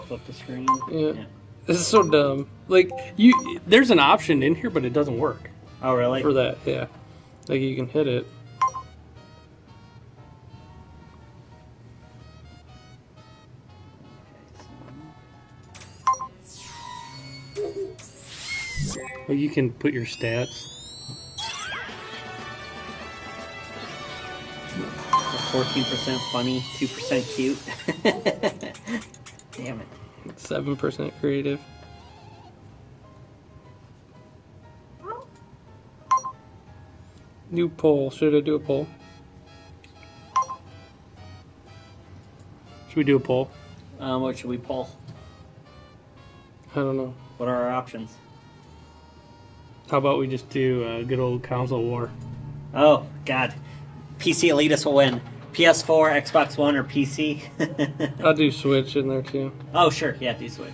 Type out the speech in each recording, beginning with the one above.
flip the screen. Yeah. This is so dumb. Like, there's an option in here, but it doesn't work. Oh, really? For that, yeah. Like, you can hit it. Like, you can put your stats. 14% funny, 2% cute. Damn it. 7% creative. New poll. Should I do a poll? Should we do a poll? What should we pull? I don't know. What are our options? How about we just do a good old console war? Oh, God. PC Elitist will win. PS4, Xbox One, or PC? I'll do Switch in there too. Oh, sure. Yeah, do Switch.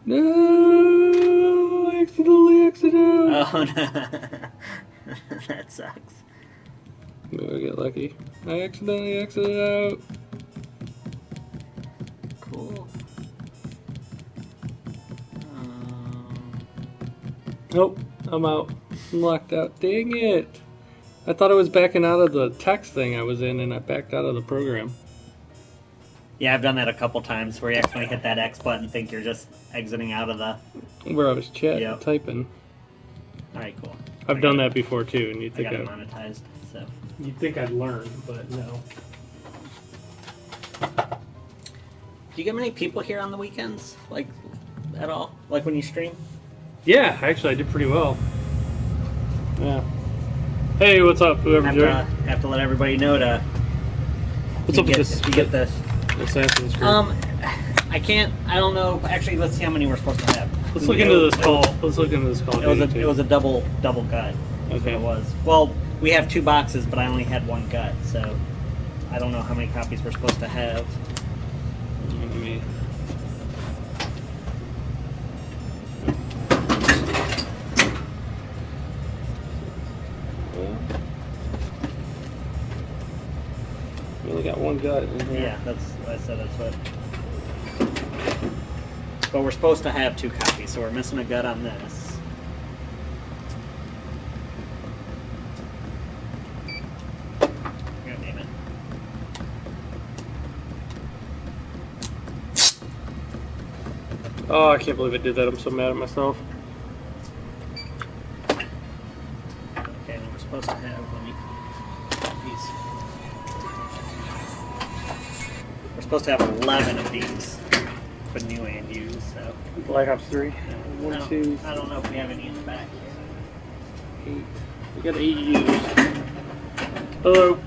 No! I accidentally exited out! Oh, no. That sucks. Maybe I get lucky. I accidentally exited out. Cool. Nope, I'm out. I'm locked out. Dang it! I thought I was backing out of the text thing I was in, and I backed out of the program. Yeah, I've done that a couple times where you accidentally hit that X button and think you're just exiting out of the... Where I was typing. Alright, cool. I've done that before too, and you'd think I got it monetized, so... You'd think I'd learn, but no. Do you get many people here on the weekends? Like, at all? Like when you stream? Yeah, actually I did pretty well. Yeah. Hey, what's up, whoever joined? Have to let everybody know to... What's up with this? If you get this. Assassin's Creed. I can't... I don't know... Actually, let's see how many we're supposed to have. Let's look into this call. Let's look into this call. It was a double gut. Okay. It was. Well, we have 2 boxes, but I only had 1 gut, so I don't know how many copies we're supposed to have. Let me... We only got 1 gut in here. Yeah, I said that's what. But we're supposed to have 2 copies, so we're missing a gut on this. God damn it. Oh, I can't believe I did that. I'm so mad at myself. Okay, then we're supposed to have these. We're supposed to have 11 of these for new and used, so. Black Ops 3. I don't know if we have any in the back here. 8. We got 8 used. Hello.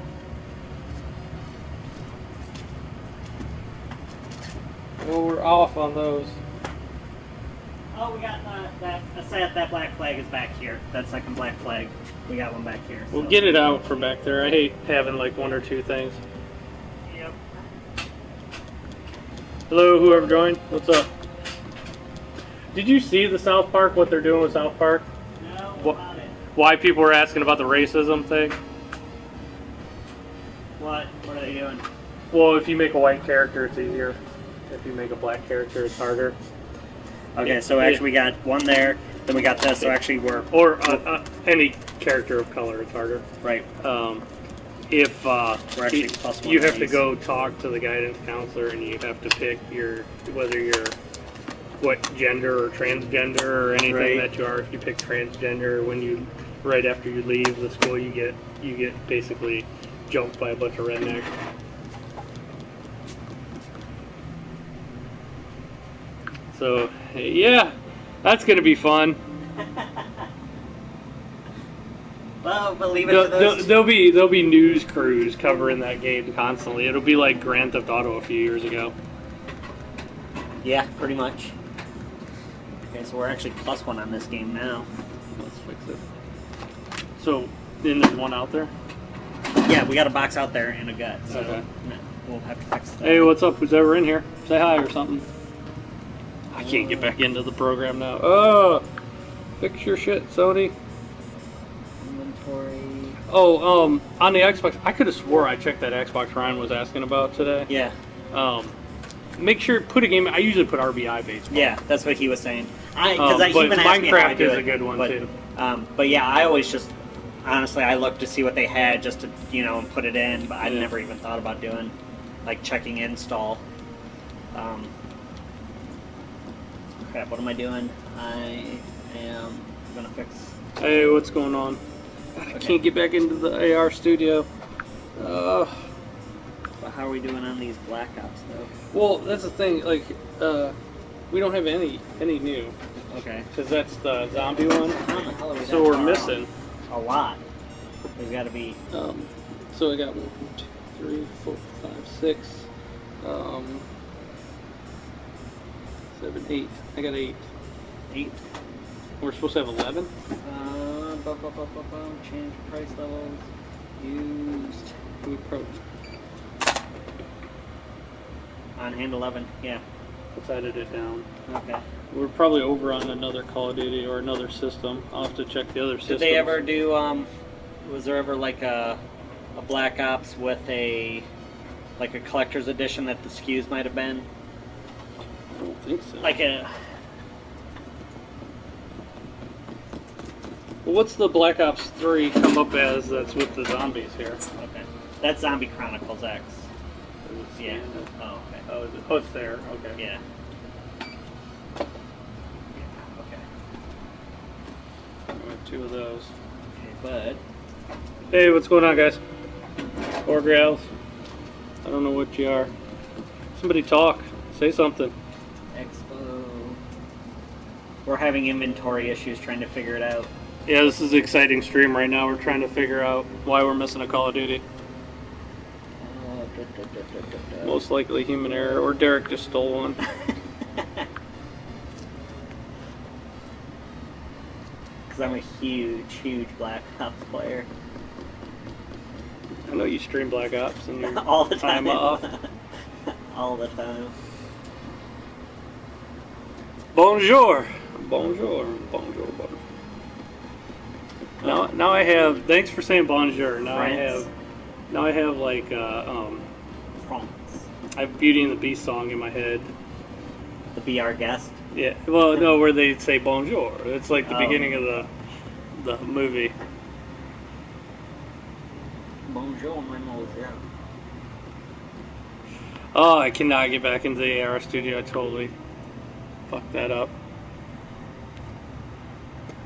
Well, we're off on those. Oh, we got that black flag is back here. That second black flag. We got one back here. We'll get it out from back there. I hate having like 1 or 2 things. Yep. Hello, whoever joined. What's up? Did you see the South Park, what they're doing with South Park? No, what about it? Why people were asking about the racism thing? What? What are they doing? Well, if you make a white character, it's easier. If you make a black character, it's harder. Okay, so actually we got 1 there, then we got this, so actually we're... Or any character of color, it's harder. Right. If we're actually plus 1 you of have to these. go talk to the guidance counselor and you have to pick whether you're what gender or transgender or anything Right. that you are. If you pick transgender, right after you leave the school, you get basically jumped by a bunch of rednecks. So yeah, that's gonna be fun. Well, we'll leave it to those. There'll be news crews covering that game constantly. It'll be like Grand Theft Auto a few years ago. Yeah, pretty much. Okay, so we're actually plus 1 on this game now. Let's fix it. So Then there's one out there? Yeah, we got a box out there and a gut, so Okay. we'll have to fix that. Hey, what's up? Who's ever in here? Say hi or something. I can't get back into the program now. Oh! Fix your shit, Sony. Inventory. Oh, on the Xbox, I could have swore I checked that Xbox Ryan was asking about today. Yeah. Make sure put a game. I usually put RBI baseball. Yeah, that's what he was saying. But Minecraft is a good one too. But yeah, I always just honestly I looked to see what they had just to and put it in. But I never even thought about doing like checking install. Crap, what am I doing? I am gonna fix. Hey, what's going on? God, I can't get back into the AR studio. But how are we doing on these Black Ops though? Well, that's the thing. Like, we don't have any new. Okay. Because that's the zombie one. How the hell are we So we're missing a lot. There's got to be. So I got 1, 2, 3, 4, 5, 6, 7, 8. I got 8. 8. We're supposed to have 11. Change price levels. Used. We approach. On hand 11. Yeah. Let's edit it down. Okay. We're probably over on another Call of Duty or another system. I'll have to check the other system. Did they ever do? Was there ever like a Black Ops with a collector's edition that the SKUs might have been? I don't think so. Like a. Well, what's the Black Ops 3 come up as that's with the zombies here? Okay. That's Zombie Chronicles X. Yeah. Oh, okay. Oh, it's there. Okay. Yeah. I have 2 of those. Okay, bud. Hey, what's going on, guys? Or gals. I don't know what you are. Somebody talk. Say something. Expo. We're having inventory issues trying to figure it out. Yeah, this is an exciting stream right now. We're trying to figure out why we're missing a Call of Duty. Most likely human error, or Derek just stole one. Because I'm a huge Black Ops player. I know you stream Black Ops and your all the time off. All the time. Bonjour. Bonjour. Bonjour. Now I have. Thanks for saying bonjour. Now France. I have like France. I have Beauty and the Beast song in my head. The Be Our Guest. Yeah. Well, no, where they say bonjour. It's like the beginning of the movie. Bonjour, mademoiselle. Oh, I cannot get back into the AR studio. I totally fucked that up.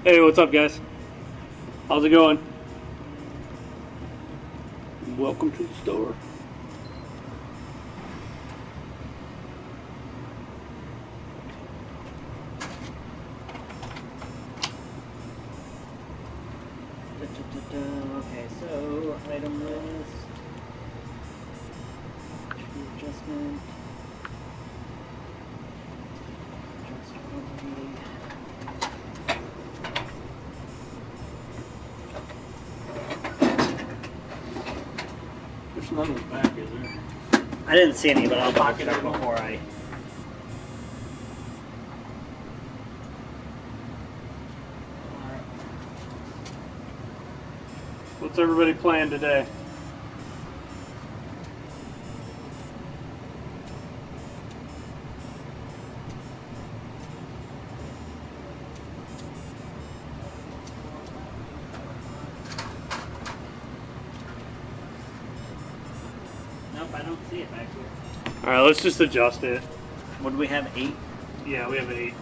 Hey, what's up, guys? How's it going? Welcome to the store. Okay, so item list. Adjustment. There's none in the back, is there? I didn't see any, but I'll pocket it before I. What's everybody playing today? Nope, I don't see it back here. Alright, let's just adjust it. What do we have? 8? Yeah, we have 8.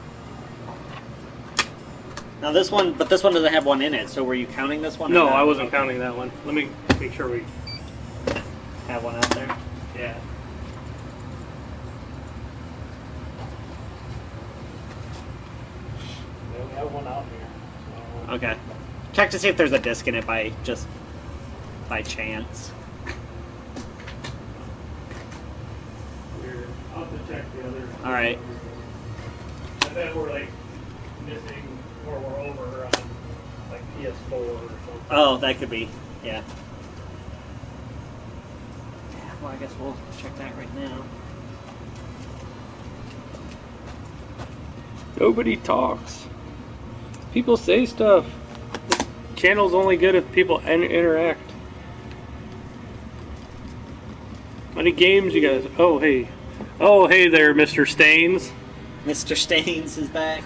Now this one doesn't have one in it, so were you counting this one? No, I wasn't counting that one. Let me make sure we have one out there. Yeah. Yeah, we have one out here. So. Okay. Check to see if there's a disc in it by chance. I'll have to check the other. Alright. And then we're like missing, or we're over on like PS4 or something. Oh, that could be. Yeah. Well, I guess we'll check that right now. Nobody talks. People say stuff. This channel's only good if people interact. How many games you guys? Oh hey there, Mr. Staines. Mr. Staines is back.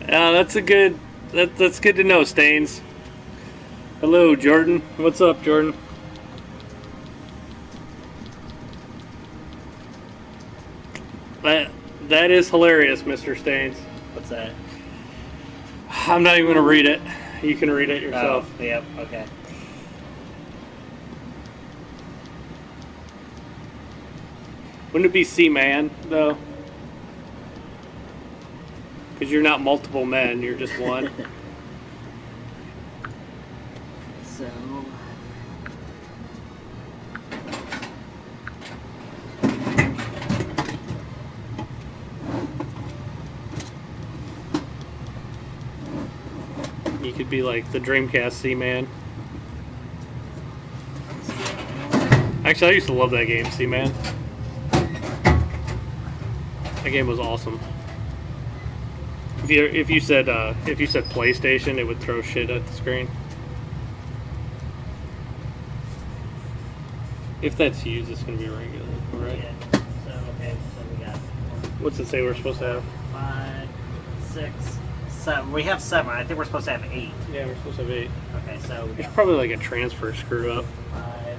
That's a good. That's good to know, Staines. Hello, Jordan. What's up, Jordan? That is hilarious, Mr. Staines. What's that? I'm not even gonna read it. You can read it yourself. Oh, yep. Okay. Wouldn't it be C-Man though? Because you're not multiple men, you're just one. So. You could be like the Dreamcast C-Man. Actually, I used to love that game, C-Man. That game was awesome. If you said PlayStation, it would throw shit at the screen. If that's used, it's gonna be regular, right? Yeah. So okay. So we got. What's it say we're supposed to have? 5, 6, 7. We have 7. I think we're supposed to have 8. Yeah, we're supposed to have 8. Okay, so we There's got probably like a transfer screw up. 5.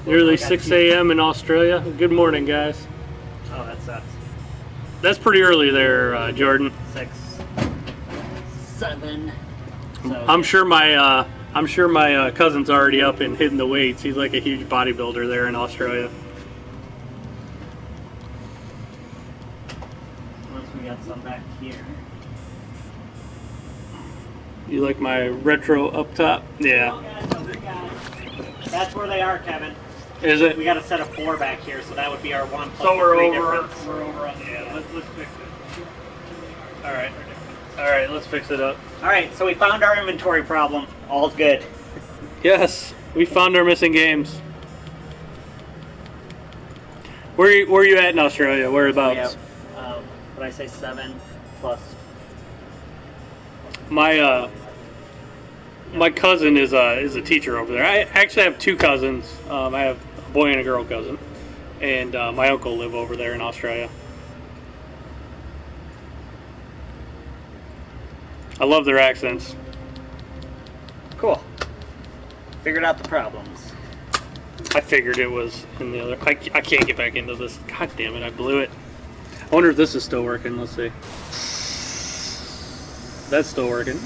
Nearly 6 a.m. in Australia. Good morning, guys. Oh, that sucks. That's pretty early there, Jordan. 6, 7. So, I'm sure my cousin's already up and hitting the weights. He's like a huge bodybuilder there in Australia. once we got some back here. You like my retro up top? Yeah. That's where they are, Kevin. Is it? We got a set of 4 back here, so that would be our 1 plus So we're 3 over. difference. We're over on. Yeah. Let's fix it. All right. All right. Let's fix it up. All right, so we found our inventory problem. All's good. Yes, we found our missing games. Where are you at in Australia? Whereabouts? What did I say? 7 plus. My cousin is a teacher over there. I actually have 2 cousins. I have a boy and a girl cousin, and my uncle live over there in Australia. I love their accents. Cool. Figured out the problems. I figured it was in the other. I can't get back into this. God damn it! I blew it. I wonder if this is still working. Let's see. That's still working.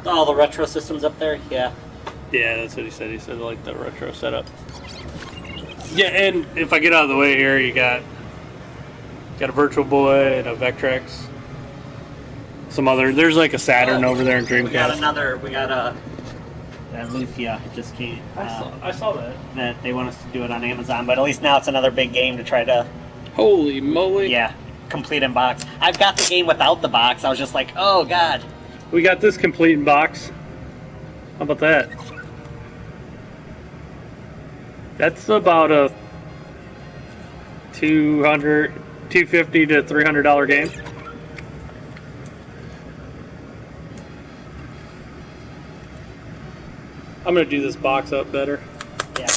All the retro systems up there? Yeah. Yeah, that's what he said. He said like the retro setup. Yeah, and if I get out of the way here, you got a Virtual Boy and a Vectrex. Some other. There's like a Saturn over there in Dreamcast. We got a Lufia just came. I saw that. That they want us to do it on Amazon, but at least now it's another big game to try to. Holy moly! Yeah, complete in box. I've got the game without the box. I was just like, oh god. We got this complete in box. How about that? That's about a $250 to $300 game. I'm gonna do this box up better. Yeah.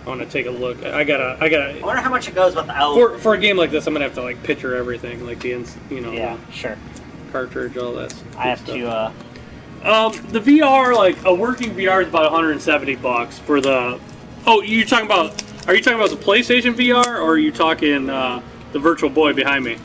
I want to take a look. I gotta. I wonder how much it goes without. For a game like this, I'm gonna have to like picture everything, like the Yeah, sure. cartridge, all that. I have stuff. to. The VR, like a working VR, is about $170 for the. Oh, you're talking about? Are you talking about the PlayStation VR, or are you talking the Virtual Boy behind me?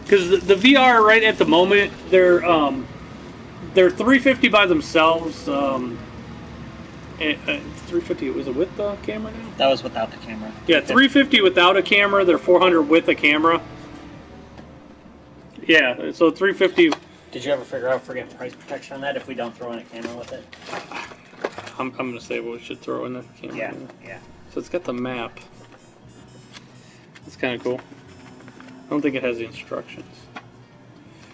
Because the VR right at the moment, they're $350 by themselves. 350. Was it with the camera now? That was without the camera. Yeah, $350 without a camera. They're $400 with a camera. Yeah, so $350. Did you ever figure out if we're getting price protection on that if we don't throw in a camera with it? I'm gonna say we should throw in the camera. Yeah. So it's got the map. It's kind of cool. I don't think it has the instructions.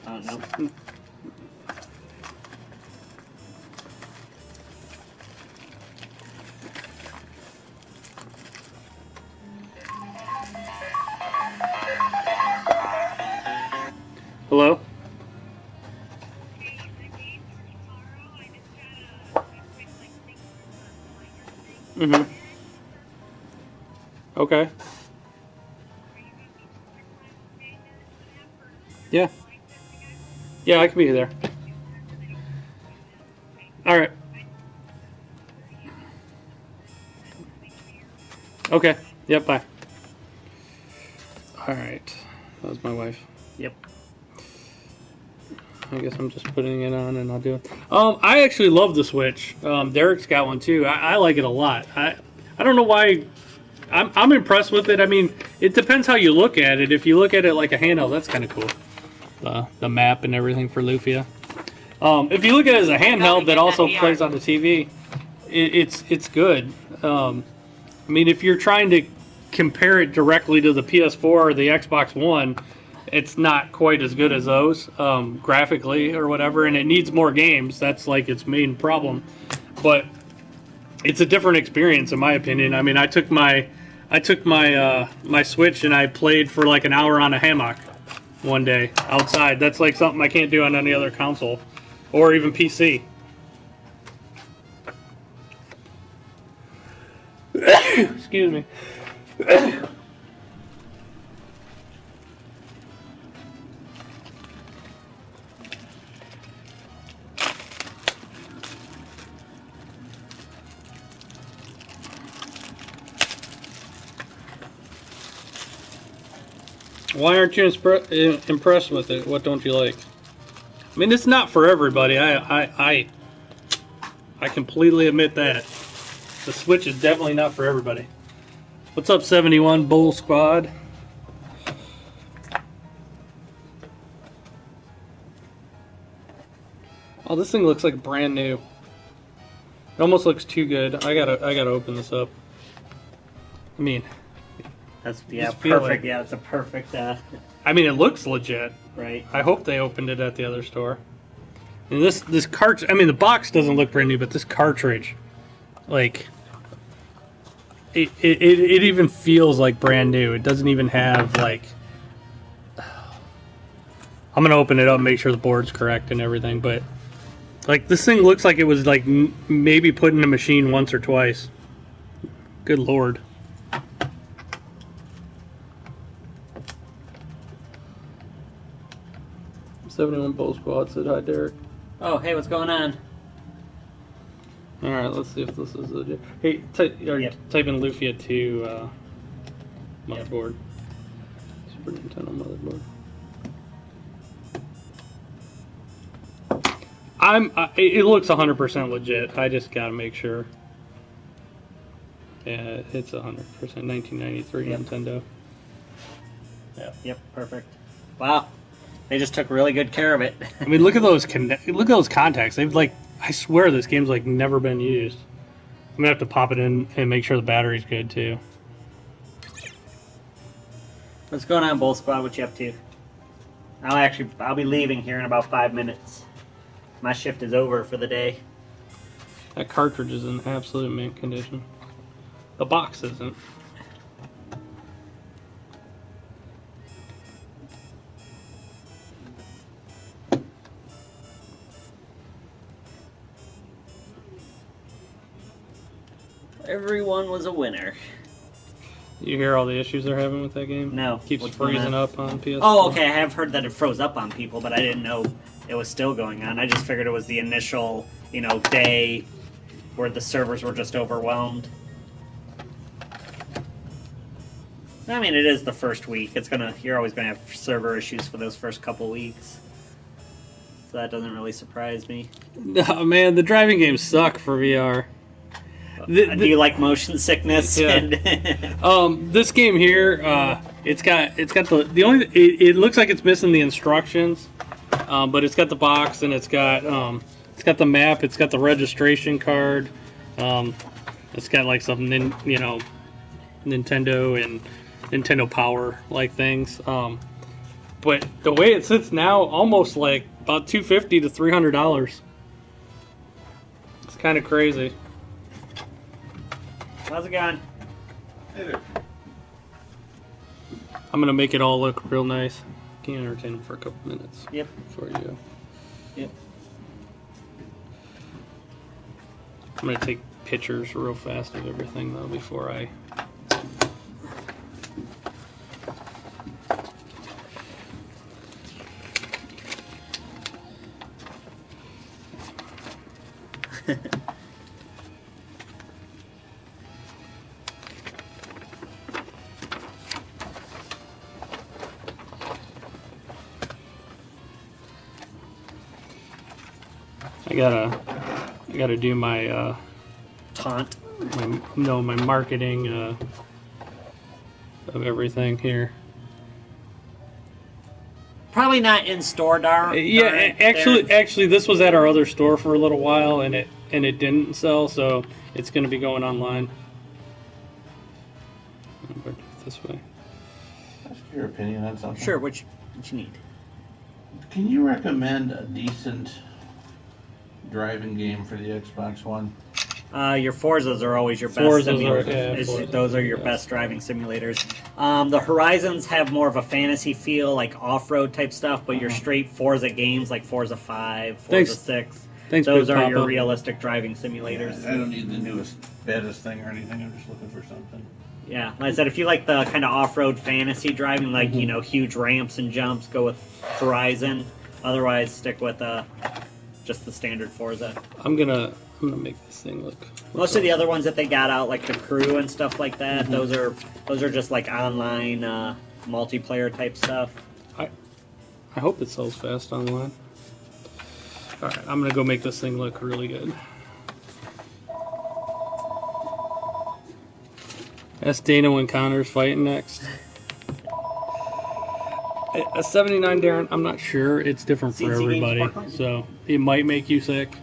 I don't know. Hello? Mm-hmm. Okay. Yeah. Yeah, I can be there. All right. Okay. Yep, bye. All right. That was my wife. Yep. I guess I'm just putting it on and I'll do it. I actually love the Switch. Derek's got one too. I like it a lot. I don't know why. I'm impressed with it. I mean, it depends how you look at it. If you look at it like a handheld, that's kind of cool. The map and everything for Lufia. If you look at it as a handheld that also plays on the TV, it's good. I mean, if you're trying to compare it directly to the PS4 or the Xbox One, it's not quite as good as those graphically or whatever, and it needs more games. That's like its main problem. But it's a different experience, in my opinion. I mean, I took my my Switch and I played for like an hour on a hammock one day outside. That's like something I can't do on any other console or even PC. Excuse me. Why aren't you impressed with it? What don't you like? I mean, it's not for everybody. I completely admit that. The Switch is definitely not for everybody. What's up, 71 Bull Squad? Oh, this thing looks like brand new. It almost looks too good. I gotta open this up. I mean, That's perfect. Like, yeah, it's a perfect. I mean, it looks legit. Right. I hope they opened it at the other store. And this cartridge. I mean, the box doesn't look brand new, but this cartridge, like, it even feels like brand new. It doesn't even have like. I'm gonna open it up and make sure the board's correct and everything, but like this thing looks like it was like maybe put in a machine once or twice. Good lord. '71 Bull Squad said hi, Derek. Oh, hey, what's going on? All right, let's see if this is legit. Hey, type in Lufia 2 motherboard. Super Nintendo motherboard. It looks 100% legit. I just gotta make sure. Yeah, it's 100%. 1993 Nintendo. Yep, perfect. Wow, they just took really good care of it. I mean, look at those contacts. They've like, I swear this game's like never been used. I'm gonna have to pop it in and make sure the battery's good too. What's going on, Bull Squad? What you up to? I'll be leaving here in about 5 minutes. My shift is over for the day. That cartridge is in absolute mint condition. The box isn't. Everyone was a winner. You hear all the issues they're having with that game? No. Keeps freezing up on PS4. Oh, okay. I have heard that it froze up on people, but I didn't know it was still going on. I just figured it was the initial, day where the servers were just overwhelmed. I mean, it is the first week. You're always gonna have server issues for those first couple weeks. So that doesn't really surprise me. No, man, the driving games suck for VR. Do you like motion sickness? Yeah. This game here, it's got the only. It looks like it's missing the instructions, but it's got the box and it's got the map. It's got the registration card. It's got like some Nintendo and Nintendo Power like things. But the way it sits now, almost like about $250 to $300. It's kind of crazy. How's it going? Hey there. I'm gonna make it all look real nice. Can you entertain them for a couple minutes? Yep. Before you. Yep. I'm gonna take pictures real fast of everything though before I. I gotta do my Taunt. my marketing of everything here. Probably not in store, Yeah, actually, this was at our other store for a little while, and it didn't sell, so it's gonna be going online. This way. Ask your opinion on something. Sure, what you need? Can you recommend a decent driving game for the Xbox One? Your Forzas are always your best Forzas simulators. are Those are your best driving simulators. The Horizons have more of a fantasy feel, like off-road type stuff, but your straight Forza games like Forza 5, Forza 6, those are your realistic driving simulators. Yeah, I don't need the newest, baddest thing or anything. I'm just looking for something. Yeah, like I said, if you like the kind of off-road fantasy driving, like, you know, huge ramps and jumps, go with Horizon. Otherwise, stick with just the standard Forza. I'm gonna make this thing look. Most of the other ones that they got out, like the Crew and stuff like that, those are just like online multiplayer type stuff. I hope it sells fast online. All right, I'm gonna go make this thing look really good. Ask Dana when Connor's fighting next. A 79, Darren, I'm not sure. It's different for everybody, so it might make you sick.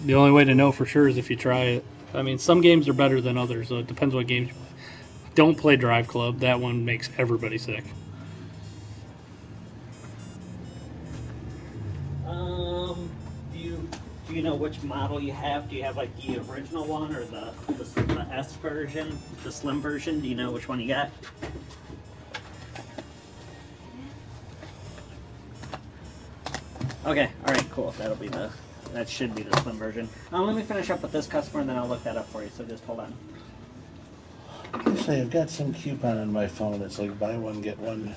The only way to know for sure is if you try it. I mean, some games are better than others, so it depends what games you play. Don't play Drive Club. That one makes everybody sick. Do you know which model you have? Do you have like the original one or the S version, the slim version? Do you know which one you got? Okay, alright, cool. That should be the slim version. Let me finish up with this customer and then I'll look that up for you, so just hold on. Actually, I've got some coupon on my phone. It's like buy one, get one.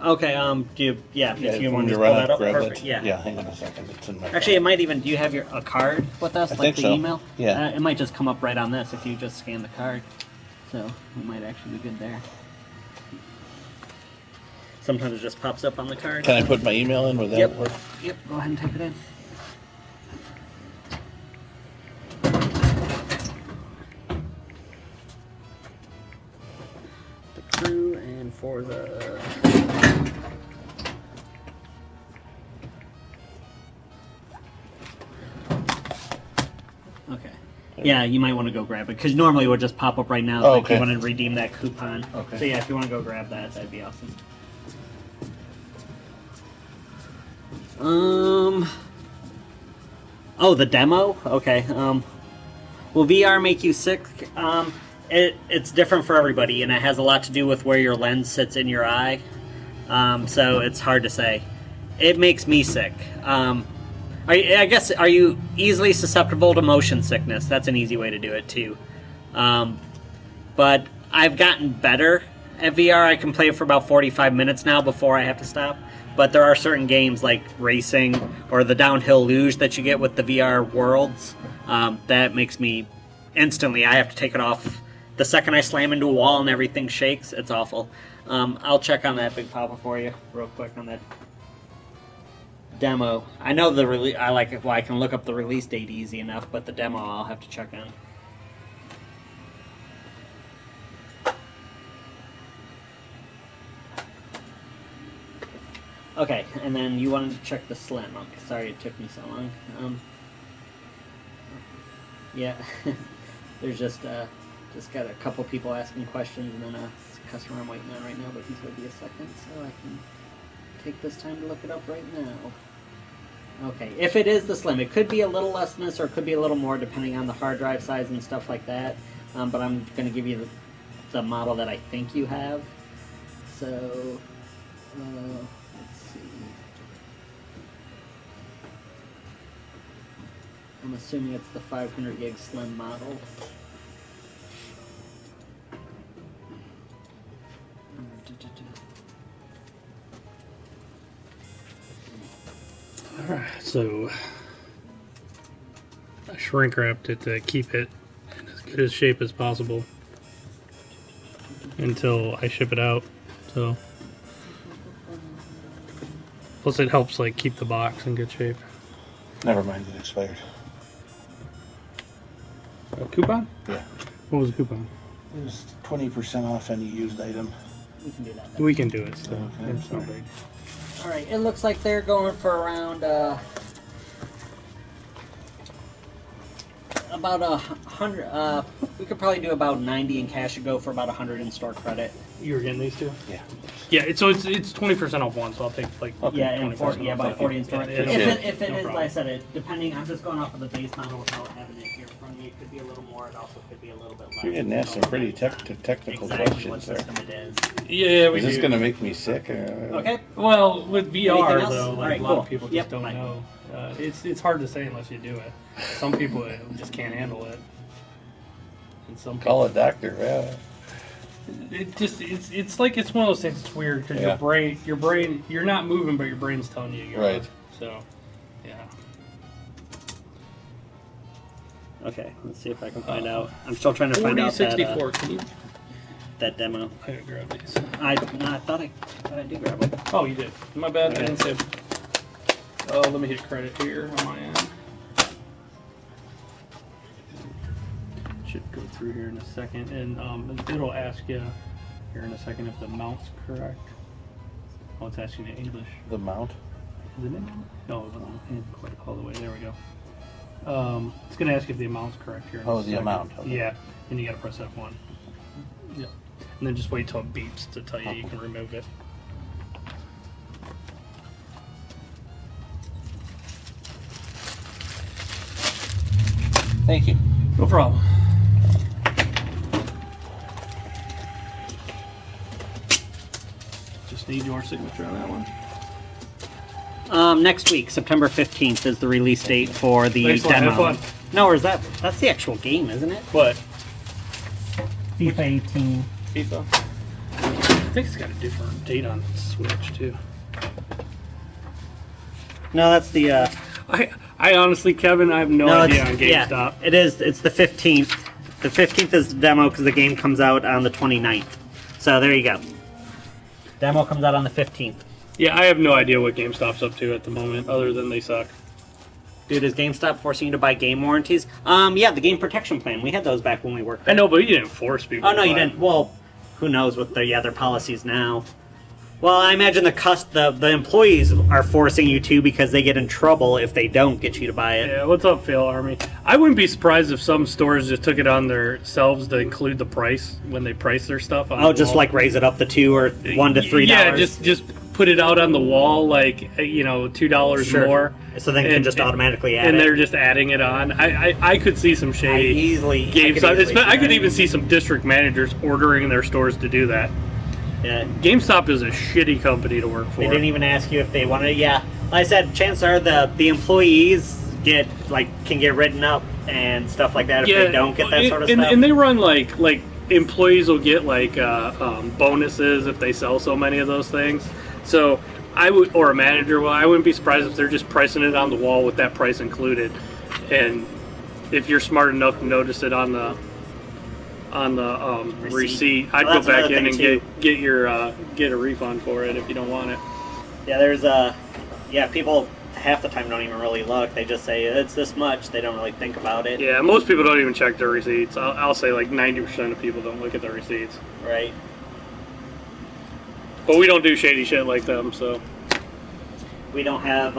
Okay, if you want to run pull that up, grab perfect. it. Yeah. Yeah, hang on a second. It's in my Actually, phone. it might even, do you have a card with us? I Like think the so. email? Yeah. It might just come up right on this if you just scan the card. So, it might actually be good there. Sometimes it just pops up on the card. Can I put my email in? Would that work? Yep, go ahead and type it in. The Crew and Forza. Okay. Yeah, you might want to go grab it, because normally it would just pop up right now if you want to redeem that coupon. Okay. So yeah, if you want to go grab that, that'd be awesome. Oh, the demo? Okay. Will VR make you sick? It's different for everybody, and it has a lot to do with where your lens sits in your eye. So it's hard to say. It makes me sick. I guess, are you easily susceptible to motion sickness? That's an easy way to do it, too. But I've gotten better at VR. I can play it for about 45 minutes now before I have to stop. But there are certain games like racing or the downhill luge that you get with the VR worlds. That makes me instantly, I have to take it off. The second I slam into a wall and everything shakes, it's awful. I'll check on that Big Papa for you real quick on that demo. I know the release. I like it. Well, I can look up the release date easy enough, but the demo I'll have to check on. Okay, and then you wanted to check the slim. Okay, sorry it took me so long. Yeah, there's just got a couple people asking questions and then a customer I'm waiting on right now, but he's going to be a second, so I can take this time to look it up right now. Okay, if it is the Slim, it could be a little less than this, or it could be a little more, depending on the hard drive size and stuff like that. But I'm going to give you the model that I think you have. So, let's see. I'm assuming it's the 500 gig Slim model. Alright, so I shrink wrapped it to keep it in as good a shape as possible until I ship it out. So plus it helps like keep the box in good shape. Never mind, it expired. A coupon? Yeah. What was the coupon? It was 20% off any used item. We can do that. We can do it still. Okay. It's not big. Alright, it looks like they're going for around about 100. We could probably do about 90 in cash and go for about 100 in store credit. You were getting these two? Yeah. Yeah, it's 20% off one, so I'll take like Yeah, and 20% off about that. 40 in store. Yeah, If it no is, problem. like I said, it depending. I'm just going off of the base model without having it here in front of me. It could be a little more. It also could be a little bit less. You're getting asked some pretty technical exactly what questions there. system it is. Yeah, we Is this do. going to make me sick? Okay. Well, with VR Anything else? though, like Alright, a lot cool. of people just Yep, don't fine. know. It's hard to say unless you do it. Some people just can't handle it, and some people, Call a doctor. Yeah. it's like it's one of those things. It's weird because Yeah. your brain, you're not moving, but your brain's telling you you're. Right. So, yeah. Okay. Let's see if I can find out. I'm still trying to find out 4064. Can you? that demo. I gotta grab these. I thought I did grab it. Oh, you did. My bad. Okay. I didn't say. Oh, let me hit credit here on my end. Should go through here in a second, and it'll ask you here in a second if the mount's correct. Oh, it's asking you English. The mount? Isn't it? No, it wasn't in quite all the way. There we go. It's going to ask you if the amount's correct here. In Oh, a the second. amount. Okay. Yeah, and you got to press F1. Yeah, and then just wait till it beeps to tell you can remove it. Thank you. No problem. Just need your signature on that one. Next week, September 15th, is the release date for the Thanks a lot, demo. have fun. No, or is that's the actual game, isn't it? What? FIFA 18. FIFA? I think it's got a different date on Switch too. No, that's the. I honestly, Kevin, I have no idea on GameStop. Yeah, it is. It's the 15th. The 15th is the demo because the game comes out on the 29th. So there you go. Demo comes out on the 15th. Yeah, I have no idea what GameStop's up to at the moment, other than they suck. Dude, is GameStop forcing you to buy game warranties? Yeah, the game protection plan. We had those back when we worked there. I know, but you didn't force people. Oh, no, to you buy didn't. Well, who knows what their policies now. Well, I imagine the employees are forcing you to because they get in trouble if they don't get you to buy it. Yeah, what's up, Phil Army? I wouldn't be surprised if some stores just took it on themselves to include the price when they price their stuff. On Oh, the just wall. like raise it up to $2 or $1 to $3. Yeah, just put it out on the wall like $2 Sure. more. So then you can just automatically add and it. they're just adding it on. I could see some shady GameStop. I could even see some district managers ordering their stores to do that. Yeah. GameStop is a shitty company to work for. They didn't even ask you if they wanted. Yeah, like I said, chances are the employees can get written up and stuff like that if they don't get that sort of stuff. And they run like employees will get bonuses if they sell so many of those things. So I would, or a manager will. I wouldn't be surprised if they're just pricing it on the wall with that price included. And if you're smart enough to notice it on the receipt, I'd Well, go that's back another in and thing, get a refund for it if you don't want it. Yeah, there's people half the time don't even really look. They just say it's this much. They don't really think about it. Yeah, most people don't even check their receipts. I'll say like 90% of people don't look at their receipts. Right. But we don't do shady shit like them, so. We don't have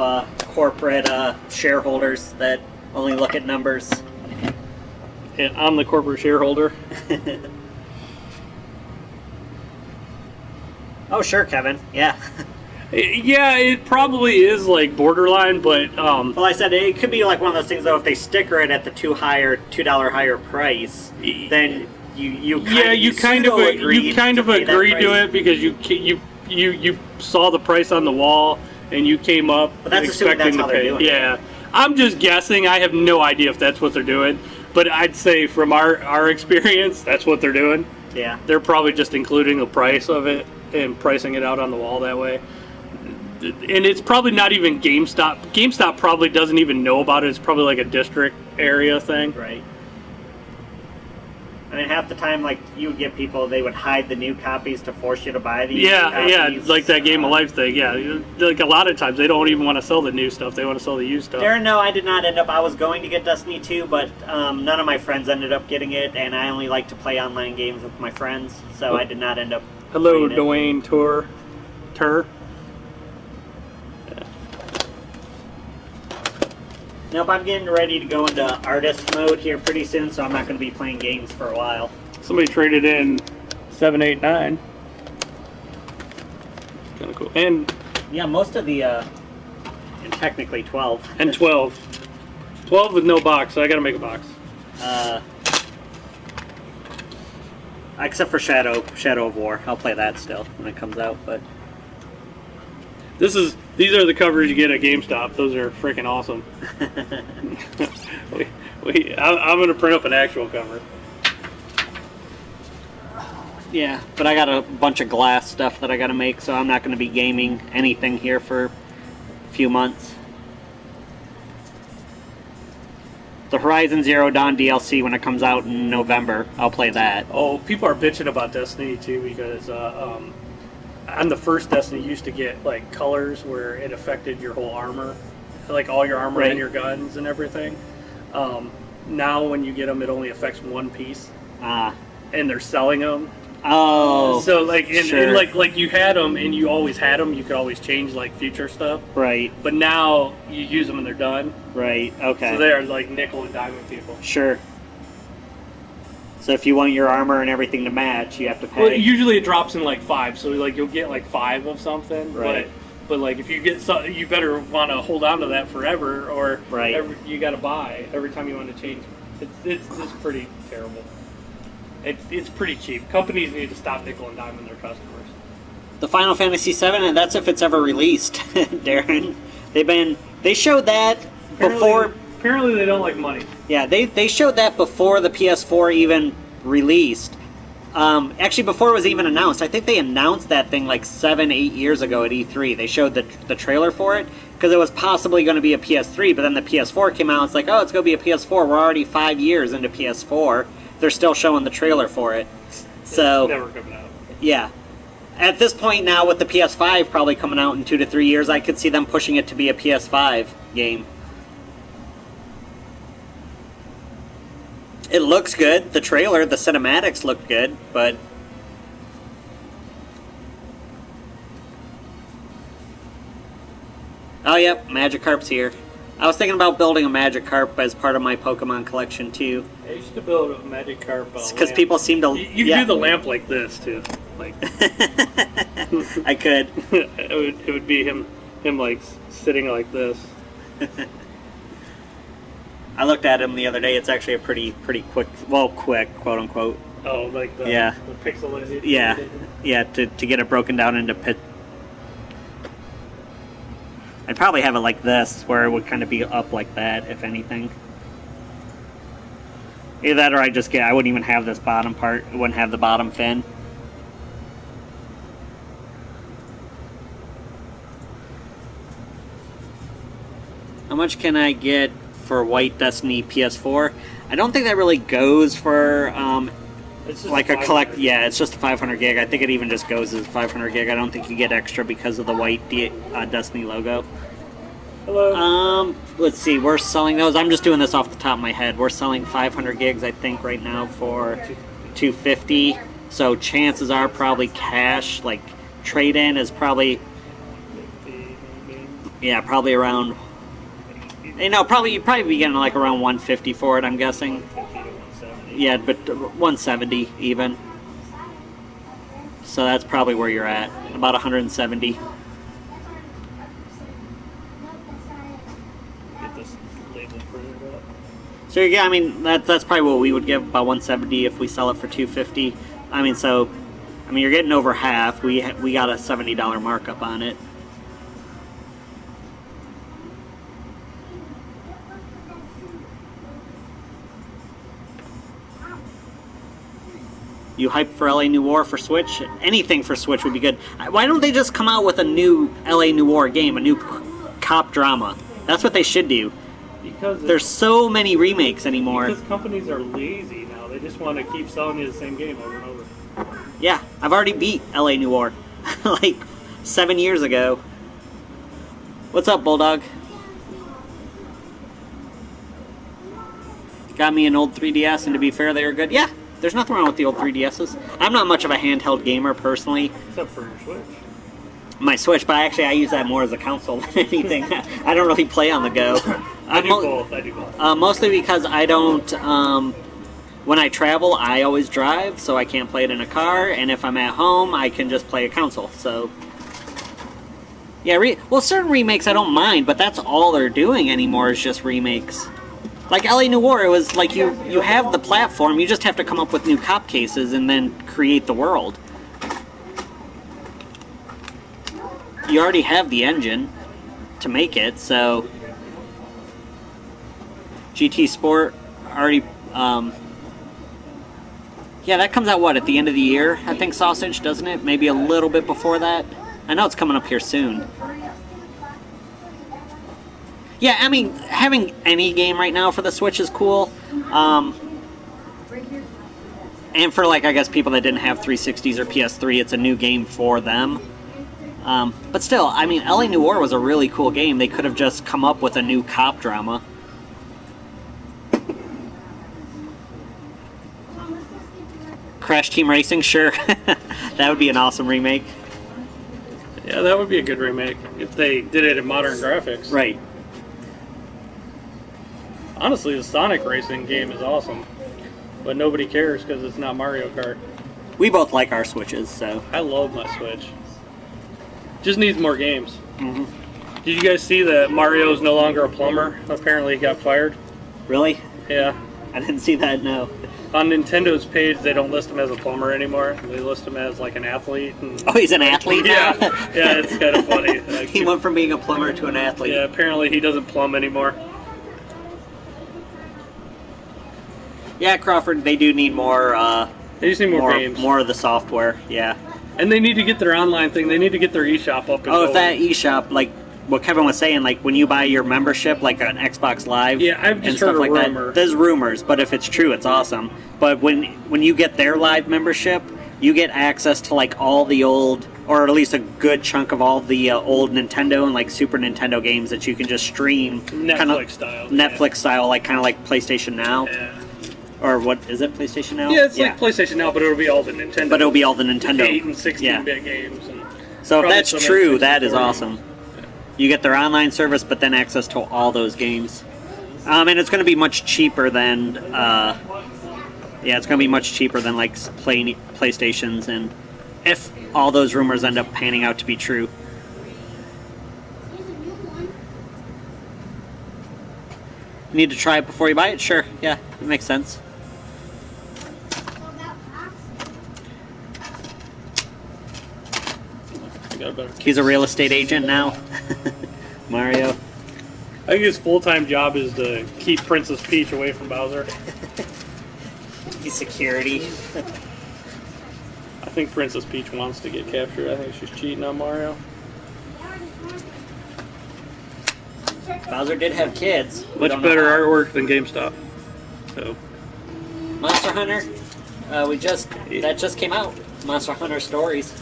corporate shareholders that only look at numbers. And I'm the corporate shareholder. Oh, sure, Kevin. Yeah. Yeah, it probably is like borderline, but Well, I said it could be like one of those things though. If they sticker it at the $2 higher price, then you kind of agreed to it because you saw the price on the wall and you came up But that's assuming expecting that's how to they're pay. doing it. Yeah, I'm just guessing. I have no idea if that's what they're doing, but I'd say from our experience, that's what they're doing. Yeah. They're probably just including the price of it and pricing it out on the wall that way. And it's probably not even GameStop. GameStop probably doesn't even know about it. It's probably like a district area thing. Right. I mean, half the time, like, you would get people, they would hide the new copies to force you to buy these copies. Like that Game of Life thing. Yeah, like a lot of times they don't even want to sell the new stuff. They want to sell the used stuff. Darren, no, I did not end up. I was going to get Destiny 2, but none of my friends ended up getting it, and I only like to play online games with my friends, so I did not end up. Hello, Dwayne Tur. Nope, I'm getting ready to go into artist mode here pretty soon, so I'm not going to be playing games for a while. Somebody traded in 789. Kind of cool. And yeah, most of the, and technically 12. And 12. 12 with no box, so I got to make a box. Except for Shadow of War. I'll play that still when it comes out, but these are the covers you get at GameStop. Those are freaking awesome. I'm going to print up an actual cover. yeah, but I got a bunch of glass stuff that I got to make, so I'm not going to be gaming anything here for a few months. The Horizon Zero Dawn DLC, when it comes out in November, I'll play that. Oh, people are bitching about Destiny too because on the first Destiny you used to get like colors where it affected your whole armor, like all your armor and your guns and everything. Now when you get them, it only affects one piece. And they're selling them. Oh, so like sure. and like you had them and you always had them. You could always change like future stuff. Right. But now you use them and they're done. Right. Okay. So they're like nickel and diamond people. Sure. So if you want your armor and everything to match, you have to pay. Well, usually it drops in like 5, so like you'll get like 5 of something. Right. But like if you get you better want to hold on to that forever, or you got to buy every time you want to change. It's pretty terrible. It's pretty cheap. Companies need to stop nickel and diming their customers. The Final Fantasy VII, and that's if it's ever released, Darren. They showed that before. Apparently they don't like money. Yeah, they showed that before the PS4 even released. Actually, before it was even announced. I think they announced that thing like 7-8 years ago at E3. They showed the trailer for it because it was possibly going to be a PS3, but then the PS4 came out. It's like, oh, it's going to be a PS4. We're already 5 years into PS4. They're still showing the trailer for it. So it's never coming out. Yeah. At this point now, with the PS5 probably coming out in 2 to 3 years, I could see them pushing it to be a PS5 game. It looks good. The trailer, the cinematics look good, but oh, yep, Magikarp's here. I was thinking about building a Magikarp as part of my Pokemon collection, too. I used to build a Magikarp because people seem to... You do the lamp like this, too. Like I could. It would be him like sitting like this. I looked at him the other day. It's actually a pretty quick, quote unquote. Oh, like the pixelated. Yeah. To get it broken down into pit. I'd probably have it like this, where it would kind of be up like that, if anything. Either that, or I wouldn't even have this bottom part. It wouldn't have the bottom fin. How much can I get for White Destiny PS4? I don't think that really goes for like a collect. Yeah, it's just a 500 gig. I think it even just goes as 500 gig. I don't think you get extra because of the white Destiny logo. Hello. Let's see. We're selling those. I'm just doing this off the top of my head. We're selling 500 gigs, I think, right now for $250. So chances are probably cash, like trade-in, is probably probably around. You'd probably be getting like around $150 for it, I'm guessing. Yeah, but $170 even. So that's probably where you're at, about 170. Get this label printed up. So yeah, I mean that's probably what we would give, about 170 if we sell it for 250. I mean, so I mean you're getting over half. We got a $70 markup on it. You hyped for LA Noire for Switch? Anything for Switch would be good. Why don't they just come out with a new LA Noire game, a new cop drama? That's what they should do. Because There's so many remakes anymore. Because companies are lazy now. They just want to keep selling you the same game over and over. Yeah, I've already beat LA Noire like 7 years ago. What's up, Bulldog? Got me an old 3DS, and to be fair, they were good. Yeah, there's nothing wrong with the old 3DSs. I'm not much of a handheld gamer personally. Except for your Switch. My Switch, but I use that more as a console than anything. I don't really play on the go. I do both. Mostly because I don't. When I travel, I always drive, so I can't play it in a car. And if I'm at home, I can just play a console. So, yeah. Well, certain remakes I don't mind, but that's all they're doing anymore is just remakes. Like LA Noire, it was like you have the platform, you just have to come up with new cop cases and then create the world. You already have the engine to make it, so GT Sport already, yeah, that comes out, what, at the end of the year, I think, Sausage, doesn't it? Maybe a little bit before that? I know it's coming up here soon. Yeah, I mean, having any game right now for the Switch is cool. And for, like, I guess people that didn't have 360s or PS3, it's a new game for them. But still, I mean, LA Noire was a really cool game. They could have just come up with a new cop drama. Crash Team Racing, sure. That would be an awesome remake. Yeah, that would be a good remake if they did it in modern graphics. Right. Honestly, the Sonic Racing game is awesome, but nobody cares because it's not Mario Kart. We both like our Switches, so... I love my Switch. Just needs more games. Mm-hmm. Did you guys see that Mario's no longer a plumber? Apparently he got fired. Really? Yeah. I didn't see that, no. On Nintendo's page, they don't list him as a plumber anymore. They list him as, like, an athlete. And, oh, he's an athlete now? Yeah, it's kind of funny. He went from being a plumber to an athlete. Yeah, apparently he doesn't plumb anymore. Yeah, Crawford, they do need more, they just need more games. More of the software, yeah. And they need to get their online thing. They need to get their eShop up and going. If that eShop, like what Kevin was saying, like when you buy your membership, like an Xbox Live, yeah, I've just heard a rumor. That, there's rumors, but if it's true, it's awesome. But when you get their live membership, you get access to like all the old, or at least a good chunk of all the old Nintendo and like Super Nintendo games that you can just stream, Netflix style, like kind of like PlayStation Now. Yeah. Or what is it? PlayStation Now? Yeah, it's like PlayStation Now, but it'll be all the Nintendo. But it'll be all the Nintendo 8 and 16-bit games. And so if that's true, that is awesome. Yeah. You get their online service, but then access to all those games. And it's going to be much cheaper than. It's going to be much cheaper than like PlayStations, and if all those rumors end up panning out to be true. You need to try it before you buy it? Sure. Yeah, it makes sense. He's a real estate agent now. Mario. I think his full-time job is to keep Princess Peach away from Bowser. He's security. I think Princess Peach wants to get captured. I think she's cheating on Mario. Bowser did have kids. Much better artwork than GameStop. So. Monster Hunter. That just came out. Monster Hunter Stories.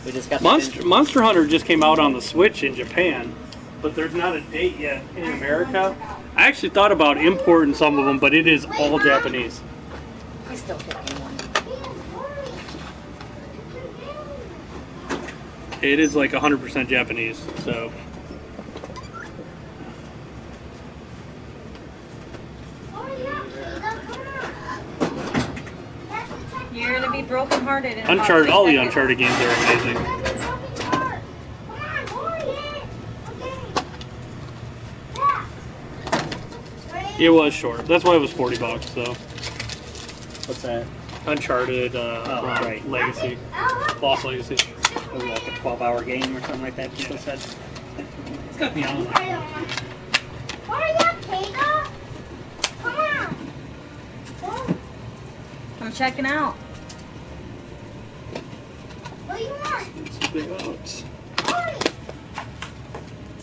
We just got Monster Hunter just came out on the Switch in Japan, but there's not a date yet in America. I actually thought about importing some of them, but it is all Japanese. I still pick one. It is like 100% Japanese, so. You're the be brokenhearted. In Uncharted, about all 2 the seconds. Uncharted games are amazing. It was short. That's why it was $40. So What's that? Uncharted, right. Legacy, Lost Legacy. Was it like a 12-hour game or something like that? People said. It's got the online. I'm checking out. What do you want? It's big out.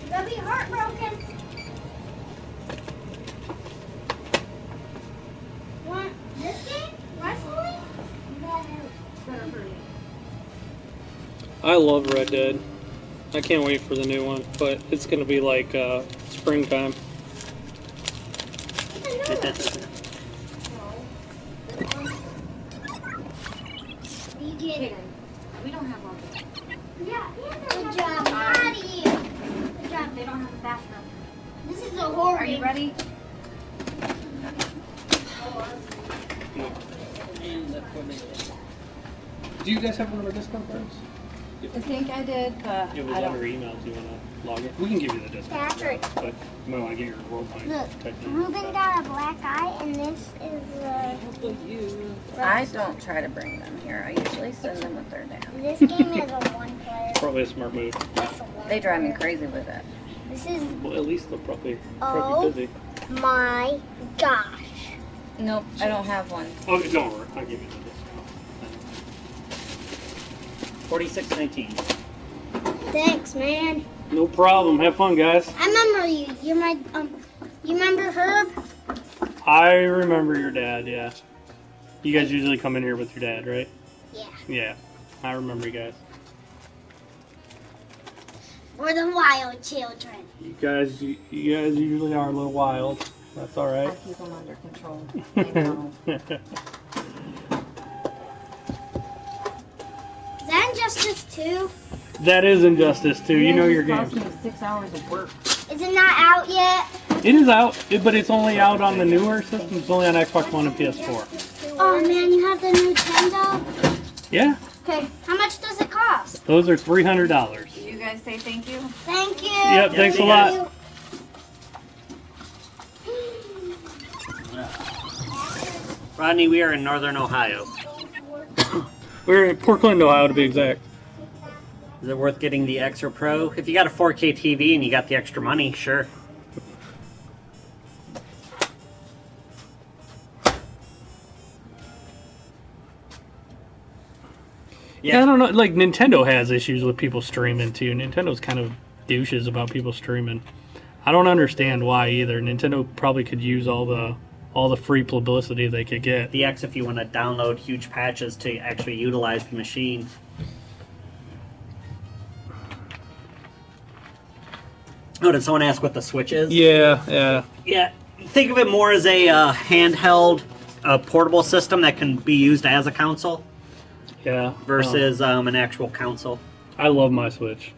They'll be heartbroken. Want this game? Wrestling? No. Better hurry. I love Red Dead. I can't wait for the new one, but it's gonna be like springtime. You get it. We don't have all that. Yeah. Good job, Maddie. Good job. They don't have a bathroom. This is a horror Are you game. ready? Do you guys have one of our discount cards? I think I did, but It was I on our don't. email. Do you want to log it? We can give you the discount. Patrick. But you might want to get your world point. Look, technically. Ruben got a black eye, and this is I don't try to bring them here. I usually send them with their dad. this game is a one player. Probably a smart move. That's a one They drive me player. crazy with it. This is Well, at least they'll probably Oh. be busy. my gosh. Nope, I don't have one. Oh, don't worry. I'll give you the discount. $46.19. Thanks, man. No problem. Have fun, guys. I remember you. You're my You remember Herb? I remember your dad, yeah. You guys usually come in here with your dad, right? Yeah. Yeah. I remember you guys. We're the wild children. You guys usually are a little wild. That's all I right. keep them under control. I know. Is that Injustice 2? That is Injustice too. You know your It game. cost me 6 hours of work. Is it not out yet? It is out, but it's only out on the newer systems. It's only on Xbox One and PS4. Oh man, you have the Nintendo? Yeah, Okay, how much does it cost? those are $300. You guys say thank you? Thank you. Yep, thanks a lot. Rodney, we are in northern Ohio. We're in Portland, Ohio, to be exact. Is it worth getting the Extra Pro? If you got a 4K TV and you got the extra money, sure. Yeah, I don't know. Like, Nintendo has issues with people streaming, too. Nintendo's kind of douches about people streaming. I don't understand why, either. Nintendo probably could use all the free publicity they could get. The X if you want to download huge patches to actually utilize the machine. Oh, did someone ask what the Switch is? Yeah. Yeah, think of it more as a handheld, portable system that can be used as a console Yeah. versus an actual console. I love my Switch.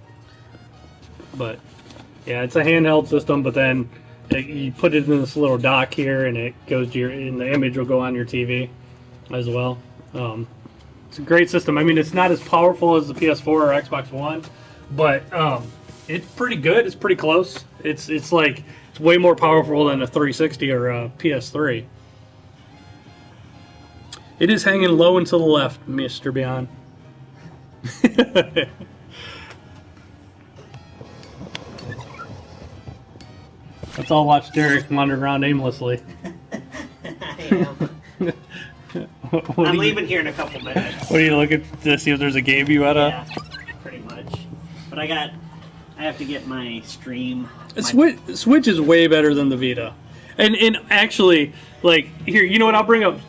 But, yeah, it's a handheld system, but then you put it in this little dock here, and it goes to and the image will go on your TV as well. It's a great system. I mean, it's not as powerful as the PS4 or Xbox One, but it's pretty good. It's pretty close. It's way more powerful than a 360 or a PS3. It is hanging low and to the left, Mr. Beyond. Let's all watch Derek wander around aimlessly. I am. I'm leaving here in a couple minutes. What are you looking to see if there's a game you oughta? Yeah, pretty much. But I have to get my stream. Switch is way better than the Vita, and actually, like, here, you know what? I'll bring up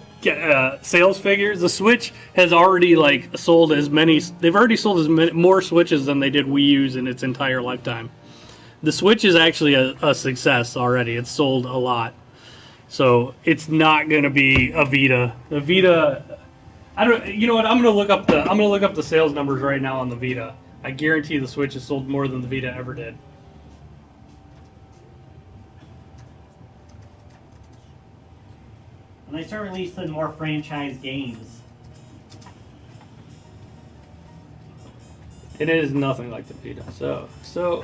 sales figures. The Switch has already sold as many. They've already sold as many more Switches than they did Wii U's in its entire lifetime. The Switch is actually a success already. It's sold a lot, so it's not going to be a Vita. The Vita, I don't. You know what? I'm going to look up the sales numbers right now on the Vita. I guarantee the Switch has sold more than the Vita ever did. When they start releasing more franchise games, It is nothing like the Vita.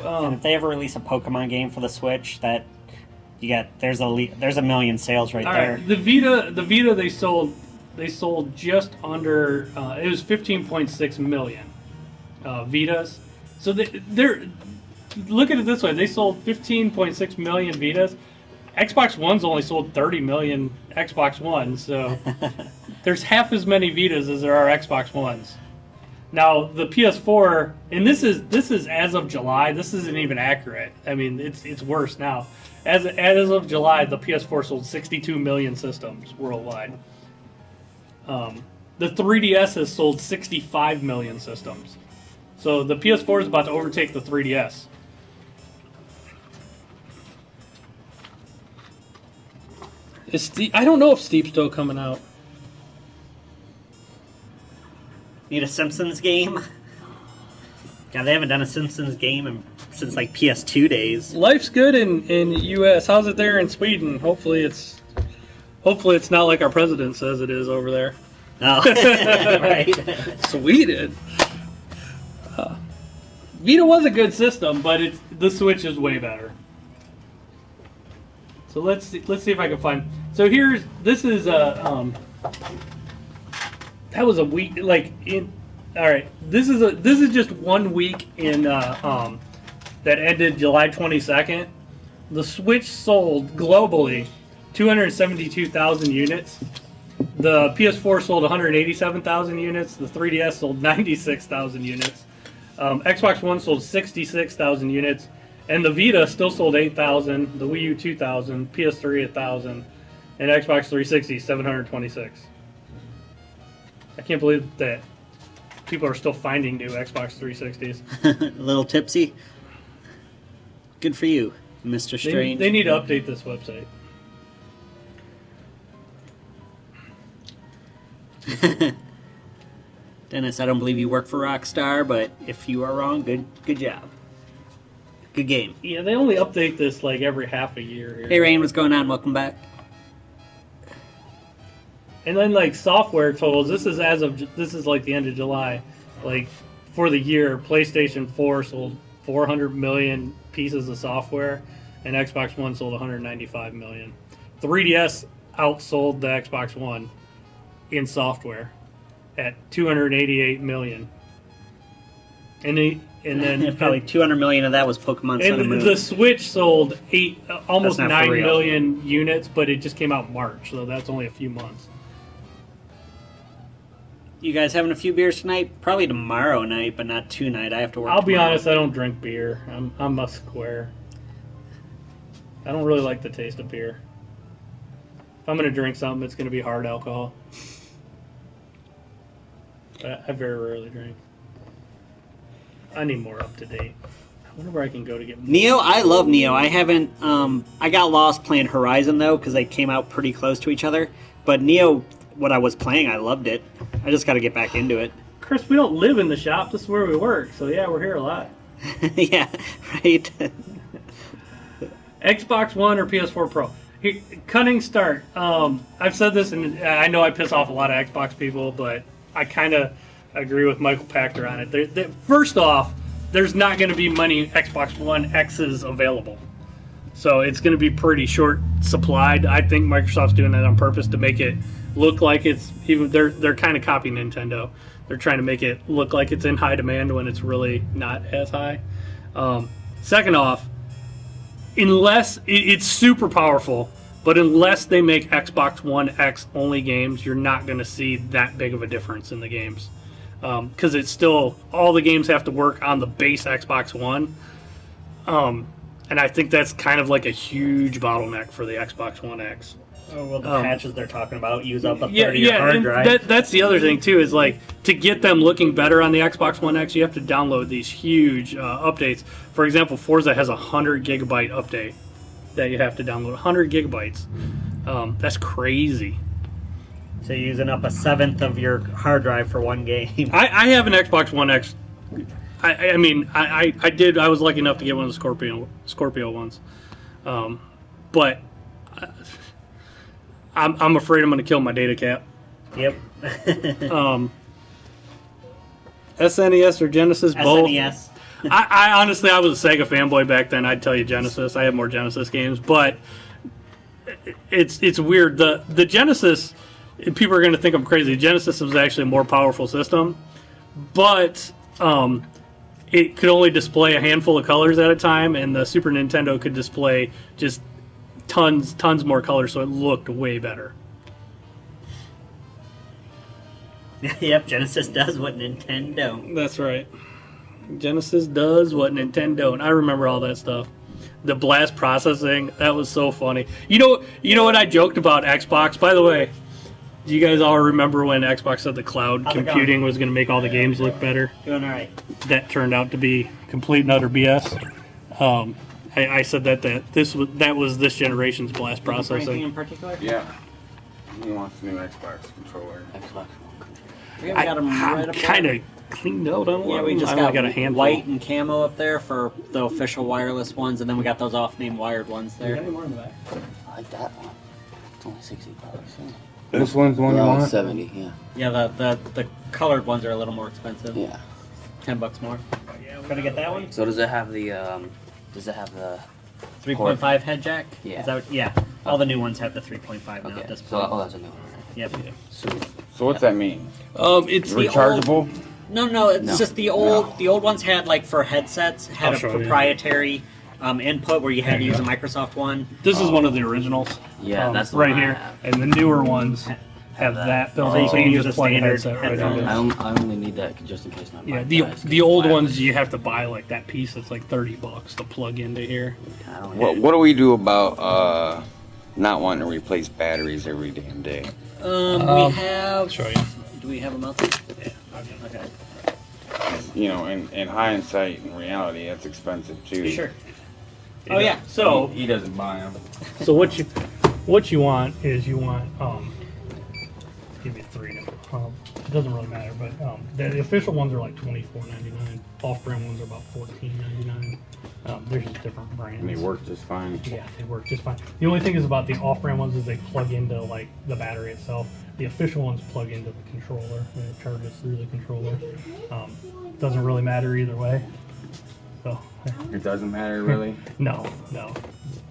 And if they ever release a Pokemon game for the Switch, that you got there's a million sales right all there. right, the Vita they sold just under it was 15.6 million Vitas. So they're look at it this way: they sold 15.6 million Vitas. Xbox One's only sold 30 million Xbox Ones, so there's half as many Vitas as there are Xbox Ones. Now the PS4, and this is as of July. This isn't even accurate. I mean, it's worse now. As of July, the PS4 sold 62 million systems worldwide. The 3DS has sold 65 million systems. So the PS4 is about to overtake the 3DS. I don't know if Steep's still coming out. Need a Simpsons game? God, they haven't done a Simpsons game since like PS2 days. Life's good in the U.S. How's it there in Sweden? Hopefully it's not like our president says it is over there. Oh, right. Sweden. Vita was a good system, but the Switch is way better. So let's see if I can find. So this is that was a week all right. This is just 1 week in that ended July 22nd. The Switch sold globally 272,000 units. The PS4 sold 187,000 units. The 3DS sold 96,000 units. Xbox One sold 66,000 units. And the Vita still sold 8,000. The Wii U 2,000. PS3 1,000. And Xbox 360 726. I can't believe that people are still finding new Xbox 360s. A little tipsy. Good for you, Mr. Strange. They need to update this website. Dennis, I don't believe you work for Rockstar, but if you are wrong, good job. Good game. Yeah, they only update this like every half a year here. Hey Rain, what's going on? Welcome back. And then like software totals, this is like the end of July. Like for the year, PlayStation 4 sold 400 million pieces of software, and Xbox One sold 195 million. 3DS outsold the Xbox One in software at 288 million. And then probably 200 million of that was Pokemon Sun and Moon. And the Switch sold almost That's not 9 for real. million units, but it just came out in March, so that's only a few months. You guys having a few beers tonight? Probably tomorrow night, but not tonight. I have to work. I'll be tomorrow. honest, I don't drink beer. I'm a square. I don't really like the taste of beer. If I'm going to drink something, it's going to be hard alcohol. I very rarely drink. I need more up to date. I wonder where I can go to get more. Neo, I love Neo. I haven't. I got lost playing Horizon though because they came out pretty close to each other. But Neo, what I was playing, I loved it. I just got to get back into it. Chris, we don't live in the shop. This is where we work. So yeah, we're here a lot. Yeah, right. Xbox One or PS4 Pro? Cunning start. I've said this, and I know I piss off a lot of Xbox people, but I kind of agree with Michael Pachter on it. First off, there's not going to be many Xbox One X's available. So it's going to be pretty short supplied. I think Microsoft's doing that on purpose to make it look like it's even. They're kind of copying Nintendo. They're trying to make it look like it's in high demand when it's really not as high. Second off, unless it's super powerful, but unless they make Xbox One X only games, you're not going to see that big of a difference in the games. Because it's still, all the games have to work on the base Xbox One. And I think that's kind of like a huge bottleneck for the Xbox One X. Oh, well, the patches they're talking about use up a third of your hard and drive. that's the other thing too, is like to get them looking better on the Xbox One X, you have to download these huge updates. For example, Forza has a 100 gigabyte update that you have to download. 100 gigabytes. That's crazy. So you're using up a seventh of your hard drive for one game. I have an Xbox One X. I mean, I did. I was lucky enough to get one of the Scorpio ones, but I'm afraid I'm going to kill my data cap. Yep. SNES or Genesis, both. SNES. I honestly, I was a Sega fanboy back then. I'd tell you Genesis. I have more Genesis games, but it's weird. The Genesis, people are going to think I'm crazy. Genesis was actually a more powerful system, but it could only display a handful of colors at a time, and the Super Nintendo could display just tons more colors, so it looked way better. Yep, Genesis does what Nintendo. That's right. Genesis does what Nintendo don't. I remember all that stuff. The blast processing, that was so funny. You know what I joked about Xbox? By the way, do you guys all remember when Xbox said the cloud How's it computing was going to make all the games look better? Doing all right. That turned out to be complete and utter BS. I said that was this generation's blast Anything processing. in particular? Yeah. He wants a new Xbox controller. Xbox One. We haven't got them right up there. Kind of cleaned out on Yeah, one. we just I only got a handful. white and camo up there for the official wireless ones, and then we got those off-name wired ones You got there. any more in the back? I like that one. It's only $60. This one's the one you Around want? 70, yeah. Yeah, the colored ones are a little more expensive. Yeah. $10 more. Gonna get that one? So does it have the 3.5 head jack? Yeah. Is that, yeah. All the new ones have the 3.5 now okay. at this So point. that's a new one, right? Yep. So what's that mean? It's the Rechargeable? No, it's No. just the old ones had, like, for headsets, had I'll a show you. proprietary input where you had to use a Microsoft one. This is one of the originals. Yeah, that's the right one I here. have. And the newer ones have that built So in, you so can you use just a plug a standard headset right headphone. into it. I only need that just in case my Yeah, mic the dies 'cause the old it's ones you have to buy like that piece that's like $30 to plug into here. I don't What do we do about not wanting to replace batteries every damn day? We have. Show you. Do we have them out there? Yeah. Okay. You know, in hindsight, in reality, that's expensive too. Sure. Oh yeah. So He doesn't buy them. so what you want is give me three. It doesn't really matter, but the official ones are like $24.99. Off-brand ones are about $14.99. They're just different brands. And they work just fine. Yeah, they work just fine. The only thing is about the off-brand ones is they plug into like the battery itself. The official ones plug into the controller and it charges through the controller. Doesn't really matter either way. So It doesn't matter really. no.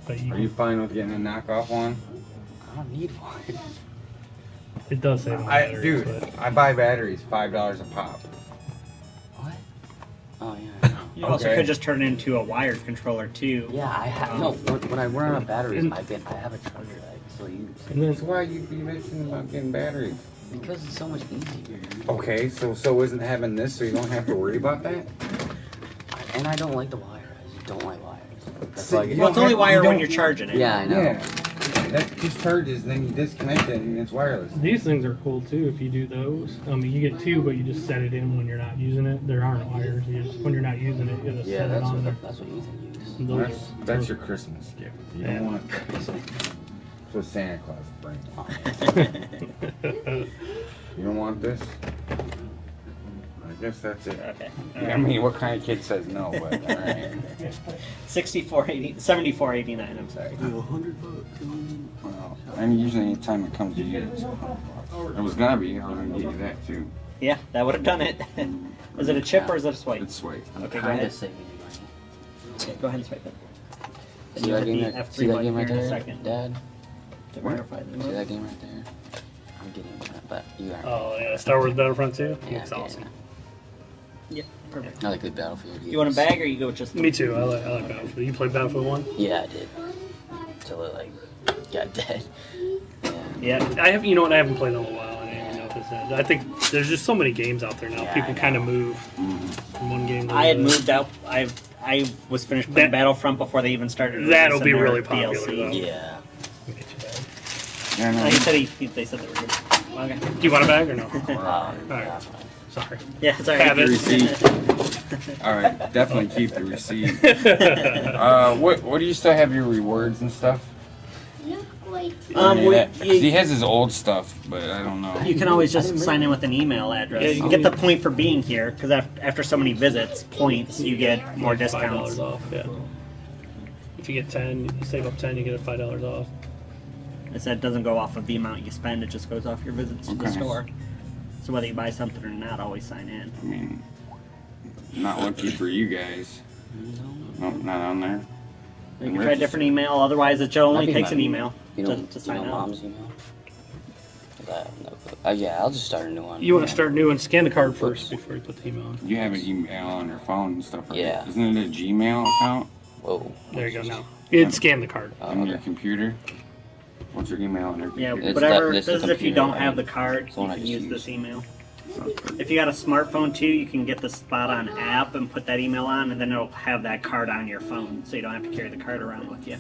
But Are you fine with getting a knockoff one? I don't need one. it does save on batteries, but I buy batteries $5 a pop. What? Oh yeah. You also Okay. could just turn it into a wired controller too. Yeah, I have. No, when I run out of batteries, I have a charger that I can still use. and then That's why you be mentioning about getting batteries. Because it's so much easier. Okay, so isn't having this so you don't have to worry about that? And I don't like the wire. I just don't like wires. That's See, why I you get- Well, it's only You wired when don't- you're charging it. Yeah, I know. Yeah. That just charges, then you disconnect it and it's wireless. these things are cool too if you do those. You get two, but you just set it in when you're not using it. There aren't wires. When you're not using it, you just Yeah, set it that's on there. what Ethan uses. And those That's are- your Christmas gift. You Yeah. don't want that's what Santa Claus brings. You don't want this? I guess that's it. Okay. I mean, what kind of kid says no? But all right. 74.89. I'm sorry. Well, and usually anytime it comes to use, it was gonna be. I was gonna get you that too. Yeah, that would have done it. Is it a chip or is it a swipe? It's sweet. Okay, go Kinda ahead. saving you money. Go ahead and swipe it. And See you'll that hit game the right, F3 see that button game right here in a there, second Dad? to verify the See move. that game right there? I'm getting that, but you aren't. Oh yeah, Star Wars Battlefront 2. Yeah, It's I'm awesome. getting Yeah, perfect. it. I like the Battlefield. You want a bag or you go with just the Me too. I like Battlefield. You played Battlefield 1? Yeah, I did. Until it got dead. Yeah. Yeah. I have. You know what? I haven't played in a while. I don't even know if it's that. I think there's just so many games out there now. Yeah, People I kind of know. move from one game to I had another. moved out. I was finished playing That- Battlefront before they even started. That'll releasing be their really popular, DLC. though. Yeah. Let me get you back. Yeah, no. He said they said they were good. Okay. Do you want a bag or no? Alright. Alright. Sorry. Yeah, it's alright. Have it. Receipt. All right, definitely keep the receipt. What do you still have your rewards and stuff? Look, wait. He has his old stuff, but I don't know. You can always I just didn't sign in with an email address. Yeah, you you get the can- point for being here because after so many visits, points, you get more Like discounts. $5 off. Yeah. If you get 10, you save up 10, you get $5 off. It said it doesn't go off of the amount you spend; it just goes off your visits to the Okay. store. So whether you buy something or not, always sign in. I mean, not lucky for you guys. Nope, not on there. You can try a different email. Otherwise, it only That'd be takes my- an email You know, to sign out. Mom's email? I have no clue. Yeah, I'll just start a new one. You want to start new and scan the card first before you put the email in. You have an email on your phone and stuff, right? Yeah. Isn't it a Gmail account Whoa. There you go now. You'd scan the card. on your computer? What's your email on your Yeah, computer? whatever. This This is if you don't have the card, one you I can just use used. this email. If you got a smartphone too, you can get the Spot On app and put that email on, and then it'll have that card on your phone, so you don't have to carry the card around with you.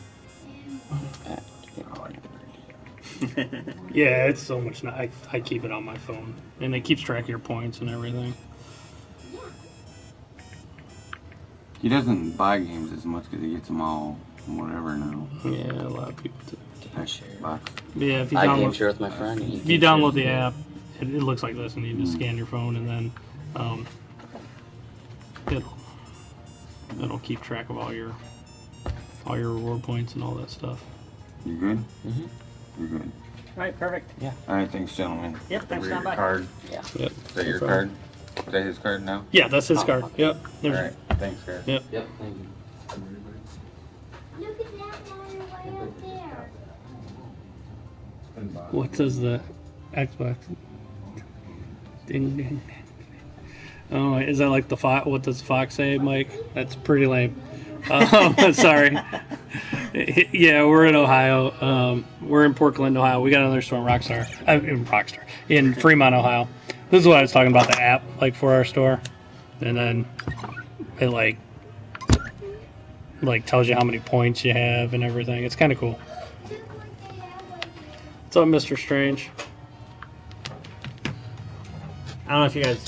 Yeah, it's so much. I keep it on my phone, and it keeps track of your points and everything. He doesn't buy games as much because he gets them all whatever now. Yeah, a lot of people do. Xbox. Yeah, if you I game download, share with my friend. if you download the app, it looks like this, and you just scan your phone, and then it'll keep track of all your reward points and all that stuff. You good? Mhm. You're good. All right, perfect. All right, thanks, gentlemen. Yep, thanks for Your stopping by. card. Yeah. Yep. Is that your No card? problem. Is that his card now? Yeah, that's his Oh, card. okay. Yep. All There's, right. Thanks, guys. Yep. Yep. Thank you. Look at that one way up there. What does the Xbox? Ding ding. Oh, is that like the fox? What does Fox say, Mike? That's pretty lame. Sorry. Yeah, we're in Ohio. We're in Portland, Ohio. We got another store in Fremont, Ohio. This is what I was talking about, the app, like for our store, and then it like tells you how many points you have and everything. It's kind of cool. What's up, Mr. Strange? I don't know if you guys,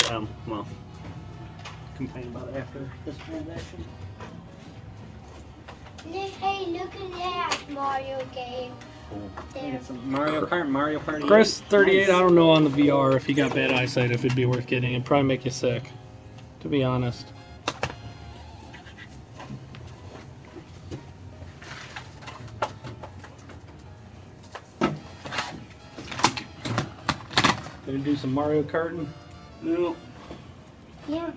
complain about it after this transaction. Hey, look at that Mario game. There. Get some Mario Party. Chris, 38. Nice. I don't know on the VR if you got bad eyesight if it'd be worth getting. It'd probably make you sick, to be honest. Gonna do some Mario Karting. No. Yeah.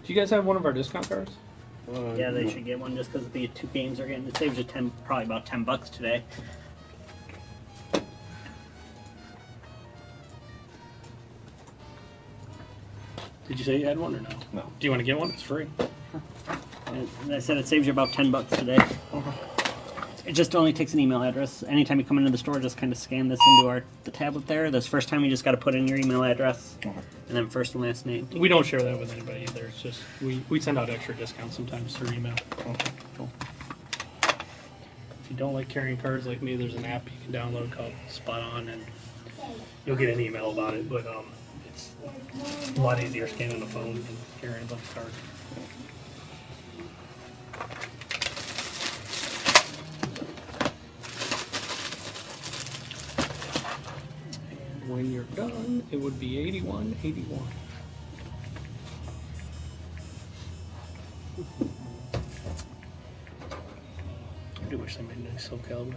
Do you guys have one of our discount cards? Yeah, they should get one just because the 2 games are getting. It saves you probably about $10 today. Did you say you had one or no? No. Do you want to get one? It's free. And I said it saves you about $10 today. It just only takes an email address. Anytime you come into the store, just kind of scan this into the tablet there. This first time, you just got to put in your email address and then first and last name. We don't share that with anybody either. It's just we send out extra discounts sometimes through email. Okay, cool. If you don't like carrying cards like me, there's an app you can download called Spot On, and you'll get an email about it. But it's a lot easier scanning a phone than carrying a bunch of cards. And when you're done, it would be 81.81. I do wish they made a nice Soul Calibur.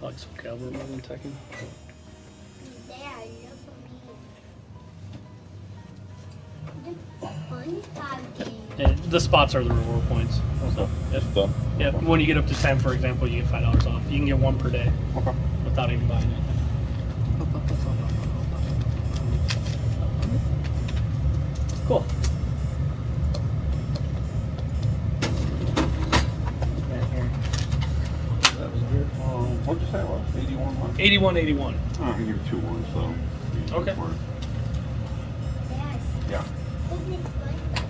I like Soul Calibur more than Tekken. There, look for me. The SpongeBob game. And the spots are the reward points. So, yeah, when you get up to 10, for example, you get $5 off. You can get 1 per day without even buying anything. Cool. That was weird. What'd you say it was? 81 what? 81.81. Oh, I give 2 1, so. Okay. Yes. Yeah. Look at SpongeBob.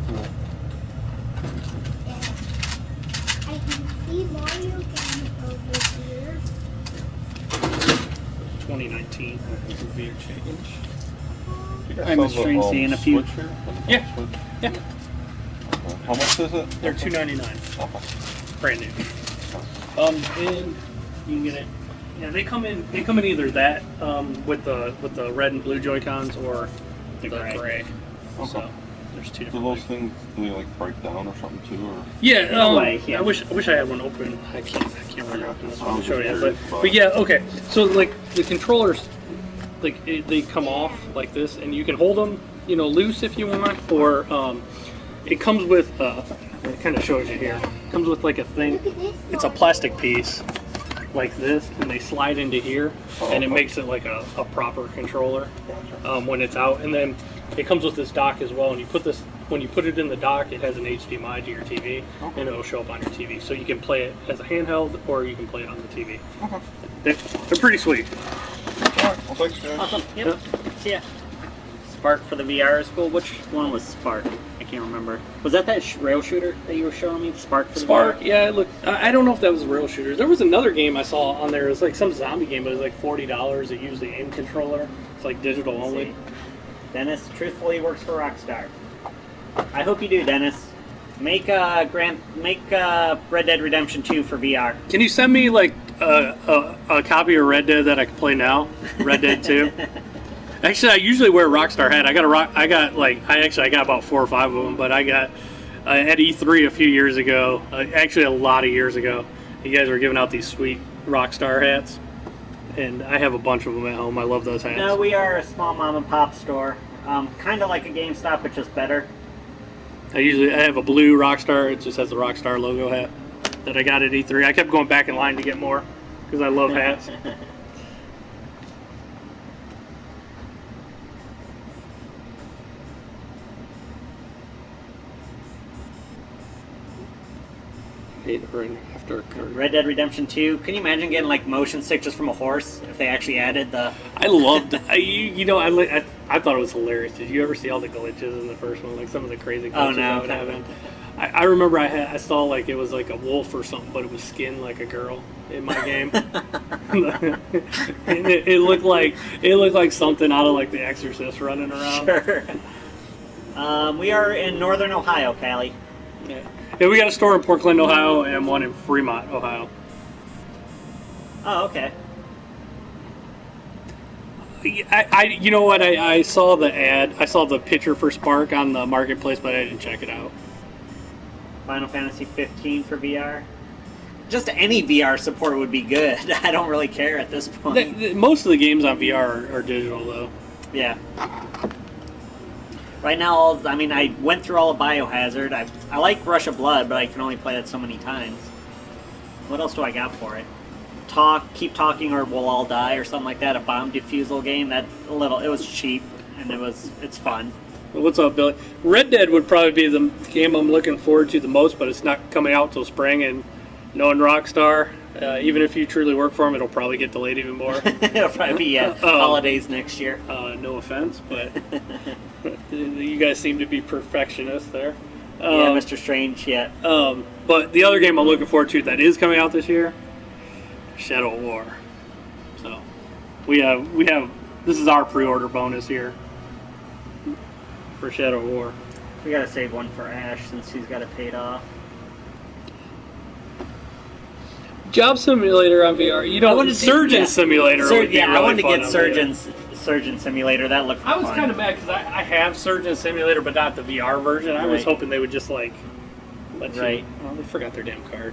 Yeah. I can see Mario game over here. 2019 would be a change. I'm a strange seeing a few. Yeah. Yeah. How much is it? They're $299. Brand new. And you can get it. Yeah, they come in either that with the red and blue Joy-Cons or the gray. So There's two Do different those things. things, do they like break down or something too? Or? Yeah, In a way, yeah. I wish I had one open. I can't remember to open this one to show you. Curious, But yeah, okay. So like the controllers, like they come off like this, and you can hold them, you know, loose if you want, or it comes with. It kind of shows you here. It comes with like a thing. It's a plastic piece like this, and they slide into here, and it makes it like a proper controller when it's out. And then it comes with this dock as well, and you put this. When you put it in the dock, it has an HDMI to your TV, and it'll show up on your TV. So you can play it as a handheld, or you can play it on the TV. Okay. They're pretty sweet. Alright, well thanks guys. Awesome. Yep. See ya. Spark for the VR is cool. Which one was Spark? I can't remember. Was that rail shooter that you were showing me? Spark for the Spark, VR? yeah. Look, I don't know if that was a rail shooter. There was another game I saw on there. It was like some zombie game, but it was like $40. It used the aim controller. It's like digital Let's only. see. Dennis truthfully works for Rockstar. I hope you do, Dennis. Make Red Dead Redemption 2 for VR. Can you send me like a copy of Red Dead that I can play now? Red Dead 2. Actually, I usually wear a Rockstar hat. I got about 4 or 5 of them, but I got at E3 a few years ago. Actually, a lot of years ago, you guys were giving out these sweet Rockstar hats, and I have a bunch of them at home. I love those hats. No, we are a small mom and pop store. Kind of like a GameStop, but just better. I have a blue Rockstar. It just has the Rockstar logo hat that I got at E3. I kept going back in line to get more because I love hats. After Red Dead Redemption 2. Can you imagine getting like motion sick just from a horse if they actually added the? I loved. I thought it was hilarious. Did you ever see all the glitches in the first one? Like some of the crazy glitches that would happen. I remember I saw like it was like a wolf or something, but it was skinned like a girl in my game. it looked like something out of like The Exorcist running around. Sure. We are in northern Ohio, Callie. Yeah, we got a store in Portland, Ohio, and one in Fremont, Ohio. Oh, okay. You know what? I saw the ad. I saw the picture for Spark on the marketplace, but I didn't check it out. Final Fantasy 15 for VR. Just any VR support would be good. I don't really care at this point. Most of the games on VR are digital, though. Yeah. Right now, I went through all of Biohazard. I like Rush of Blood, but I can only play that so many times. What else do I got for it? Keep Talking or We'll All Die or something like that. A bomb defusal game. It was cheap and it's fun. Well, what's up, Billy? Red Dead would probably be the game I'm looking forward to the most, but it's not coming out till spring. And knowing Rockstar, even if you truly work for them, it'll probably get delayed even more. It'll probably be holidays next year. No offense, but you guys seem to be perfectionists there. Yeah, Mr. Strange, yeah. But the other game I'm looking forward to that is coming out this year, Shadow War. So we have this is our pre-order bonus here for Shadow War. We gotta save one for Ash since he's got it paid off. Job Simulator on VR. You know, Surgeon Simulator would be really I wanted to fun get on Surgeon Simulator. That looked fun. I was kind of mad because I have Surgeon Simulator, but not the VR version. I was hoping they would just let you. Oh, they forgot their damn card.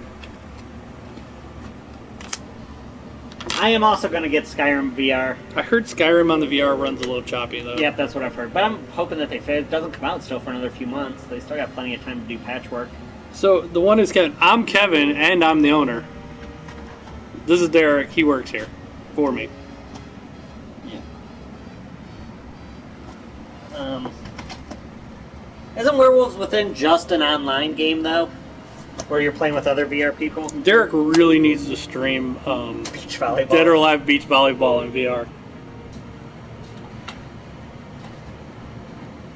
I am also going to get Skyrim VR. I heard Skyrim on the VR runs a little choppy, though. Yep, that's what I've heard. But I'm hoping that it doesn't come out still for another few months. They still got plenty of time to do patchwork. So, the one is Kevin. I'm Kevin, and I'm the owner. This is Derek. He works here for me. Yeah. Isn't Werewolves Within just an online game, though? Where you're playing with other VR people? Derek really needs to stream beach volleyball. Dead or Alive beach volleyball in VR.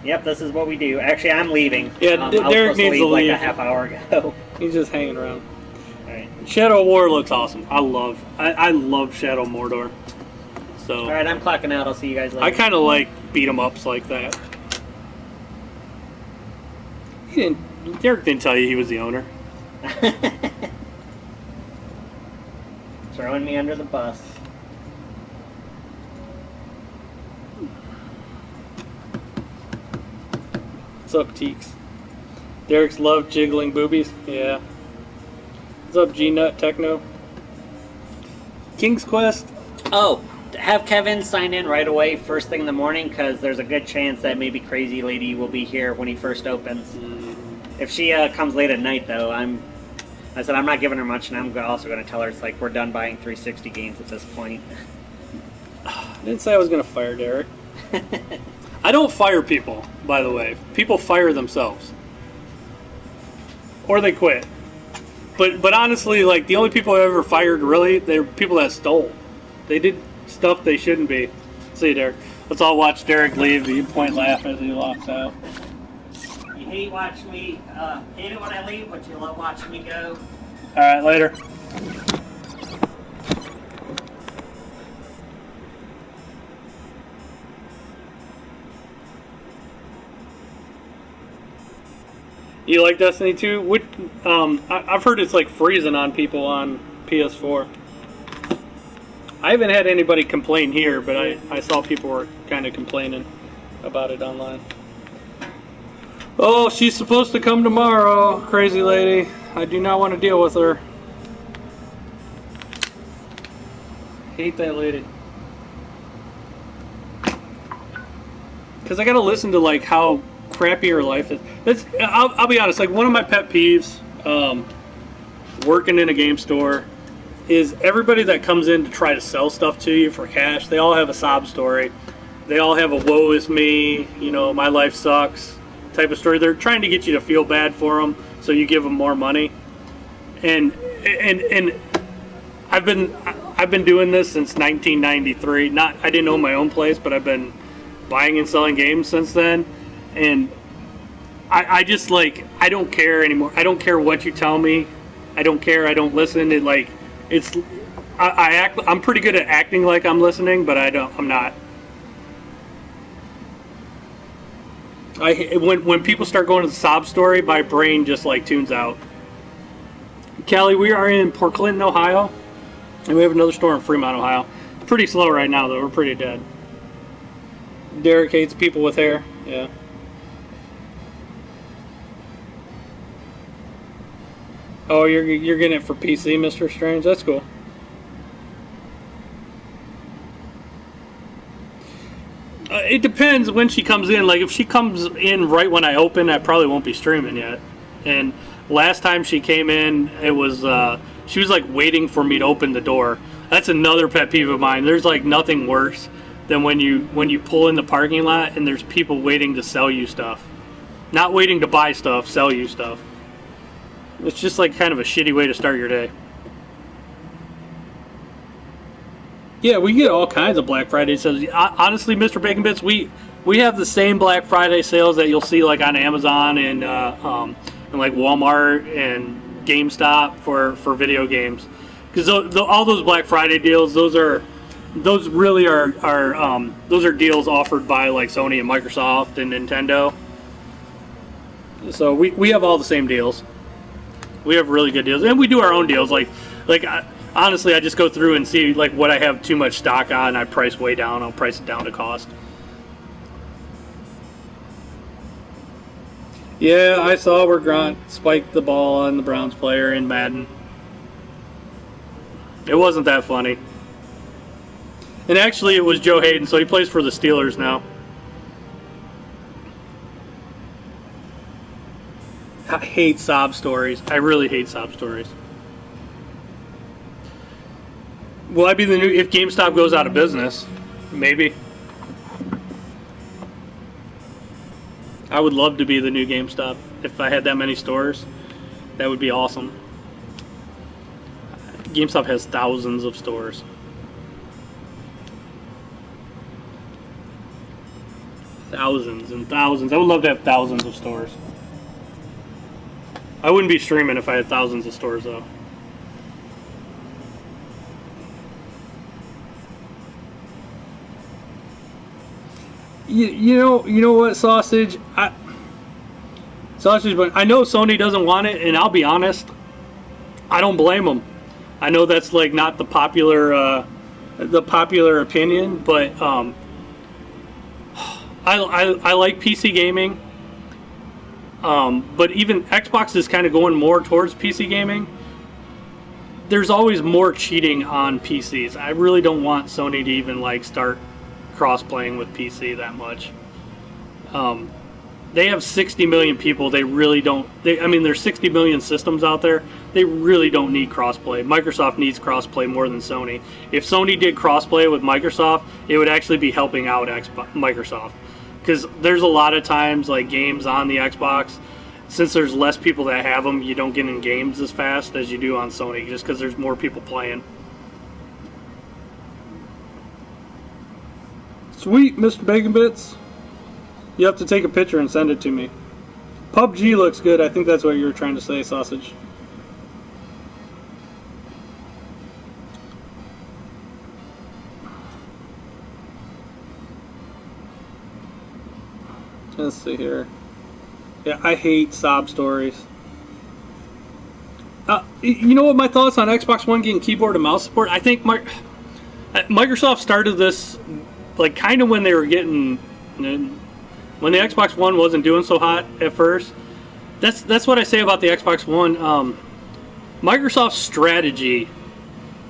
Yep, this is what we do. Actually, I'm leaving. Yeah, Derek needs to leave. Like a half hour ago. He's just hanging around. Alright. Shadow War looks awesome. I love Shadow Mordor. So Alright, I'm clocking out. I'll see you guys later. I kind of like beat 'em ups like that. Derek didn't tell you he was the owner. Throwing me under the bus. What's up, Teeks? Derek's love jiggling boobies. Yeah. What's up, G-Nut Techno? King's Quest. Oh, have Kevin sign in right away first thing in the morning, because there's a good chance that maybe Crazy Lady will be here when he first opens. If she comes late at night, though, I said I'm not giving her much, and I'm also going to tell her it's like we're done buying 360 games at this point. I didn't say I was going to fire Derek. I don't fire people, by the way. People fire themselves. Or they quit. But honestly, like, the only people I ever fired, really, they're people that stole. They did stuff they shouldn't be. See you, Derek. Let's all watch Derek leave. You point laugh as he walks out. You hate it when I leave, but you love watching me go. Alright, later. You like Destiny 2? I've heard it's like freezing on people on PS4. I haven't had anybody complain here, but I saw people were kind of complaining about it online. Oh, she's supposed to come tomorrow, Crazy Lady. I do not want to deal with her. Hate that lady. Because I gotta listen to like how crappy her life is. I'll be honest, like one of my pet peeves, working in a game store, is everybody that comes in to try to sell stuff to you for cash, they all have a sob story. They all have a woe is me, you know, my life sucks type of story. They're trying to get you to feel bad for them, so you give them more money. And I've been doing this since 1993. I didn't own my own place, but I've been buying and selling games since then. And I just like, I don't care anymore. I don't care what you tell me. I don't care. I don't listen. I'm pretty good at acting like I'm listening, but I'm not. When people start going to the sob story, my brain just like tunes out. Callie, we are in Port Clinton, Ohio, and we have another store in Fremont, Ohio. Pretty slow right now, though. We're pretty dead. Derek hates people with hair. Yeah. Oh, you're getting it for PC, Mr. Strange? That's cool. It depends when she comes in. Like, if she comes in right when I open, I probably won't be streaming yet. And last time she came in, it was she was like waiting for me to open the door. That's another pet peeve of mine. There's like nothing worse than when you pull in the parking lot and there's people waiting to sell you stuff. Not waiting to buy stuff, sell you stuff. It's just like kind of a shitty way to start your day. Yeah, we get all kinds of Black Friday sales. Honestly, Mr. Bacon Bits, we have the same Black Friday sales that you'll see like on Amazon and like Walmart and GameStop for video games. Because all those Black Friday deals, those are deals offered by like Sony and Microsoft and Nintendo. So we have all the same deals. We have really good deals, and we do our own deals. Honestly, I just go through and see like what I have too much stock on. I price way down. I'll price it down to cost. Yeah, I saw where Grant spiked the ball on the Browns player in Madden. It wasn't that funny. And actually, it was Joe Hayden, so he plays for the Steelers now. I hate sob stories. I really hate sob stories. Will I be the new... If GameStop goes out of business, maybe. I would love to be the new GameStop. If I had that many stores, that would be awesome. GameStop has thousands of stores. Thousands and thousands. I would love to have thousands of stores. I wouldn't be streaming if I had thousands of stores, though. You know what, Sausage? But I know Sony doesn't want it, and I'll be honest, I don't blame them. I know that's like not the popular opinion, but I like PC gaming, But even Xbox is kind of going more towards PC gaming. There's always more cheating on PCs. I really don't want Sony to even like start cross-playing with PC that much. They have 60 million people. They really don't. There's 60 million systems out there. They really don't need crossplay. Microsoft needs crossplay more than Sony. If Sony did crossplay with Microsoft, it would actually be helping out Microsoft. Because there's a lot of times like games on the Xbox, since there's less people that have them, you don't get in games as fast as you do on Sony, just because there's more people playing. Sweet, Mr. Bacon Bits. You have to take a picture and send it to me. PUBG looks good. I think that's what you were trying to say, Sausage. Let's see here. Yeah, I hate sob stories. You know what my thoughts on Xbox One getting keyboard and mouse support? I think Microsoft started this like kind of when they were getting... When the Xbox One wasn't doing so hot at first. That's what I say about the Xbox One. Microsoft's strategy,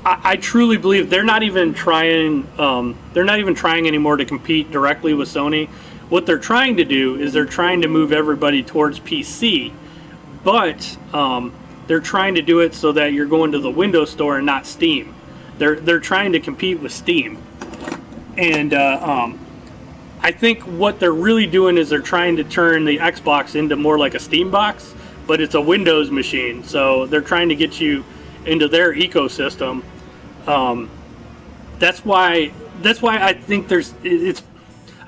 I truly believe they're not even trying. They're not even trying anymore to compete directly with Sony. What they're trying to do is they're trying to move everybody towards PC, but they're trying to do it so that you're going to the Windows Store and not Steam. They're trying to compete with Steam, and I think what they're really doing is they're trying to turn the Xbox into more like a Steam box, but it's a Windows machine. So they're trying to get you into their ecosystem. That's why I think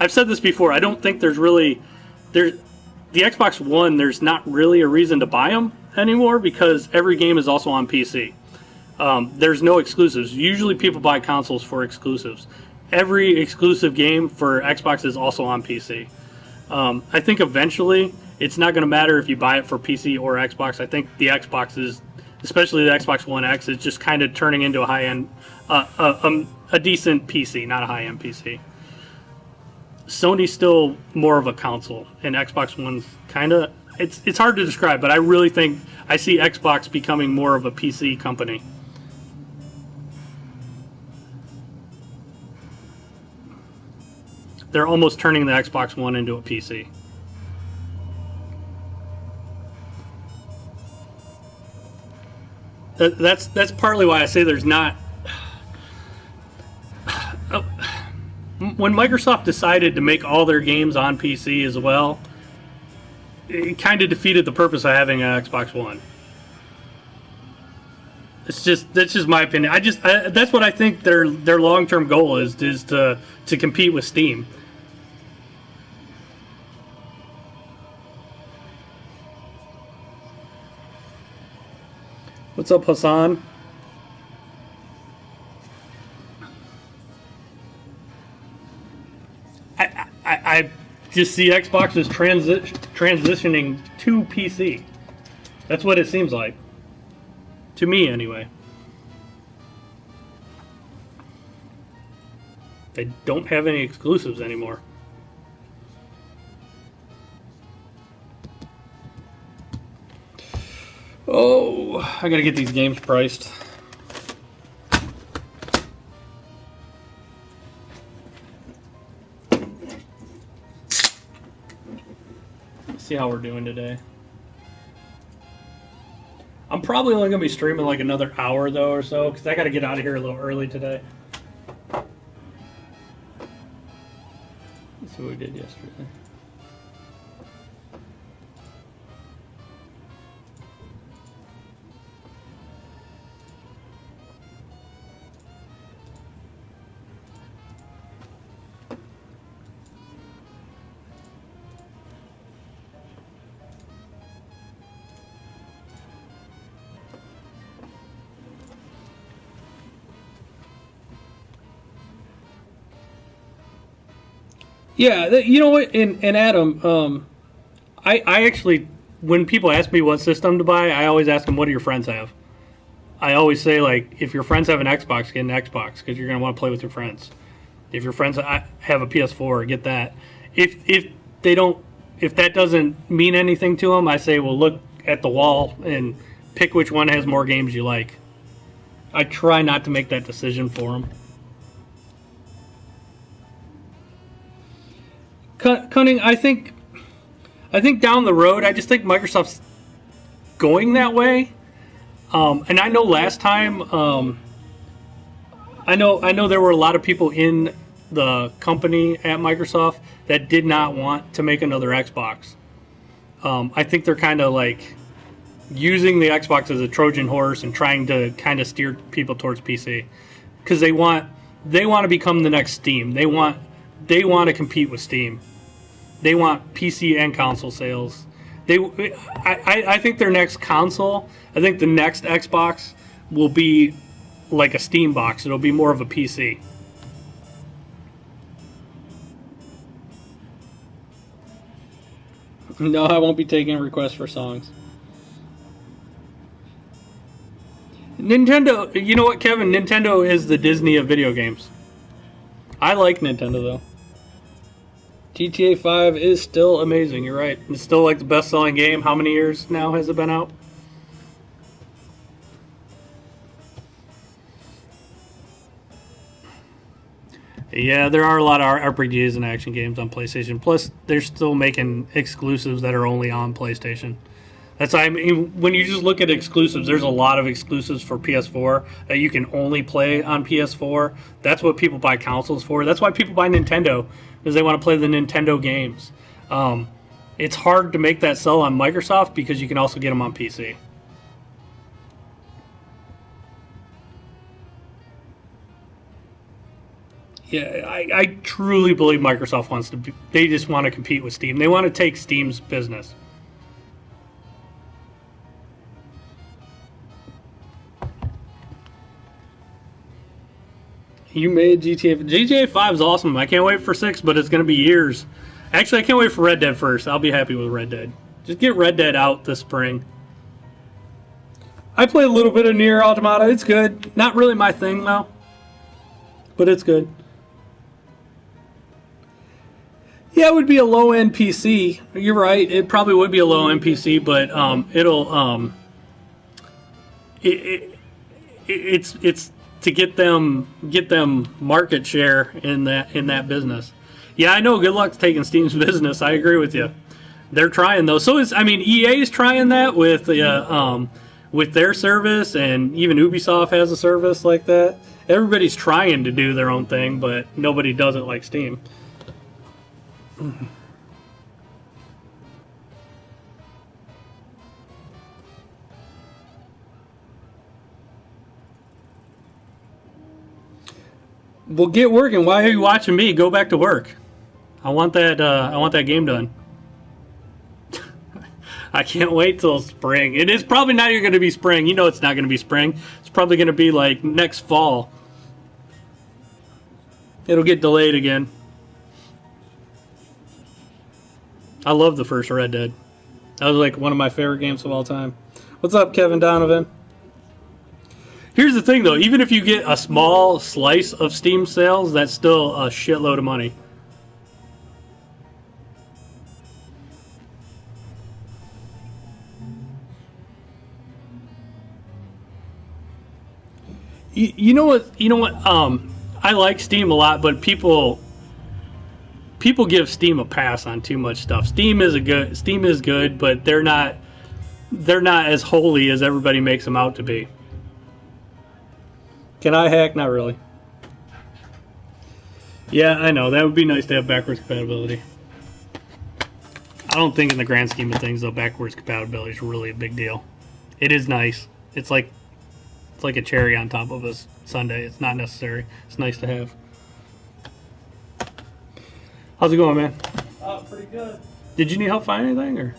I've said this before. I don't think the Xbox One, there's not really a reason to buy them anymore because every game is also on PC. There's no exclusives. Usually people buy consoles for exclusives. Every exclusive game for Xbox is also on PC. I think eventually it's not going to matter if you buy it for PC or Xbox. I think the Xbox is, especially the Xbox One X, is just kind of turning into a high-end, a decent PC, not a high-end PC. Sony's still more of a console, and Xbox One's kind of, it's hard to describe, but I really think I see Xbox becoming more of a PC company. They're almost turning the Xbox One into a PC. That's partly why I say there's not... When Microsoft decided to make all their games on PC as well, it kind of defeated the purpose of having an Xbox One. That's just my opinion. That's what I think their long-term goal is to compete with Steam. What's up, Hassan? I just see Xbox is transitioning to PC. That's what it seems like. To me, anyway. They don't have any exclusives anymore. Oh, I gotta get these games priced. Let's see how we're doing today. I'm probably only gonna be streaming like another hour though or so, because I gotta get out of here a little early today. Let's see what we did yesterday. Yeah, you know what, and Adam, I actually, when people ask me what system to buy, I always ask them, what do your friends have? I always say, like, if your friends have an Xbox, get an Xbox, because you're going to want to play with your friends. If your friends have a PS4, get that. If if that doesn't mean anything to them, I say, well, look at the wall and pick which one has more games you like. I try not to make that decision for them. Cunning, I think down the road, I just think Microsoft's going that way. And I know last time, I know there were a lot of people in the company at Microsoft that did not want to make another Xbox. I think they're kind of like using the Xbox as a Trojan horse and trying to kind of steer people towards PC because they want to become the next Steam. They want to compete with Steam. They want PC and console sales. I think their next console, I think the next Xbox will be like a Steam box. It'll be more of a PC. No, I won't be taking requests for songs. Nintendo, you know what, Kevin? Nintendo is the Disney of video games. I like Nintendo, though. GTA 5 is still amazing, you're right. It's still like the best-selling game. How many years now has it been out? Yeah, there are a lot of RPGs and action games on PlayStation. Plus, they're still making exclusives that are only on PlayStation. That's I mean, when you just look at exclusives, there's a lot of exclusives for PS4 that you can only play on PS4. That's what people buy consoles for. That's why people buy Nintendo, because they want to play the Nintendo games. It's hard to make that sell on Microsoft because you can also get them on PC. Yeah, I truly believe Microsoft wants to be, they just want to compete with Steam. They want to take Steam's business. You made GTA 5 is awesome. I can't wait for 6, but it's going to be years. Actually, I can't wait for Red Dead first. I'll be happy with Red Dead. Just get Red Dead out this spring. I played a little bit of Nier Automata. It's good. Not really my thing, though. But it's good. Yeah, it would be a low-end PC. You're right. It probably would be a low-end PC, but it's to get them market share in that business. Yeah, I know. Good luck taking Steam's business. I agree with you. They're trying though. So EA is trying that with their service, and even Ubisoft has a service like that. Everybody's trying to do their own thing, but nobody does it like Steam. Well, get working. Why are you watching me? Go back to work. I want that game done. I can't wait till spring. It is probably not even going to be spring. You know it's not going to be spring. It's probably going to be like next fall. It'll get delayed again. I love the first Red Dead. That was like one of my favorite games of all time. What's up, Kevin Donovan? Here's the thing, though. Even if you get a small slice of Steam sales, that's still a shitload of money. You know what? I like Steam a lot, but people give Steam a pass on too much stuff. Steam is good, but they're not as holy as everybody makes them out to be. Can I hack? Not really. Yeah, I know. That would be nice to have backwards compatibility. I don't think in the grand scheme of things, though, backwards compatibility is really a big deal. It is nice. It's like a cherry on top of a sundae. It's not necessary. It's nice to have. How's it going, man? Pretty good. Did you need help finding anything, or?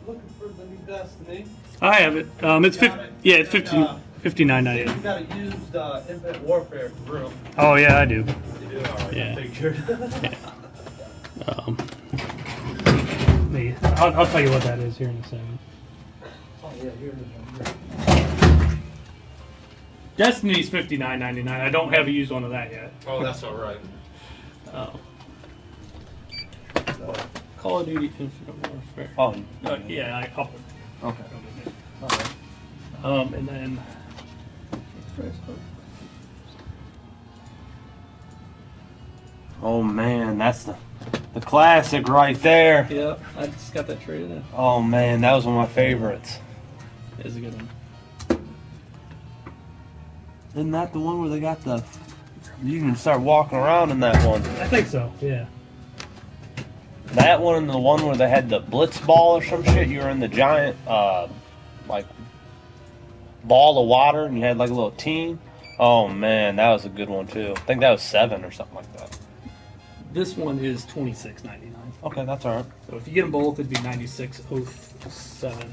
Looking for the new Destiny. I have it. It's it's $59.98. You got a used Infinite Warfare for real. Oh yeah, I do. You do? Alright, Yeah. figured. I'll tell you what that is here in a second. Oh yeah, here it is right here. Destiny's $59.99. I don't have a used one of that yet. Oh, that's alright. Oh. Call of Duty Infinite Warfare. Oh, Yeah, I'll put okay. All right. And then. Oh man, that's the classic right there. Yep, I just got that traded in. Oh man, that was one of my favorites. It's a good one. Isn't that the one where they got the? You can start walking around in that one. I think so. Yeah. That one and the one where they had the blitz ball or some shit. You were in the giant, like, ball of water and you had like a little team. Oh man, that was a good one too. I think that was 7 or something like that. This one is $26.99. Okay, that's alright. So if you get them both, it'd be $96.07.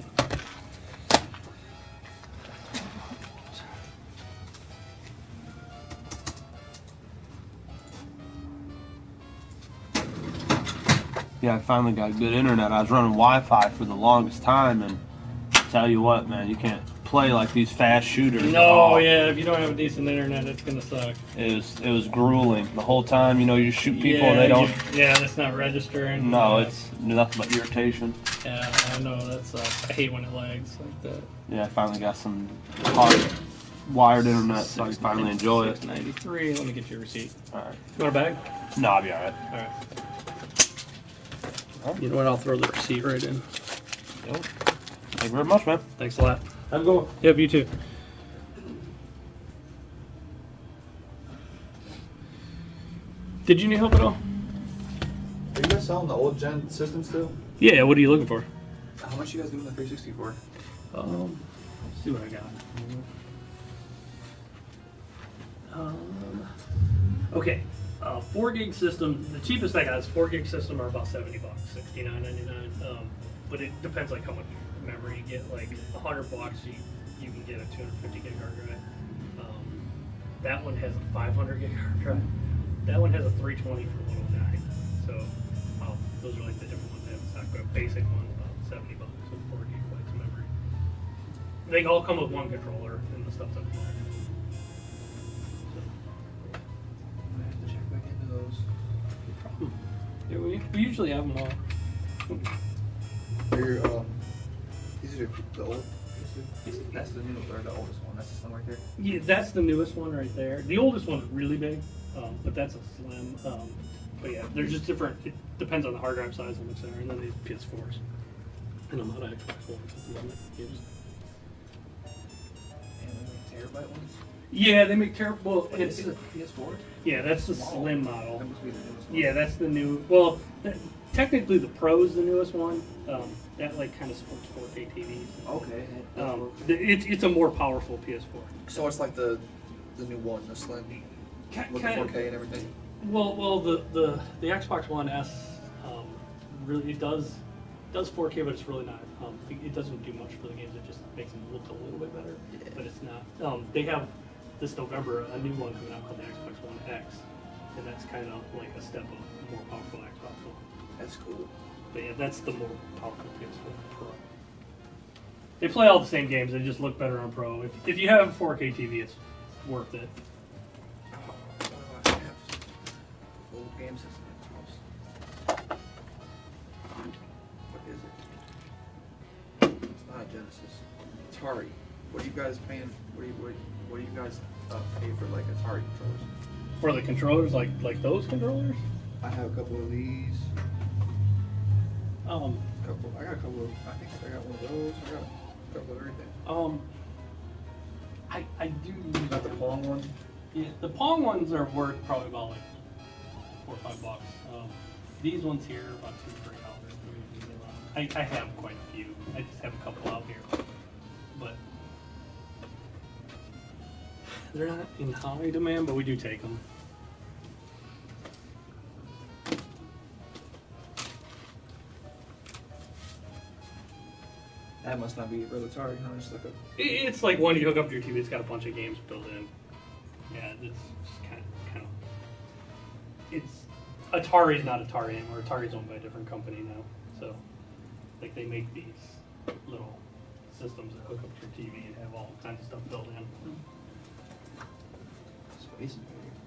Yeah, I finally got good internet. I was running Wi-Fi for the longest time, and tell you what, man, you can't play like these fast shooters. at No, all. yeah, if you don't have a decent internet, it's gonna suck. It was grueling the whole time. You know, you shoot people and they don't. Yeah, that's not registering. No, Yeah. it's nothing but irritation. Yeah, I know that sucks. I hate when it lags like that. Yeah, I finally got some hard wired internet, so I can finally enjoy it. $6.93. Let me get your receipt. All right. You want a bag? No, I'll be all right. All right. You know what? I'll throw the receipt right in. Yep. Thank you very much, man. Thanks a lot. Have a good one. Yep, you too. Did you need help at all? Are you guys selling the old gen system still? Yeah, what are you looking for? How much you guys doing the 360 for? Let's see what I got. Okay, 4 gig system. The cheapest I got is 4 gig system are about $70, $69.99. But it depends like how much memory you get. Like $100, you can get a 250 gig hard drive. That one has a 500 gig hard drive. That one has a 320 for 109. So those are like the different ones they have in stock. But a basic one's about $70 with 4 gigabytes of memory. They all come with one controller and the stuff's up there. I have to check back into those. No problem. Yeah, we usually have them all. Your, these are the old. That's the new or the oldest one. That's the one right there. Yeah, that's the newest one right there. The oldest one's really big, but that's a slim. But yeah, they're just different. It depends on the hard drive size and what's there. And then these PS4s. And a lot of Xbox ones at the moment. And the terabyte ones. Yeah, they make terrible. Wait, this is a PS4? Yeah, that's the slim model. That must be the newest one. Yeah, that's the new. Well, technically the Pro is the newest one. That like kind of supports 4K TVs. Okay. It's a more powerful PS4. So it's like the new one, the slim, with the 4K and everything. Well, the Xbox One S really it does 4K, but it's really not. It doesn't do much for the games. It just makes them look a little bit better, Yeah. but it's not. They have this November a new one coming out called the Xbox One X, and that's kind of like a step up, more powerful Xbox One. That's cool. But yeah, that's the more powerful PS4 Pro. They play all the same games. They just look better on Pro. If you have a 4K TV, it's worth it. What do I have? Old game system in the house. What is it? It's not a Genesis. Atari. What are you guys paying? What do you guys pay for like Atari controllers? For the controllers, like those controllers. I have a couple of these. I got a couple of. I think I got one of those. I got a couple of everything. I do. You got the Pong one. Yeah, the Pong ones are worth probably about like $4 or $5. These ones here are about $2 or $3. I have quite a few. I just have a couple out here, but they're not in high demand. But we do take them. That must not be a real Atari, huh? Just like a. It's like one you hook up to your TV. It's got a bunch of games built in. Yeah, it's just kind of. It's Atari's not Atari anymore. Atari's owned by a different company now. So, like they make these little systems that hook up to your TV and have all kinds of stuff built in. Space Invaders.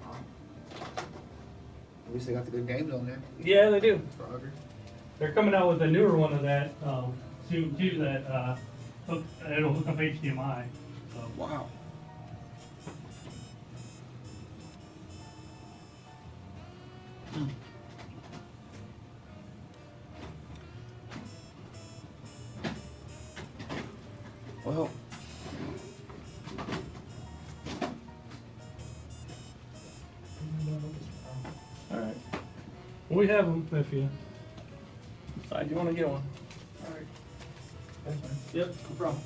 At least they got the good games on there. Yeah, they do. Roger. They're coming out with a newer one of that soon too. That it'll hook up HDMI. So. Wow. Well, All right. We have them if you decide you want to get one. all right. Thanks, man. Yep, no problem.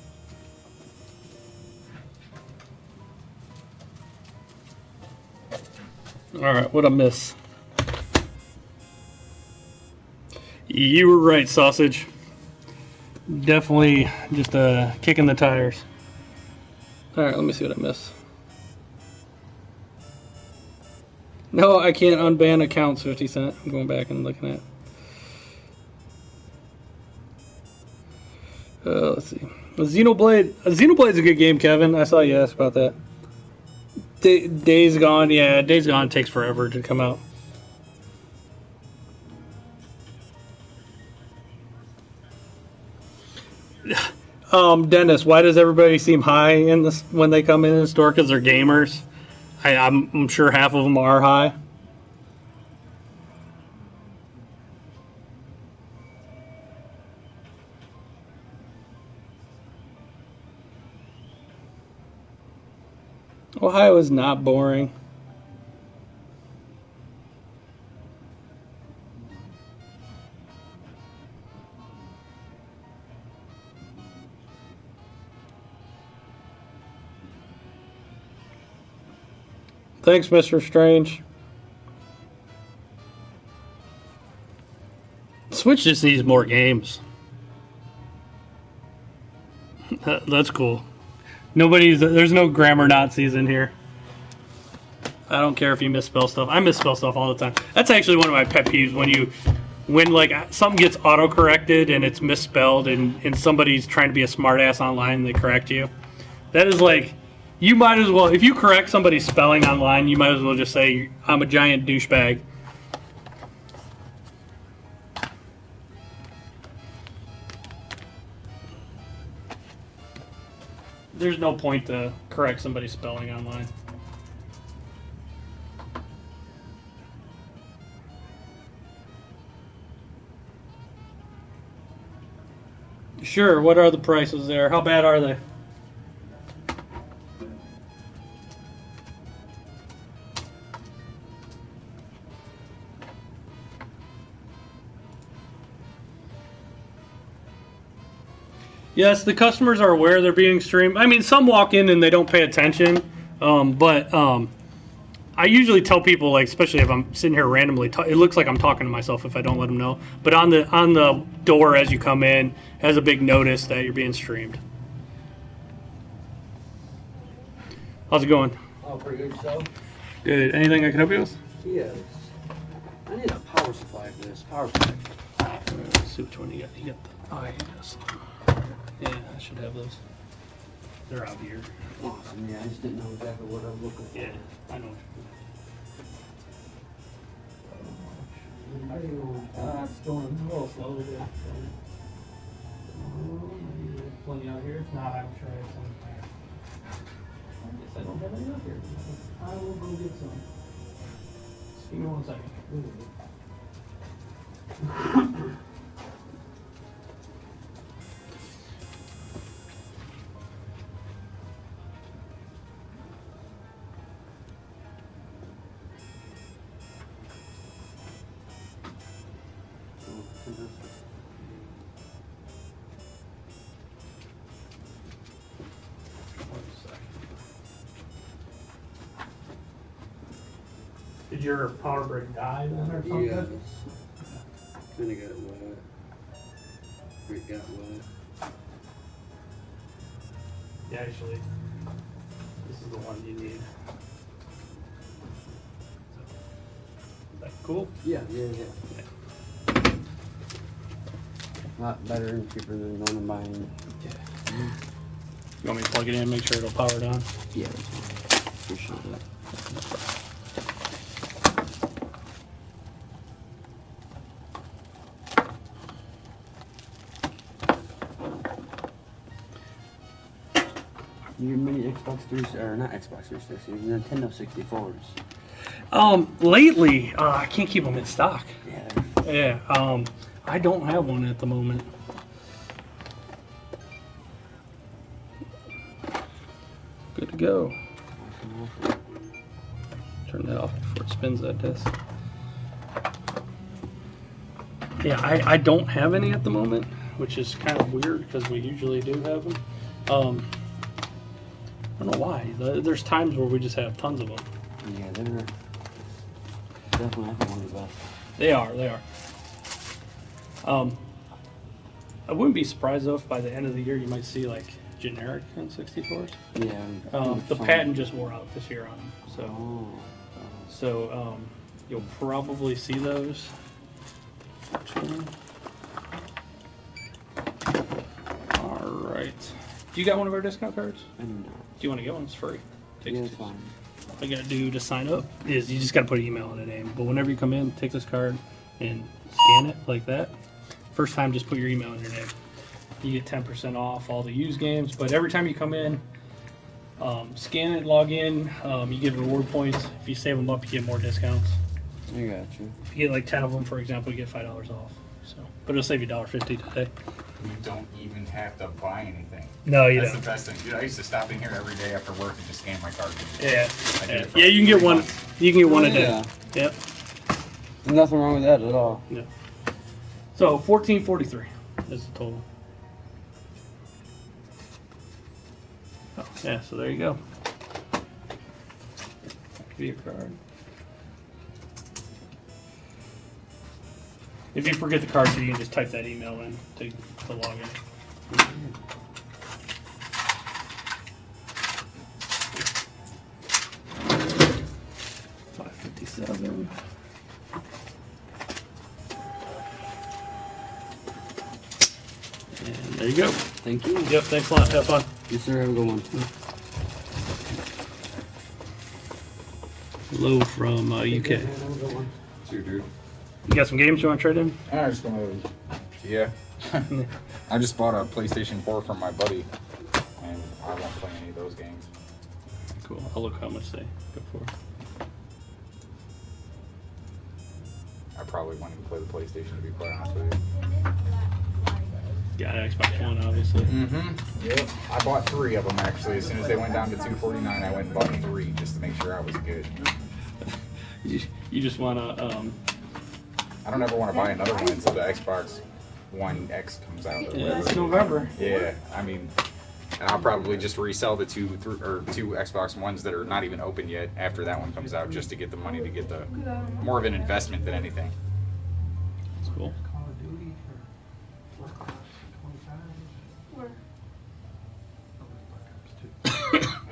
All right, what I miss? You were right, sausage. Definitely just kicking the tires. All right, let me see what I miss. No, I can't unban accounts 50 Cent. I'm going back and looking at. Let's see. Xenoblade's a good game, Kevin. I saw you ask about that. Days Gone, yeah, Days Gone takes forever to come out. Dennis, why does everybody seem high in this when they come in the store? Because they're gamers. I'm sure half of them are high. Ohio is not boring. Thanks, Mr. Strange. Switch just needs more games. That's cool. There's no grammar Nazis in here. I don't care if you misspell stuff. I misspell stuff all the time. That's actually one of my pet peeves when like something gets auto-corrected and it's misspelled and somebody's trying to be a smartass online and they correct you. That is like, you might as well, if you correct somebody's spelling online, you might as well just say, I'm a giant douchebag. There's no point to correct somebody's spelling online. Sure, what are the prices there? How bad are they? Yes, the customers are aware they're being streamed. I mean, some walk in and they don't pay attention, but I usually tell people, like, especially if I'm sitting here randomly, it looks like I'm talking to myself if I don't let them know. But on the door as you come in has a big notice that you're being streamed. How's it going? Oh, pretty good yourself? Good. Anything I can help you with? Yes. I need a power supply for this. Power supply. Let's see which one you got. You got the. Oh, yeah, this. Yeah, I should have those. They're out here. Awesome. Yeah, I just didn't know exactly what I was looking for. Yeah, I know. It's going a little slow today. Plenty out here. If not, I'm sure I have some. I guess I don't have any out here. I will go get some. Just give me 1 second. Did your power brick die then or something? Yeah. Kind of got wet. It got wet. Yeah, actually, this is the one you need. Is that cool? Yeah. A lot better and cheaper than going and buying. Yeah. You want me to plug it in, make sure it'll power down? Yeah, that's fine. Appreciate that. Your mini Xbox 3, or not Xbox 360, your Nintendo 64s. Lately, I can't keep them in stock. Yeah. Yeah, I don't have one at the moment. Good to go. Turn that off before it spins that disc. Yeah, I don't have any at the moment, which is kind of weird because we usually do have them. I don't know why. There's times where we just have tons of them. Yeah, they're definitely one of the best. They are. I wouldn't be surprised though if by the end of the year you might see like generic N64s. Yeah. The patent just wore out this year on them, so you'll probably see those. All right. Do you got one of our discount cards? I do not. Do you want to get one? It's free. Yeah, it's fine. All you gotta do to sign up is you just gotta put an email and a name. But whenever you come in, take this card and scan it like that. First time, just put your email and your name. You get 10% off all the used games. But every time you come in, scan it, log in. You get reward points. If you save them up, you get more discounts. I got you. If you get like 10 of them, for example, you get $5 off. So, but it'll save you $1.50 today. You don't even have to buy anything. No, you That's don't. the best thing. Dude, I used to stop in here every day after work and just scan my card. Yeah. I did it for Yeah, you can get 3 one. months. You can get one a day. Yeah. Yep. There's nothing wrong with that at all. Yeah. So $14.43 is the total. Oh, yeah. So there you go. Give you a card. If you forget the card, you can just type that email in to log in. $5.57. And there you go. Thank you. Yep. Thanks a lot. Have fun. Yes, sir. Have a good one. Hello from UK. Dude, dude. You got some games you want to trade in? I just gonna. Yeah. I just bought a PlayStation 4 from my buddy, and I won't play any of those games. Cool. I'll look how much they go for. I probably won't even play the PlayStation, to be quite honest with you. Got Xbox One, obviously. Mm-hmm. Yep. I bought 3 of them actually. As soon as they went down to $249, I went and bought 3 just to make sure I was good. You just want to. I don't ever want to buy another one until the Xbox One X comes out. Or Yeah, whatever. it's November. Yeah, I mean, and I'll probably just resell the two Xbox Ones that are not even open yet after that one comes out, just to get the money to get the more of an investment than anything. That's cool.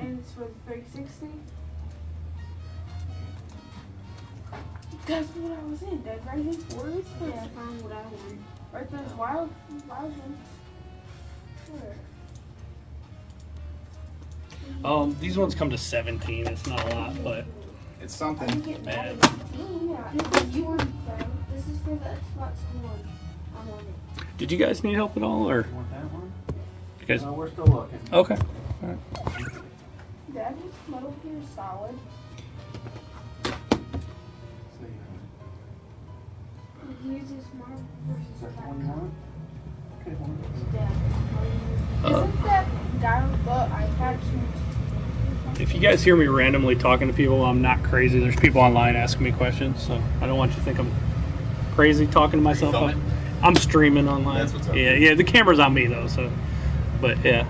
And it's for 360. That's what I was in. That right here. Where is that? Yeah, I found what I want. Right there's wild one. Where? These ones come to 17. It's not a lot, but It's something. man. Yeah, this is yours, though. This is for the Xbox One. I want it. Did you guys need help at all, or Want that one? you guys? We're still looking. Okay. All right. Dad, this metal here is solid. Use this marble versus that. Okay, Isn't that guy on the boat I had to? If you guys hear me randomly talking to people, I'm not crazy. There's people online asking me questions, so I don't want you to think I'm crazy talking to myself. filming? I'm streaming online. That's what's up. Yeah. The camera's on me though, so. But yeah.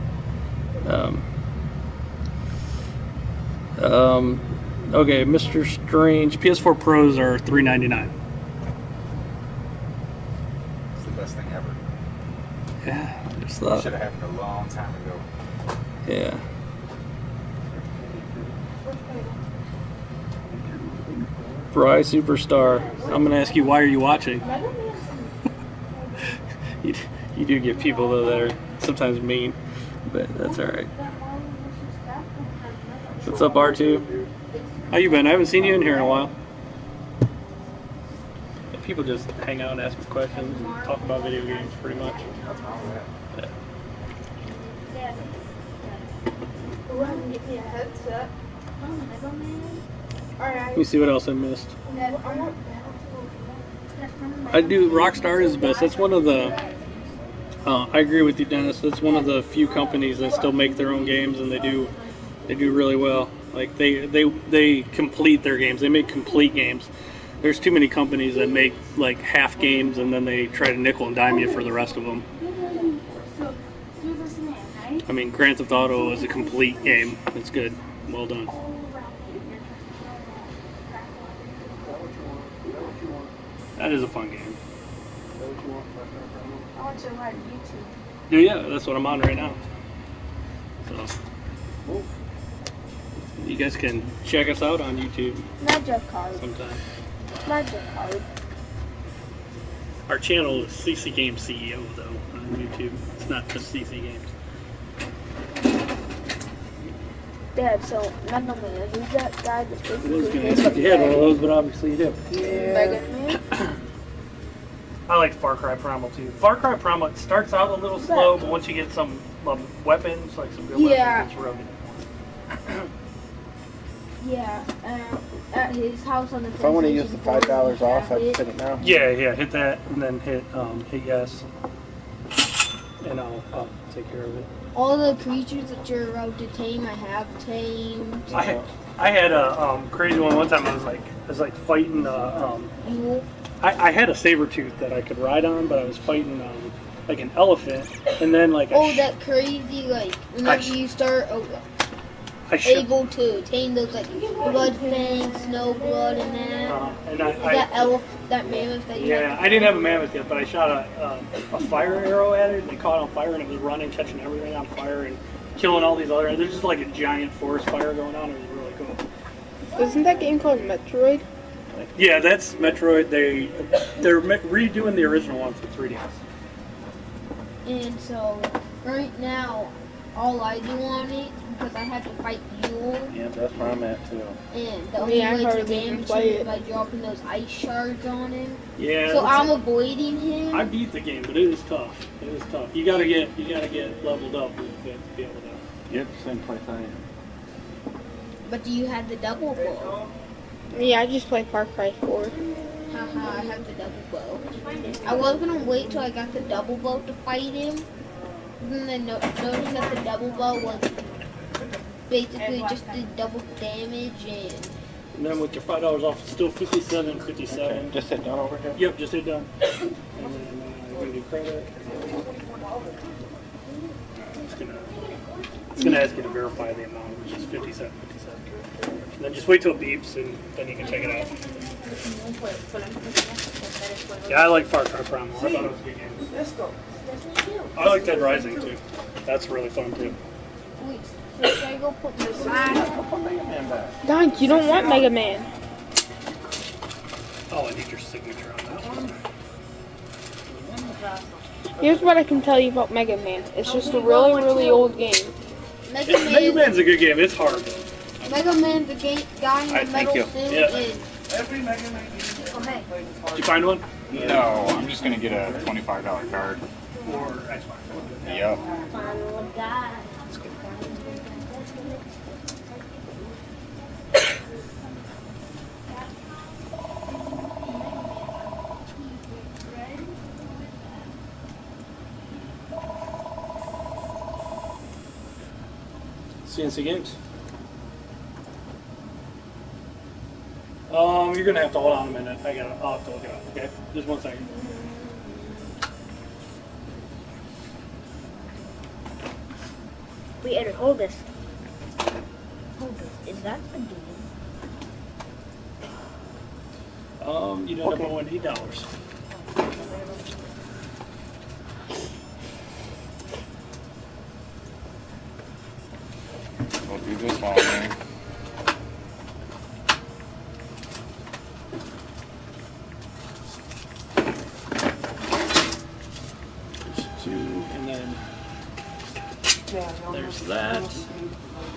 Okay, Mr. Strange. PS4 Pros are $399. It's the best thing ever. Yeah, I just It thought. should have happened a long time ago. Yeah. Bry Superstar. I'm gonna ask you, why are you watching? You do get people though that are sometimes mean, but that's all right. What's up, R2? How you been? I haven't seen you in here in a while. People just hang out and ask me questions and talk about video games, pretty much. Nothing wrong with that. Yeah. Go ahead and get me a headset. Mega Man. Alright. Let me see what else I missed. I want I do. Rockstar is the best. That's one of the. I agree with you, Dennis. That's one of the few companies that still make their own games, and they do really well. Like they complete their games. They make complete games. There's too many companies that make like half games and then they try to nickel and dime you for the rest of them. I mean, Grand Theft Auto is a complete game. It's good. Well done. That is a fun game. I want to ride YouTube. Yeah, that's what I'm on right now. So, you guys can check us out on YouTube Magic card. sometime. Magic card. Our channel is ccgames CEO though on YouTube. It's not just CC Games. Dad, so Mega Man, who's that guy that's I was basically gonna ask if you had one of those, but obviously you do. Mega Man? I like Far Cry Primal too. Far Cry Primal, it starts out a little slow, but once you get some weapons, like some good Yeah. weapons, it's real good. Yeah, at his house on the If I want to use the $5 off, I'd fit it now. Yeah, hit that and then hit yes, and I'll take care of it. All the creatures that you're allowed to tame, I have tamed. I had a crazy one time. I was like fighting. Mule. I had a saber tooth that I could ride on, but I was fighting like an elephant, and then like that crazy whenever you start able to tame those blood fangs, snow blood, and that. And that mammoth that you yeah, I didn't have a mammoth yet, but I shot a fire arrow at it, and it caught on fire, and it was running, catching everything on fire, and killing all these other. There's just like a giant forest fire going on. It was really cool. Isn't that game called Metroid? Yeah, that's Metroid. They're redoing the original one for 3DS. And so right now, all I do on it, because I have to fight Mule. Yeah, that's where I'm at too. And the only way to damage him is by dropping those ice shards on him. Yeah. So I'm avoiding him. I beat the game, but it is tough. It is tough. You gotta get leveled up to be able to. Yep, same place I am. But do you have the double bow? Yeah, I just played Far Cry 4. Haha, I have the double bow. I was gonna wait till I got the double bow to fight him. And then noticed that the double bow was basically just did double damage And then with your $5 off, it's still $57.57. Okay, just hit done over here? Yep, just hit done. And then you're gonna do credit. It's gonna ask you to verify the amount, which is $57.57. And then just wait till it beeps, and then you can check it out. Yeah, I like Far Cry Primal. I thought it was a good game. Let's go. I like Dead Rising too. That's really fun too. wait, so should I go put my back? Don, you don't want Mega Man. Oh, I need your signature on that one. Here's what I can tell you about Mega Man. It's just a really, really old game. Mega Man's a good game. It's hard. Mega Man, the guy in the metal suit, Yeah. is... Every Mega Man game Okay. Did you find one? No, I'm just gonna get a $25 card. Or Xbox? Yep. Final guy. CNC Games. You're gonna have to hold on a minute. I'll have to look it up. Okay, just 1 second. Wait, Edward, hold this. Hold this. Is that a game? You'd end up owing $8. We'll do this one. Man. And then there's that.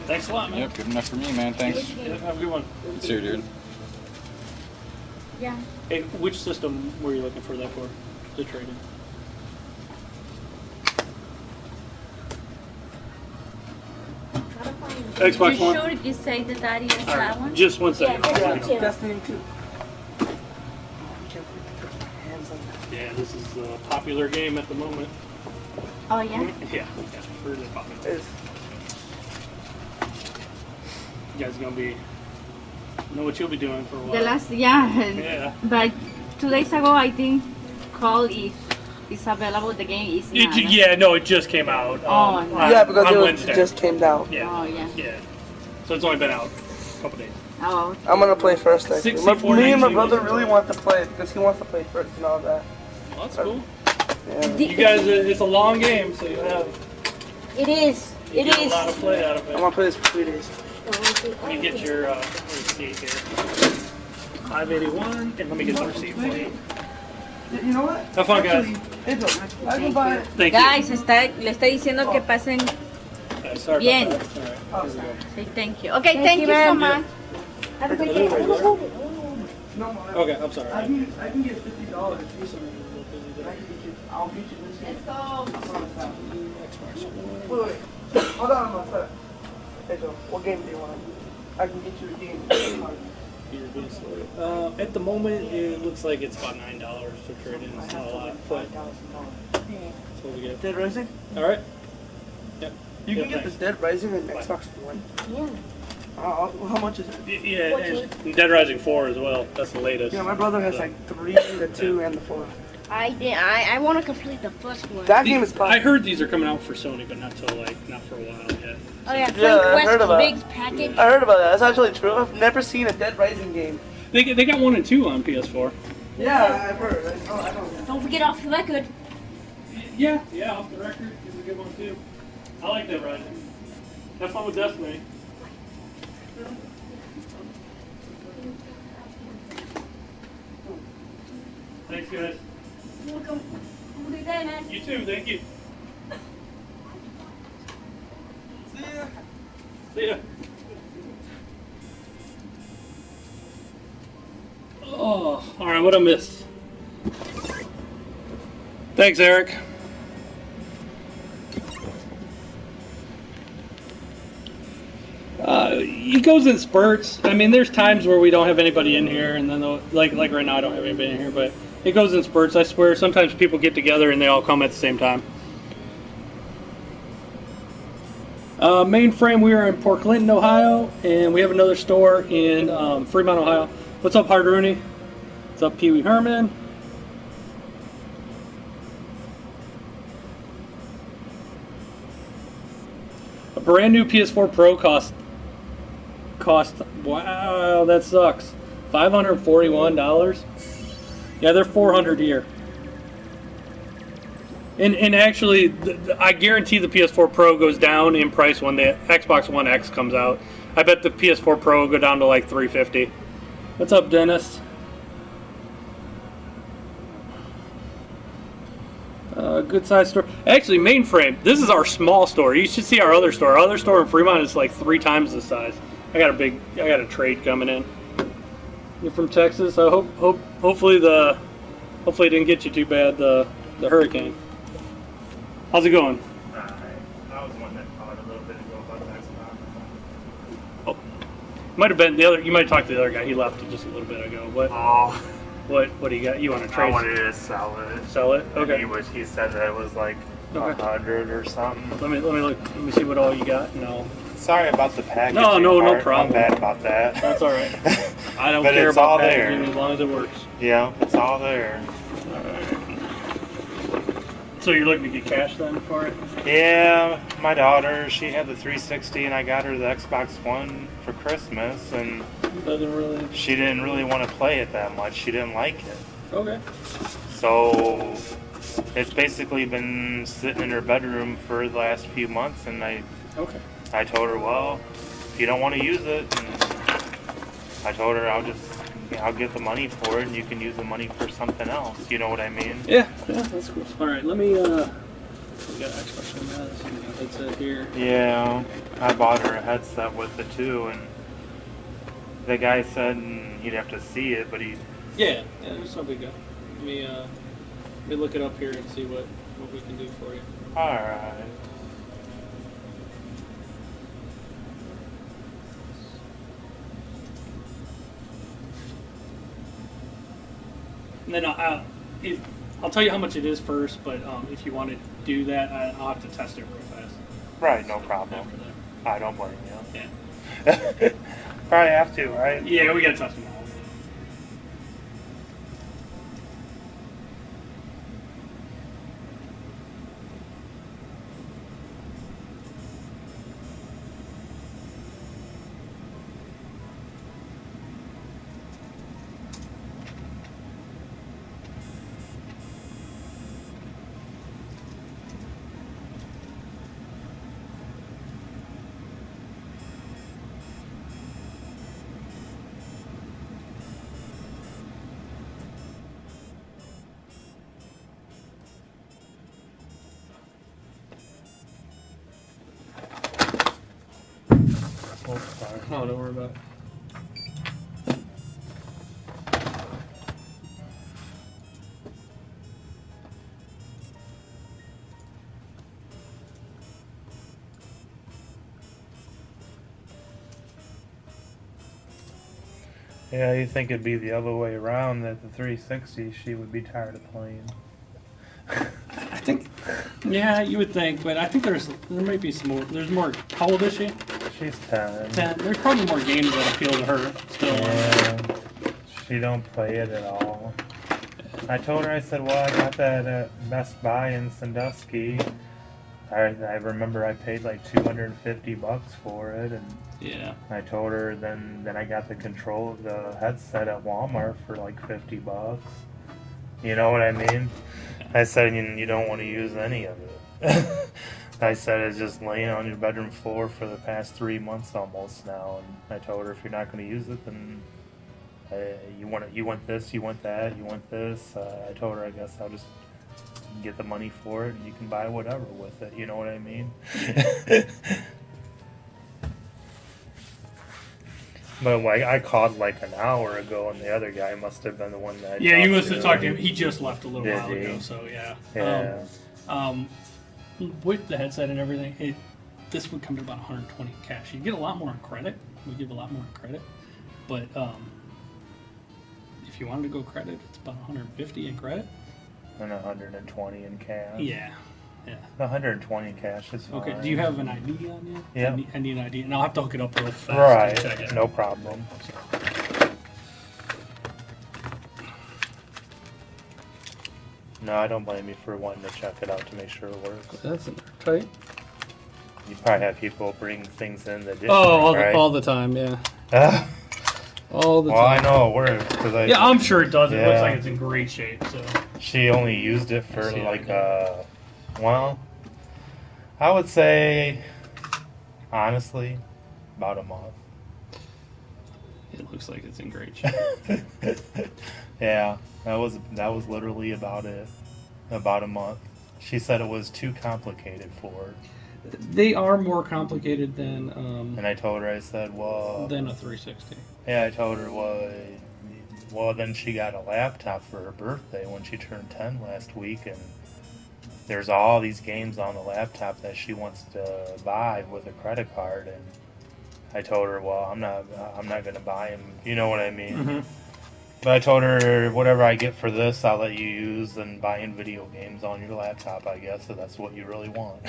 Thanks a lot, man. Yep, good enough for me, man. Thanks. Yeah, have a good one. It's here, dude. Yeah. Hey, which system were you looking for that for? To trade in? Xbox You One. sure you say that that is All that right, one? just one second. Destiny 2. Yeah, this is a popular game at the moment. Oh yeah. Yeah, really popular. You guys gonna be know what you'll be doing for a while. The last, yeah. Yeah. But 2 days ago, I think, call if it's available. The game is not. Yeah, no, it just came out. Oh, no. Yeah, because on it Wednesday. just came out. Yeah. Oh yeah. Yeah. So it's only been out a couple days. Oh. I'm gonna play first. Actually. 64, Me and my 19 brother was- really want to play it because he wants to play first and all that. Well, that's cool. Yeah. You guys, it's a long game, so you have It is. you get a lot of play out of I it. want to play this for 3 days. Let me get your receipt here. 581, and let me get the receipt for you. You know what? Have fun, guys. I can buy it. Thank you. Guys, le está diciendo que pasen Sorry bien. about that. All right, here we go. Say thank you. Okay, thank you so ma'am. much. Have a good day. Okay, I'm sorry. I can get $50. I'll beat you this game. Let's go. Wait. Hold on, my friend. Hey, Joe, what game do you want? I can get you a game. At the moment, it looks like it's about $9 to trade in. It's not a lot, but that's what we get. Dead Rising? All right. Yep. You Yep, can get thanks. the Dead Rising and Xbox One. Yeah. How much is it? Yeah, and Dead Rising 4 as well. That's the latest. Yeah, my brother has like 3, the 2, and the 4. I want to complete the first one. That game is I heard these are coming out for Sony, but not for a while yet. Oh yeah, Yeah, I heard about it. Big's package. I heard about that. That's actually true. I've never seen a Dead Rising game. They got 1 and 2 on PS4. Yeah, I've heard. I don't. Don't forget off the record. Yeah, off the record, it's a good one too. I like Dead Rising. Have fun with Destiny. Thanks, guys. You're welcome. Have a good day, man. You too, thank you. See ya. Oh, alright, what I missed? Thanks, Eric. It goes in spurts. I mean, there's times where we don't have anybody in here, and then like right now I don't have anybody in here, but it goes in spurts. I swear, sometimes people get together and they all come at the same time. Mainframe, we are in Port Clinton, Ohio, and we have another store in Fremont, Ohio. What's up, Hard Rooney? What's up, Pee Wee Herman? A brand new PS4 Pro cost. Wow, that sucks. $541. Yeah, they're $400 here. And actually, I guarantee the PS4 Pro goes down in price when the Xbox One X comes out. I bet the PS4 Pro will go down to like $350. What's up, Dennis? Good size store. Actually, Mainframe, this is our small store. You should see our other store. Our other store in Fremont is like 3 times the size. I got a trade coming in. You're from Texas. I hopefully it didn't get you too bad, the hurricane. How's it going? I was one that called a little bit ago about that spot. Oh, might have been the other. You might have talked to the other guy. He left just a little bit ago. What do you got? You want to trade? I wanted to sell it. Sell it? Okay. He said that it was like 100 or something. Let me look. Let me see what all you got. No. Sorry about the packaging. No problem. I'm bad about that. That's all right. I don't But care it's about all packaging there. as long as it works. Yeah, it's all there. So you're looking to get cash then for it? Yeah, my daughter, she had the 360 and I got her the Xbox One for Christmas and she didn't really want to play it that much. She didn't like it. Okay. So it's basically been sitting in her bedroom for the last few months and I told her, well, if you don't want to use it, and I told her I'll get the money for it and you can use the money for something else. You know what I mean? Yeah, that's cool. All right, let me. We got Xbox on that. So we got headset here. Yeah, I bought her a headset with it too, and the guy said he'd have to see it, but he. Yeah, it's no big deal. Let me look it up here and see what we can do for you. All right. And then I'll tell you how much it is first, but if you want to do that, I'll have to test it real fast. Right, no problem. I don't blame you. Yeah. Probably have to, right? Yeah, we gotta test them all. Oh, sorry. Oh, don't worry about it. Yeah, you think it'd be the other way around, that the 360 she would be tired of playing. I think, yeah, you would think, but I think there might be some more. There's more. How old is she? She's 10. 10. There's probably more games that appeal to her still. Yeah, she don't play it at all. I told her, I said, well, I got that at Best Buy in Sandusky. I remember I paid like $250 for it, and yeah. I told her then I got the the headset at Walmart for like $50. You know what I mean? I said you don't want to use any of it. I said it's just laying on your bedroom floor for the past 3 months almost now, and I told her if you're not going to use it, then you want this, you want that, you want this. I told her I guess I'll just get the money for it and you can buy whatever with it, you know what I mean? But like I called like an hour ago and the other guy must have been the one that you must have talked to him. He just left a little while ago, so yeah. Yeah. With the headset and everything, this would come to about 120 cash. You get a lot more on credit. We give a lot more on credit, but if you wanted to go credit, it's about 150 in credit. And 120 in cash. Yeah. 120 cash is fine. Okay, do you have an ID on you? Yeah. I need an ID, and I'll have to hook it up real fast. Right, to check it. no problem. No, I don't blame you for wanting to check it out to make sure it works. That's tight. You probably have people bring things in that didn't. All the time, yeah. All the time. Well, I know it works. Yeah, I'm sure it does. It looks like it's in great shape. So she only used it for like well, I would say honestly about a month. It looks like it's in great shape. Yeah, that was literally about it. About a month. She said it was too complicated for her. They are more complicated than. And I told her, I said, well. Than a 360. Yeah, I told her, well, then she got a laptop for her birthday when she turned 10 last week, and there's all these games on the laptop that she wants to buy with a credit card, and I told her, well, I'm not going to buy them. You know what I mean? Mm-hmm. But I told her, whatever I get for this, I'll let you use and buying video games on your laptop, I guess, so that's what you really want.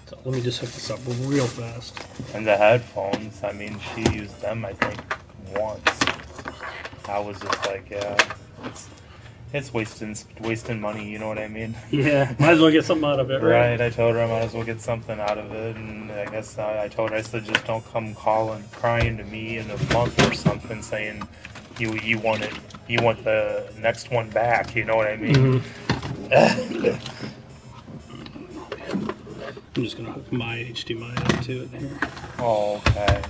So let me just hook this up real fast. And the headphones, I mean, she used them, I think, once. I was just like, yeah, it's wasting money, you know what I mean? Yeah, might as well get something out of it, right? Right, I told her I might as well get something out of it, and I guess I told her, I said, just don't come crying to me in a month or something saying you want the next one back, you know what I mean? Mm-hmm. I'm just gonna hook my HDMI up to it here. Oh, okay.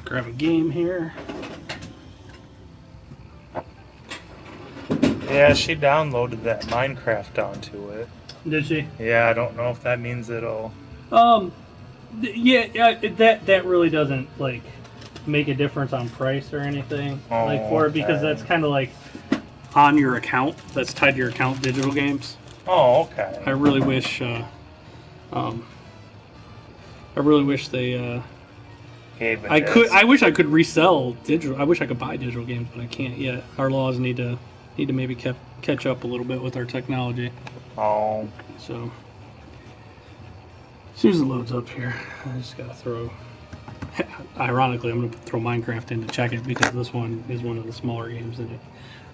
Grab a game here. Yeah, she downloaded that Minecraft onto it. Did she? Yeah, I don't know if that means it'll. Yeah, that really doesn't like make a difference on price or anything for it, because that's kind of like on your account. That's tied to your account. Digital games. Oh, okay. I really wish. I really wish they. I wish I could resell digital. I wish I could buy digital games, but I can't yet. Our laws need to maybe catch up a little bit with our technology. Oh. So as soon as it loads up here, I just gotta throw. Ironically, I'm gonna throw Minecraft in to check it because this one is one of the smaller games and it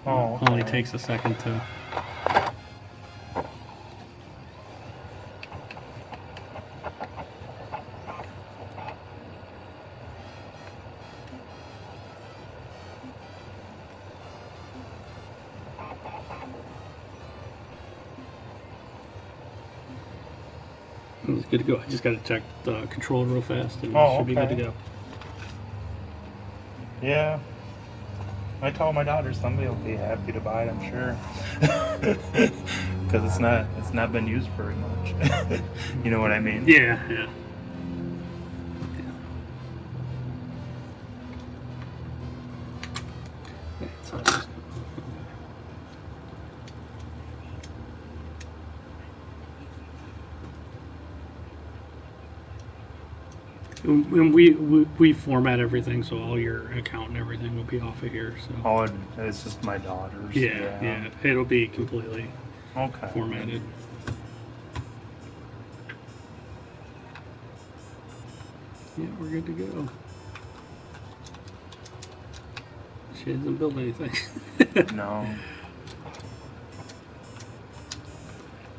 only takes a second to. It's good to go. I just got to check the control real fast and it should be good to go. Yeah. I told my daughter somebody will be happy to buy it, I'm sure. Because it's not been used very much. You know what I mean? Yeah. And we format everything, so all your account and everything will be off of here. So. Oh, it's just my daughter's. Yeah. It'll be completely formatted. Yeah, we're good to go. She hasn't built anything. No.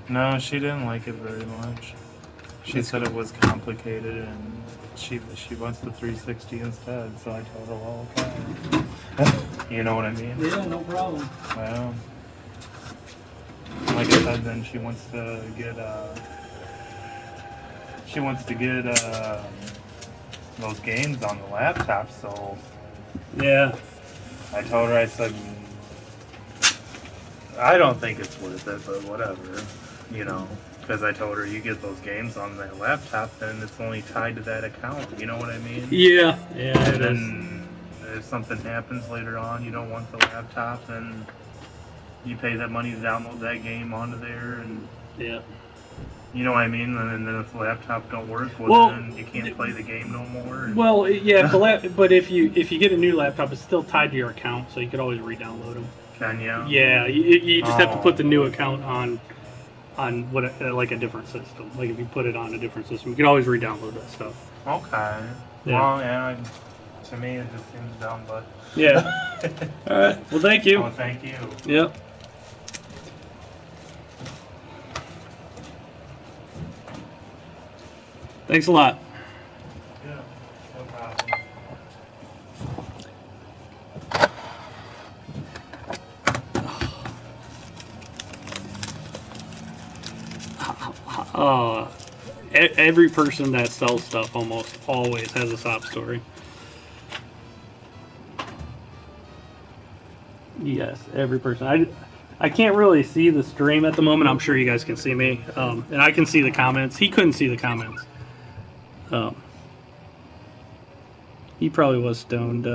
No, she didn't like it very much. She said it was complicated and she wants the 360 instead, so I told her, well, okay. You know what I mean? Yeah, no problem. Well, like I said, then she wants to get those games on the laptop, so yeah. I told her, I said, I don't think it's worth it, but whatever, you know. Because I told her, you get those games on that laptop, then it's only tied to that account. You know what I mean? Yeah. And then if something happens later on, you don't want the laptop, then you pay that money to download that game onto there, and you know what I mean. And then if the laptop don't work, then you can't play the game no more. Well, yeah, but if you get a new laptop, it's still tied to your account, so you could always re-download them. Can you? Yeah, you just have to put the new account on what like a different system. Like if you put it on a different system, you can always re-download that stuff. Okay. Yeah. Well, yeah. To me, it just seems dumb, but yeah. All right. Well, thank you. Well, thank you. Yep. Thanks a lot. Yeah. No problem. Every person that sells stuff almost always has a sob story. Yes, every person. I can't really see the stream at the moment. I'm sure you guys can see me, and I can see the comments. He couldn't see the comments. He probably was stoned.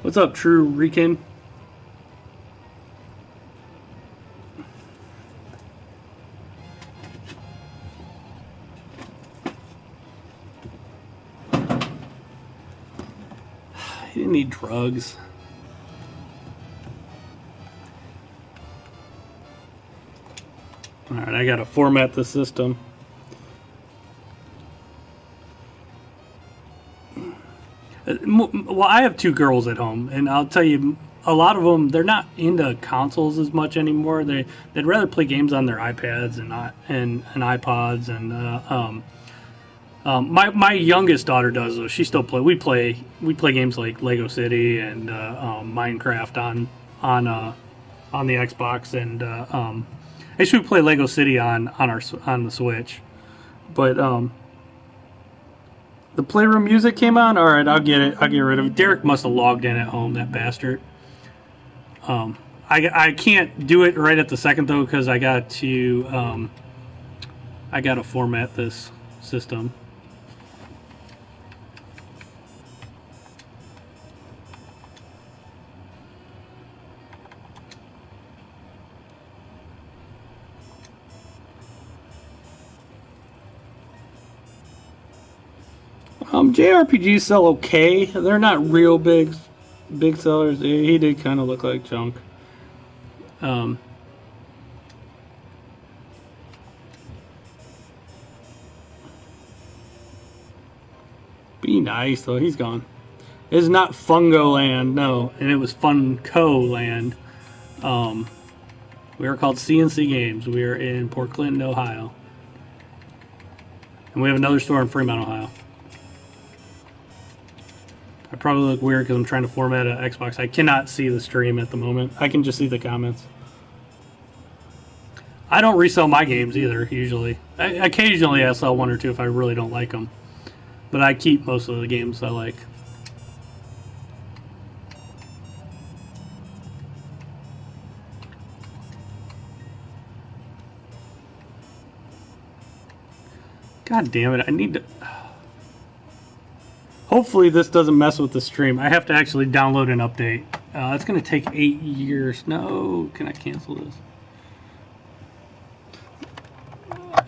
What's up, True Rican? He didn't need drugs. Alright, I gotta format the system. Well, I have two girls at home, and I'll tell you, a lot of them, they're not into consoles as much anymore. They'd rather play games on their iPads and iPods, and my youngest daughter does, though. She still we play games like Lego City and Minecraft on the Xbox, and actually we play Lego City on the Switch. But the Playroom music came on. All right, I'll get rid of it. Derek must have logged in at home, that bastard. I can't do it right at the second though, because I got to format this system. JRPGs sell okay. They're not real big sellers. He did kind of look like junk. Be nice, though. He's gone. It's not Fungo Land, no. And it was Funco Land. We are called CNC Games. We are in Port Clinton, Ohio. And we have another store in Fremont, Ohio. I probably look weird because I'm trying to format an Xbox. I cannot see the stream at the moment. I can just see the comments. I don't resell my games either, usually. Occasionally I sell one or two if I really don't like them. But I keep most of the games I like. God damn it, I need to... Hopefully this doesn't mess with the stream. I have to actually download an update. It's going to take 8 years. No, can I cancel this?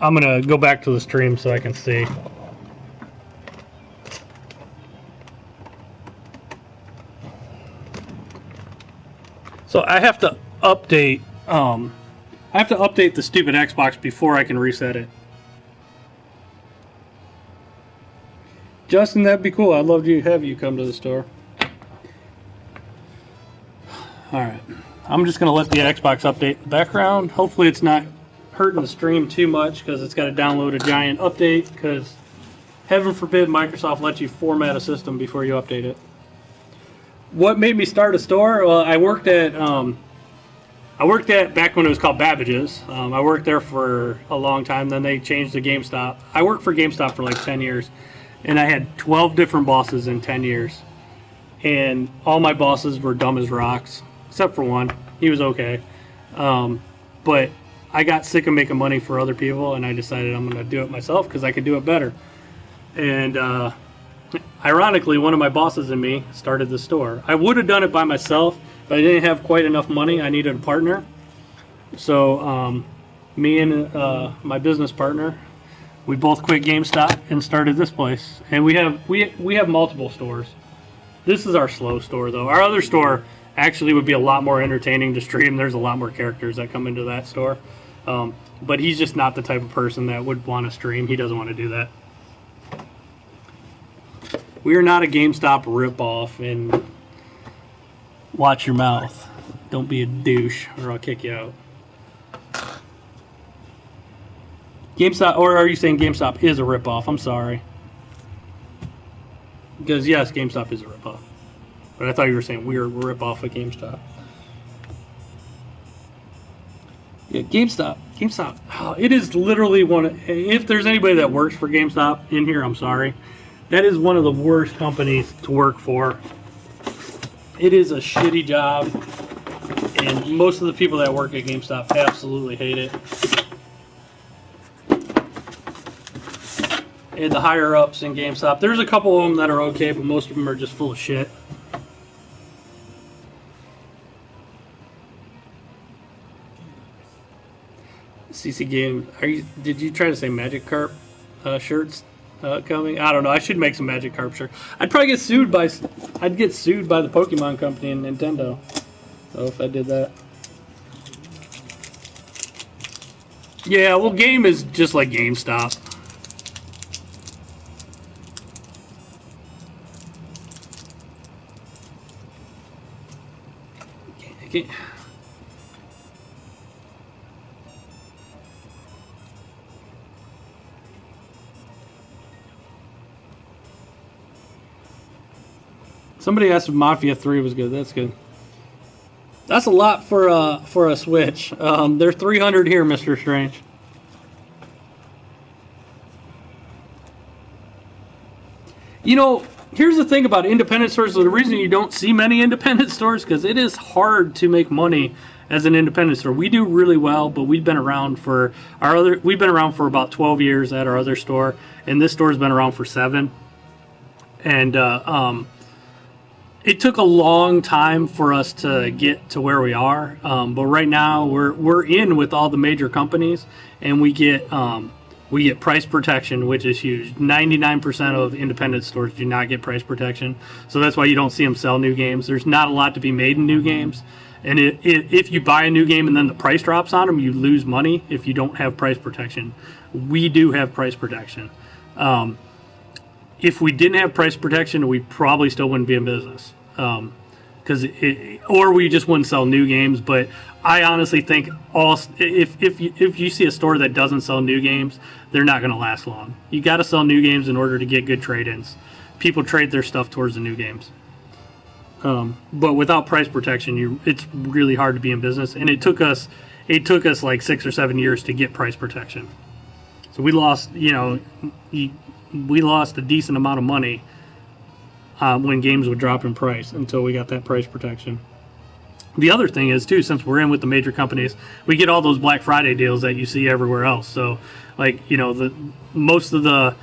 I'm going to go back to the stream so I can see. So I have to update the stupid Xbox before I can reset it. Justin, that'd be cool. I'd love to have you come to the store. Alright. I'm just going to let the Xbox update in the background. Hopefully it's not hurting the stream too much because it's got to download a giant update because heaven forbid Microsoft lets you format a system before you update it. What made me start a store? Well, I worked at back when it was called Babbage's. I worked there for a long time. Then they changed to GameStop. I worked for GameStop for like 10 years. And I had 12 different bosses in 10 years. And all my bosses were dumb as rocks. Except for one. He was okay. But I got sick of making money for other people. And I decided I'm going to do it myself because I could do it better. And ironically, one of my bosses and me started the store. I would have done it by myself. But I didn't have quite enough money. I needed a partner. So me and my business partner... We both quit GameStop and started this place, and we have multiple stores. This is our slow store, though. Our other store actually would be a lot more entertaining to stream. There's a lot more characters that come into that store, but he's just not the type of person that would want to stream. He doesn't want to do that. We are not a GameStop ripoff, and watch your mouth. Don't be a douche, or I'll kick you out. GameStop, or are you saying GameStop is a ripoff? I'm sorry. Because, yes, GameStop is a ripoff. But I thought you were saying we're a ripoff of GameStop. Yeah, GameStop. Oh, it is literally if there's anybody that works for GameStop in here, I'm sorry. That is one of the worst companies to work for. It is a shitty job. And most of the people that work at GameStop absolutely hate it. And the higher-ups in GameStop. There's a couple of them that are okay, but most of them are just full of shit. ccgames, did you try to say Magikarp shirts coming? I don't know. I should make some Magikarp shirts. I'd probably get sued by the Pokemon Company and Nintendo. So if I did that. Yeah, well, Game is just like GameStop. Somebody asked if Mafia 3 was good. That's good. That's a lot for a Switch. There's 300 here, Mr. Strange. You know, here's the thing about independent stores. The reason you don't see many independent stores because it is hard to make money as an independent store. We do really well, but we've been around for about 12 years at our other store, and this store's been around for 7. And it took a long time for us to get to where we are. But right now we're in with all the major companies, and we get We get price protection, which is huge. 99% of independent stores do not get price protection, so that's why you don't see them sell new games. There's not a lot to be made in new games, and if you buy a new game and then the price drops on them, you lose money if you don't have price protection. We do have price protection. If we didn't have price protection, we probably still wouldn't be in business. Or we just wouldn't sell new games. But I honestly think if you see a store that doesn't sell new games, they're not going to last long. You got to sell new games in order to get good trade-ins. People trade their stuff towards the new games. But without price protection, it's really hard to be in business. And it took us like 6 or 7 years to get price protection. So we lost, we lost a decent amount of money when games would drop in price until we got that price protection. The other thing is too, since we're in with the major companies, we get all those Black Friday deals that you see everywhere else. So, like most of the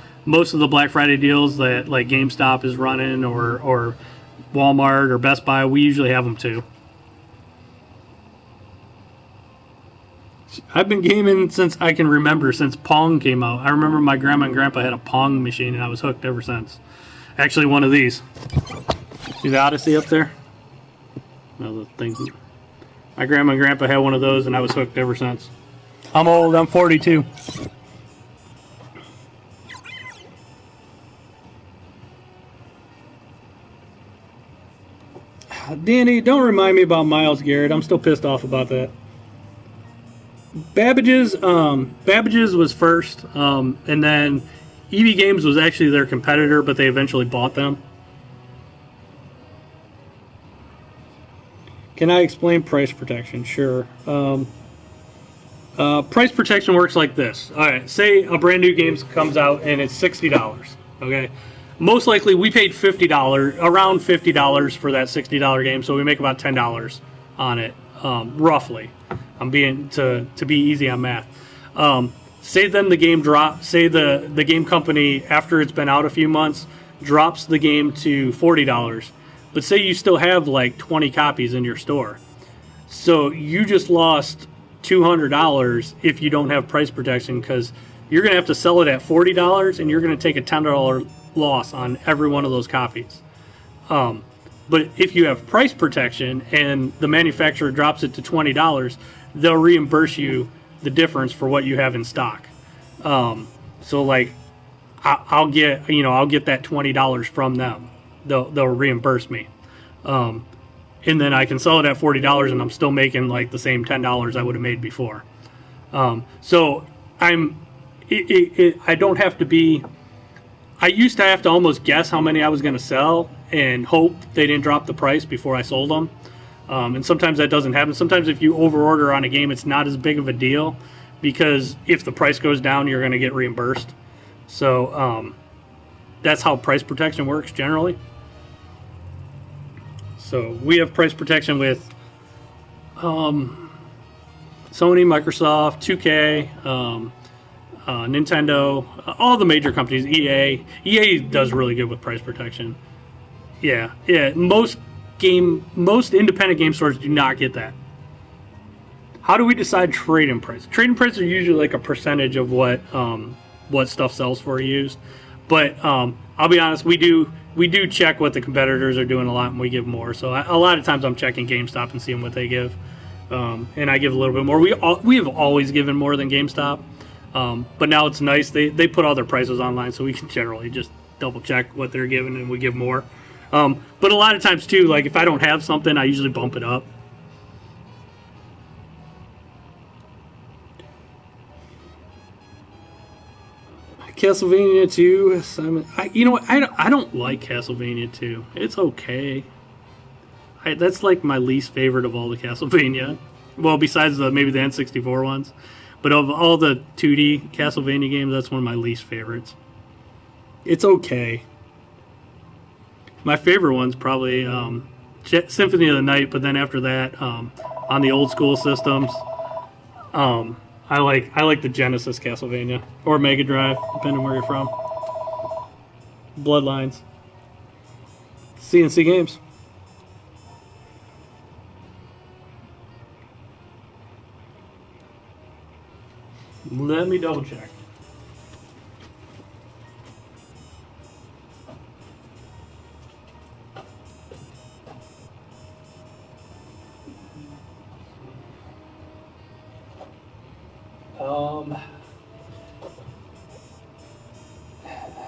Black Friday deals that like GameStop is running or Walmart or Best Buy, we usually have them too. I've been gaming since I can remember, since Pong came out. I remember my grandma and grandpa had a Pong machine, and I was hooked ever since. Actually, one of these. See the Odyssey up there? No, the thing. My grandma and grandpa had one of those, and I was hooked ever since. I'm old. I'm 42. Danny, don't remind me about Miles Garrett. I'm still pissed off about that. Babbage's was first, and then EB Games was actually their competitor, but they eventually bought them. Can I explain price protection? Sure. Price protection works like this. All right, say a brand new game comes out and it's $60. Okay, most likely we paid around $50 for that $60 game, so we make about $10 on it, roughly. I'm being to be easy on math. Say then the game drops. Say the game company, after it's been out a few months, drops the game to $40. But say you still have like 20 copies in your store, so you just lost $200 if you don't have price protection, because you're going to have to sell it at $40 and you're going to take a $10 loss on every one of those copies. But if you have price protection and the manufacturer drops it to $20, they'll reimburse you the difference for what you have in stock. So like I'll get that $20 from them. They'll reimburse me. And then I can sell it at $40 and I'm still making like the same $10 I would have made before. So I don't have to be. I used to have to almost guess how many I was going to sell and hope they didn't drop the price before I sold them. And sometimes that doesn't happen. Sometimes if you overorder on a game, it's not as big of a deal, because if the price goes down, you're going to get reimbursed. So that's how price protection works generally. So we have price protection with Sony, Microsoft, 2K, Nintendo, all the major companies, EA. EA does really good with price protection. Yeah. Most independent game stores do not get that. How do we decide trade-in price? Trade-in prices are usually like a percentage of what stuff sells for used. But I'll be honest, we do check what the competitors are doing a lot, and we give more. So a lot of times I'm checking GameStop and seeing what they give, and I give a little bit more. We have always given more than GameStop. But now it's nice. They put all their prices online, so we can generally just double check what they're giving and we give more. But a lot of times too, like if I don't have something, I usually bump it up. Castlevania 2, Simon. You know what? I don't like Castlevania 2. It's okay. That's like my least favorite of all the Castlevania. Well, besides maybe the N64 ones. But of all the 2D Castlevania games, that's one of my least favorites. It's okay. My favorite one's probably Symphony of the Night, but then after that, on the old school systems, I like the Genesis Castlevania or Mega Drive, depending on where you're from. Bloodlines. CNC Games. Let me double check.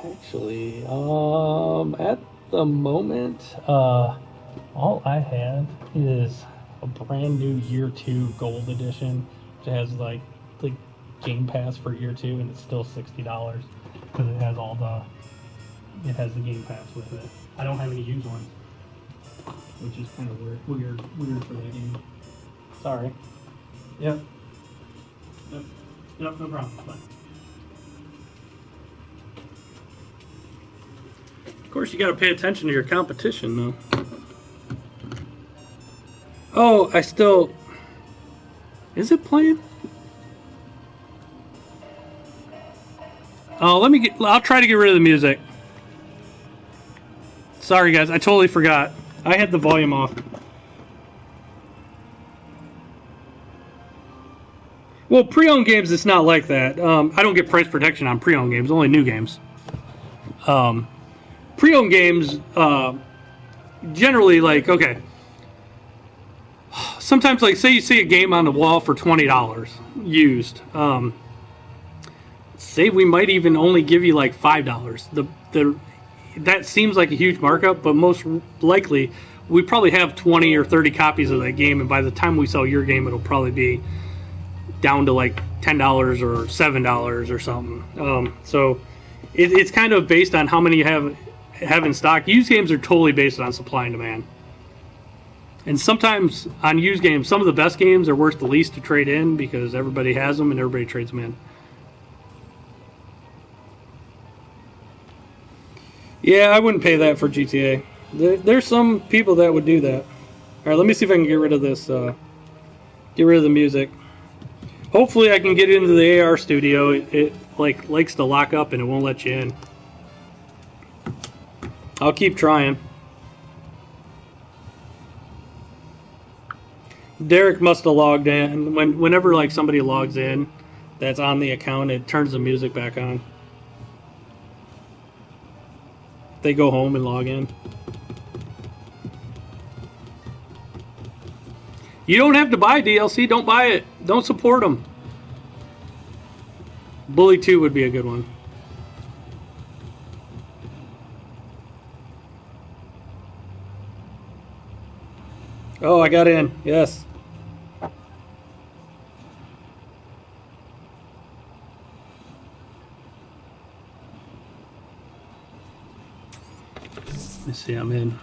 Actually, at the moment, all I have is a brand new Year 2 Gold Edition, which has like the Game Pass for Year 2, and it's still $60 because it has the Game Pass with it. I don't have any used ones, which is kind of weird for that game. Sorry. Yep. Yep, no problem. Bye. Of course, you got to pay attention to your competition, though. Oh, is it playing? Oh, I'll try to get rid of the music. Sorry, guys, I totally forgot. I had the volume off. Well, pre-owned games, it's not like that. I don't get price protection on pre-owned games, only new games. Pre-owned games, generally, like, okay. Sometimes, like, say you see a game on the wall for $20 used. Say we might even only give you like $5. That seems like a huge markup, but most likely we probably have 20 or 30 copies of that game, and by the time we sell your game, it'll probably be down to like $10 or $7 or something. So it's kind of based on how many you have in stock. Used games are totally based on supply and demand. And sometimes on used games, some of the best games are worth the least to trade in because everybody has them and everybody trades them in. Yeah, I wouldn't pay that for GTA. There's some people that would do that. All right, let me see if I can get rid of this. Get rid of the music. Hopefully, I can get into the AR studio. It likes to lock up and it won't let you in. I'll keep trying. Derek must have logged in. Whenever like somebody logs in, that's on the account, it turns the music back on. They go home and log in. You don't have to buy DLC. Don't buy it. Don't support them. Bully 2 would be a good one. Oh, I got in. Yes. Let's see, I'm in.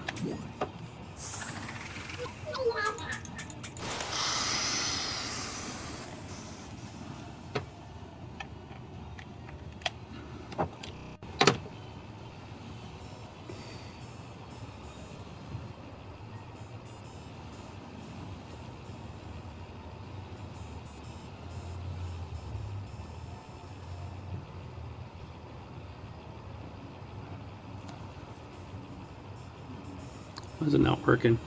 Why is it not working?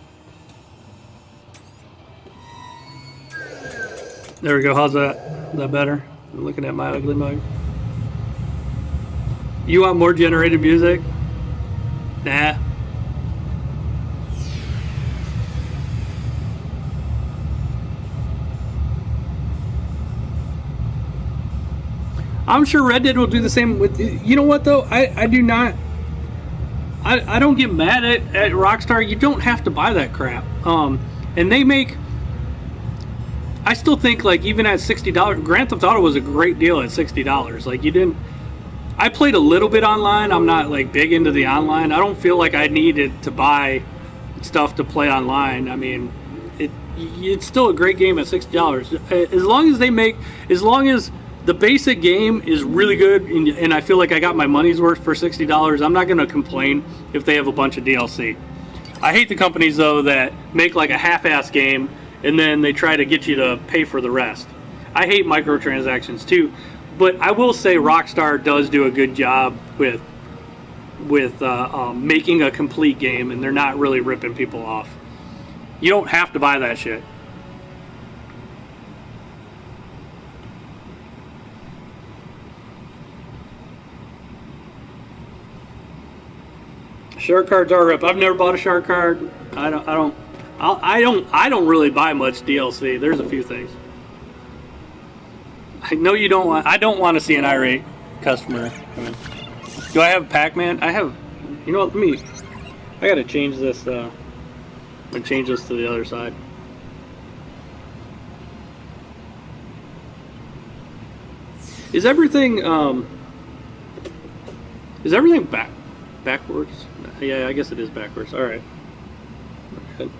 There we go. How's that? Is that better? I'm looking at my ugly mug. You want more generated music? Nah. I'm sure Red Dead will do the same with... You know what, though? I do not... I don't get mad at Rockstar. You don't have to buy that crap. And they make... I still think, like, even at $60... Grand Theft Auto was a great deal at $60. Like, you didn't... I played a little bit online. I'm not, like, big into the online. I don't feel like I needed to buy stuff to play online. I mean, it's still a great game at $60. As long as they make... As long as... The basic game is really good, and I feel like I got my money's worth for $60. I'm not going to complain if they have a bunch of DLC. I hate the companies, though, that make like a half-ass game, and then they try to get you to pay for the rest. I hate microtransactions, too. But I will say Rockstar does do a good job with making a complete game, and they're not really ripping people off. You don't have to buy that shit. Shark cards are rip. I've never bought a shark card. I don't really buy much DLC. There's a few things. I know you don't want. I don't want to see an irate customer. I mean, do I have Pac-Man? I have. You know what? Let me. I gotta change this. I'm gonna change this to the other side. Is everything backwards? Yeah, I guess it is backwards. All right. Good.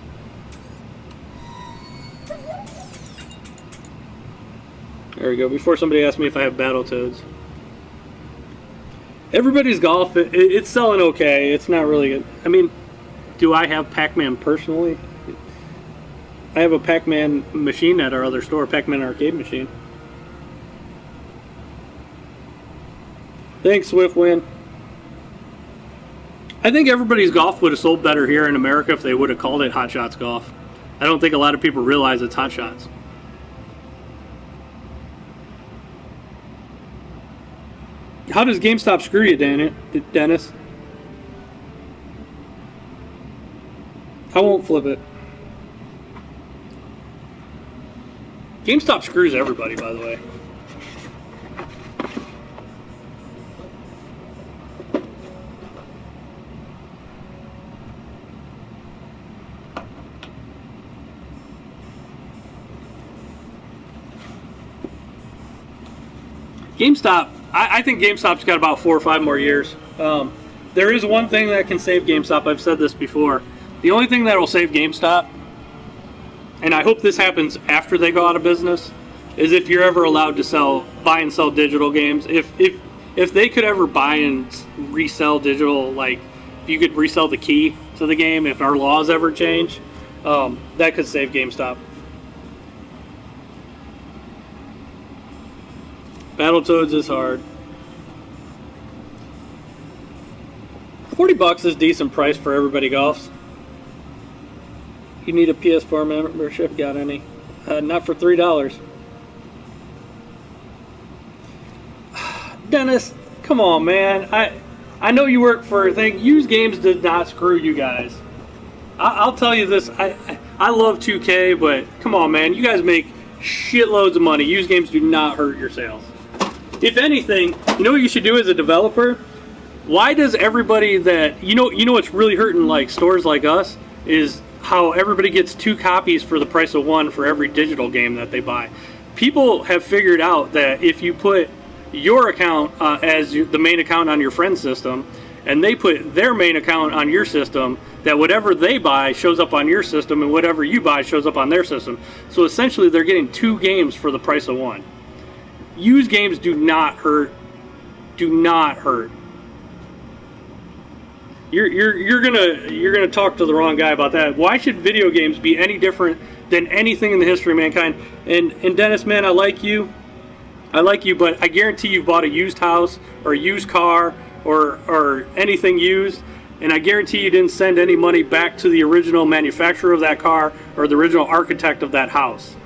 There we go. Before somebody asks me if I have Battletoads. Everybody's golf. It's selling okay. It's not really good. I mean, do I have Pac-Man personally? I have a Pac-Man machine at our other store, Pac-Man arcade machine. Thanks, Swiftwind. I think everybody's golf would have sold better here in America if they would have called it Hot Shots Golf. I don't think a lot of people realize it's Hot Shots. How does GameStop screw you, Dennis? I won't flip it. GameStop screws everybody, by the way. GameStop, I think GameStop's got about 4 or 5 more years. There is one thing that can save GameStop. I've said this before. The only thing that will save GameStop, and I hope this happens after they go out of business, is if you're ever allowed to buy and sell digital games. If they could ever buy and resell digital, like if you could resell the key to the game, if our laws ever change, that could save GameStop. Battletoads is hard. $40 is a decent price for everybody golfs. You need a PS4 membership? Got any? Not for $3. Dennis, come on, man. I know you work for a thing. Used games did not screw you guys. I'll tell you this. I love 2K, but come on, man. You guys make shitloads of money. Used games do not hurt your sales. If anything, you know what you should do as a developer? Why does everybody that you know what's really hurting like stores like us is how everybody gets 2 copies for the price of 1 for every digital game that they buy. People have figured out that if you put your account as the main account on your friend's system, and they put their main account on your system, that whatever they buy shows up on your system, and whatever you buy shows up on their system. So essentially, they're getting 2 games for the price of 1. Used games do not hurt. Do not hurt. You're gonna talk to the wrong guy about that. Why should video games be any different than anything in the history of mankind? And Dennis, man, I like you, but I guarantee you've bought a used house or a used car or anything used, and I guarantee you didn't send any money back to the original manufacturer of that car or the original architect of that house.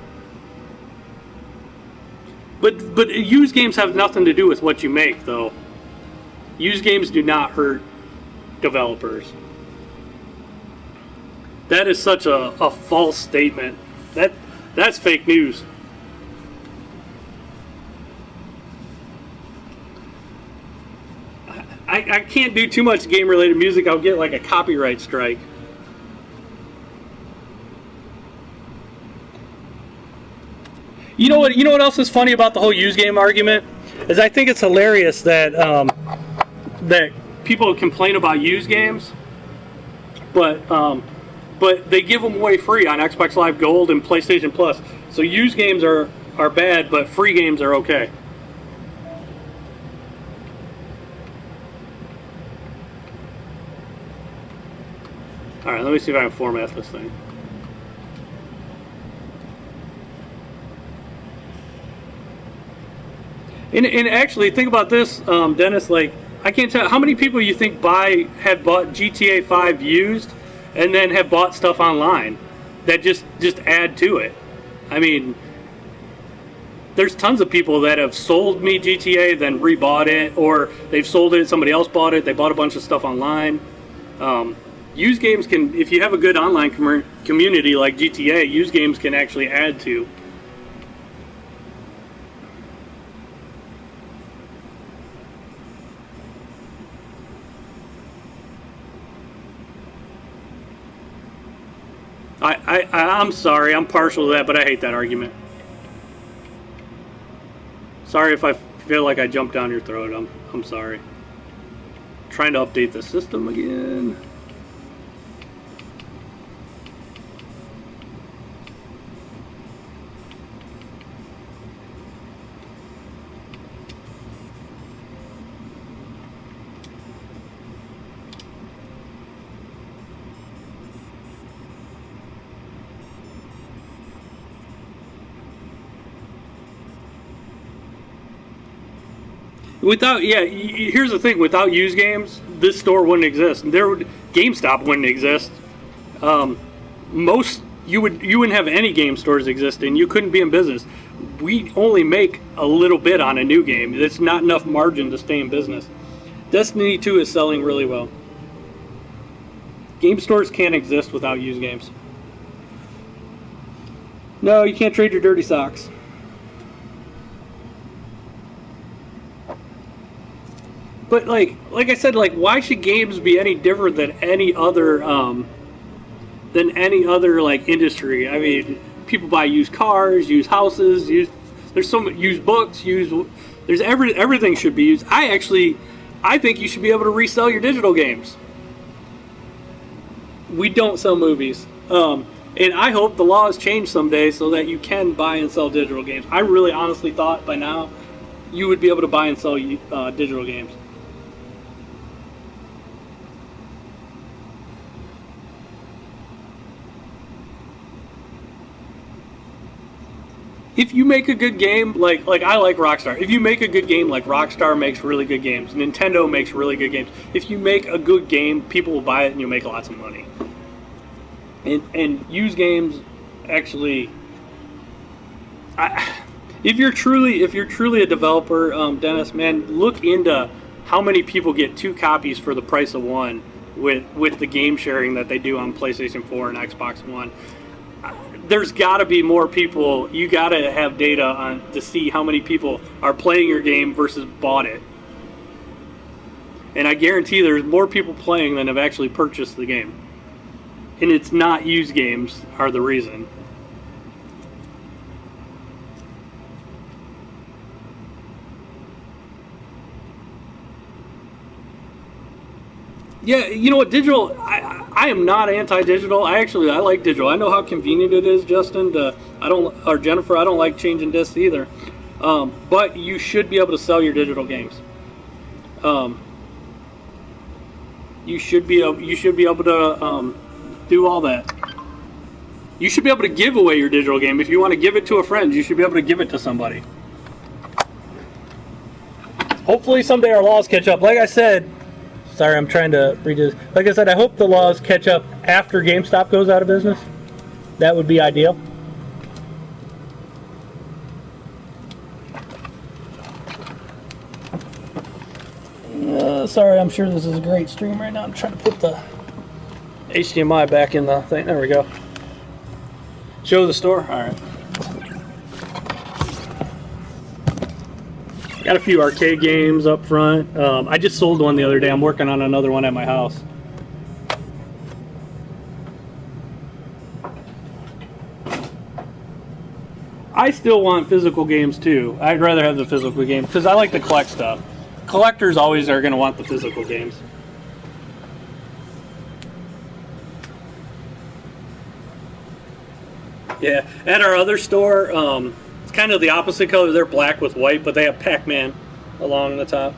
But used games have nothing to do with what you make, though. Used games do not hurt developers. That is such a false statement. That's fake news. I can't do too much game-related music. I'll get like a copyright strike. You know what else is funny about the whole used game argument? Is I think it's hilarious that that people complain about used games, but they give them away free on Xbox Live Gold and PlayStation Plus. So used games are bad, but free games are okay. All right, let me see if I can format this thing. And actually, think about this, Dennis. Like, I can't tell how many people you think have bought GTA 5 used, and then have bought stuff online that just add to it. I mean, there's tons of people that have sold me GTA, then rebought it, or they've sold it, somebody else bought it, they bought a bunch of stuff online. Used games can, if you have a good online community like GTA, used games can actually add to. I'm sorry, I'm partial to that, but I hate that argument. Sorry if I feel like I jumped down your throat. I'm sorry. Trying to update the system again. Here's the thing: without used games, this store wouldn't exist. GameStop wouldn't exist. You wouldn't have any game stores existing. You couldn't be in business. We only make a little bit on a new game. It's not enough margin to stay in business. Destiny 2 is selling really well. Game stores can't exist without used games. No, you can't trade your dirty socks. But like I said, why should games be any different than any other like industry? I mean, people buy used cars, used houses, there's so many used books, everything should be used. I think you should be able to resell your digital games. We don't sell movies, and I hope the laws change someday so that you can buy and sell digital games. I really honestly thought by now you would be able to buy and sell digital games. If you make a good game, like I like Rockstar. If you make a good game, like Rockstar makes really good games, Nintendo makes really good games. If you make a good game, people will buy it and you'll make lots of money. And used games, actually, if you're truly a developer, Dennis, man, look into how many people get 2 copies for the price of one with the game sharing that they do on PlayStation 4 and Xbox One. There's got to be more people. You got to have data to see how many people are playing your game versus bought it. And I guarantee there's more people playing than have actually purchased the game. And it's not used games are the reason. Yeah, you know what, digital, I am not anti-digital. I like digital. I know how convenient it is, Justin. Or Jennifer, I don't like changing discs either. But you should be able to sell your digital games. You should be able to do all that. You should be able to give away your digital game. If you want to give it to a friend, you should be able to give it to somebody. Hopefully someday our laws catch up. Like I said, sorry, I'm trying to read this. Like I said, I hope the laws catch up after GameStop goes out of business. That would be ideal. Sorry, I'm sure this is a great stream right now. I'm trying to put the HDMI back in the thing. There we go. Show the store? Alright. Got a few arcade games up front. I just sold one the other day. I'm working on another one at my house. I still want physical games too. I'd rather have the physical game because I like to collect stuff. Collectors always are going to want the physical games. Yeah, at our other store, it's kind of the opposite color. They're black with white, but they have Pac-Man along the top.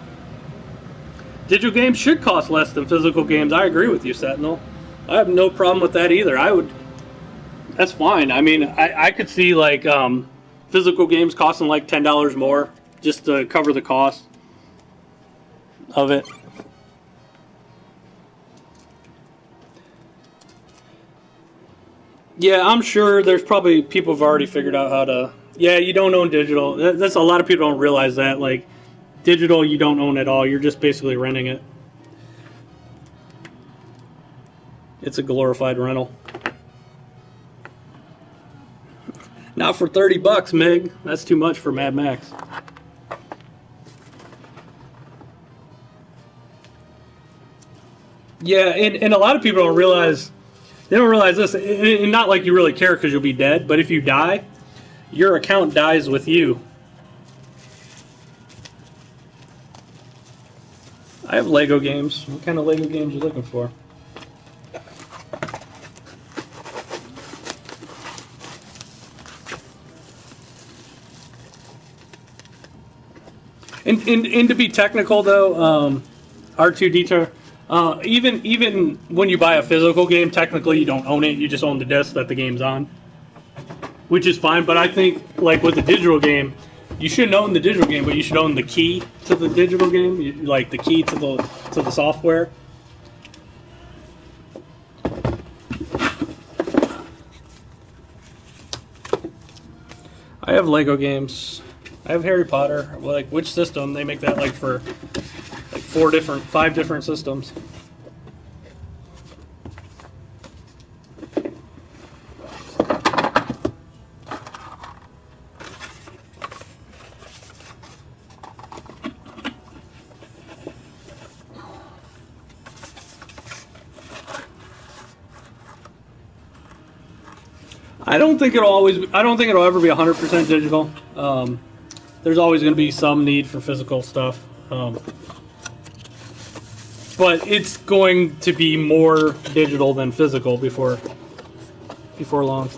Digital games should cost less than physical games. I agree with you, Sentinel. I have no problem with that either. That's fine. I mean, I could see like physical games costing like $10 more just to cover the cost of it. Yeah, I'm sure there's probably people who've already figured out how to. Yeah, you don't own digital. That's a lot of people don't realize that. Like, digital, you don't own at all. You're just basically renting it. It's a glorified rental. Not for $30, Mig. That's too much for Mad Max. Yeah, and a lot of people don't realize They don't realize this, and not like you really care because you'll be dead, but if you die, your account dies with you. I have Lego games. What kind of Lego games are you looking for? And to be technical though, R2D2, even when you buy a physical game, technically you don't own it. You just own the disc that the game's on, which is fine. But I think like with the digital game, you shouldn't own the digital game, but you should own the key to the digital game, like the key to the software. I have Lego games. I have Harry Potter. Like which system? They make that like for like 5 different systems. I don't think it'll ever be 100% digital. There's always going to be some need for physical stuff. But it's going to be more digital than physical before long.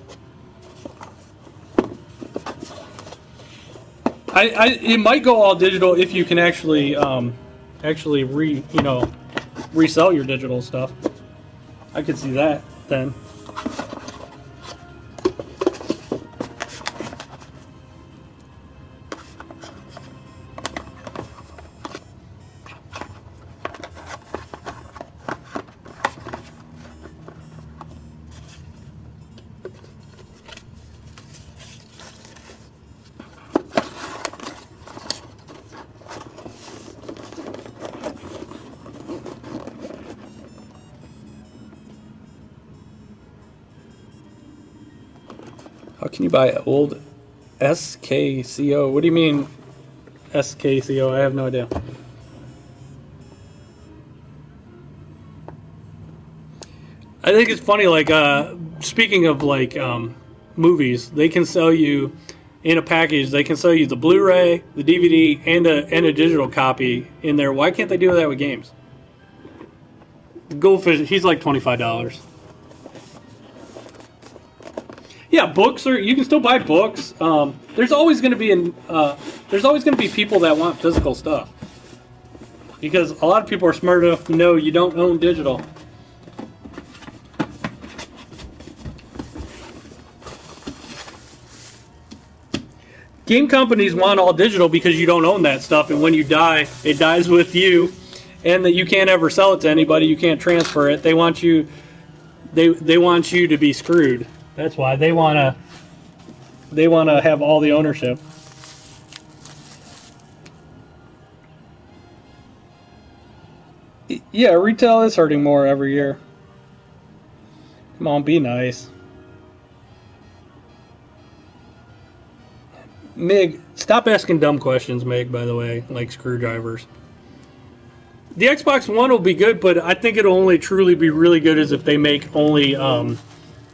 It might go all digital if you can actually resell your digital stuff. I could see that then. How can you buy old SKCO? What do you mean SKCO? I have no idea. I think it's funny, like, speaking of, like, movies, they can sell you, in a package, they can sell you the Blu-ray, the DVD, and a digital copy in there. Why can't they do that with games? Goldfish, he's like $25. Yeah, books are. You can still buy books. There's always going to be people that want physical stuff because a lot of people are smart enough to know you don't own digital. Game companies want all digital because you don't own that stuff, and when you die, it dies with you, and that you can't ever sell it to anybody. You can't transfer it. They want you. They want you to be screwed. That's why they want to have all the ownership. Yeah, retail is hurting more every year. Come on, be nice. Mig, stop asking dumb questions, Mig, by the way, like screwdrivers. The Xbox One will be good, but I think it'll only truly be really good as if they make only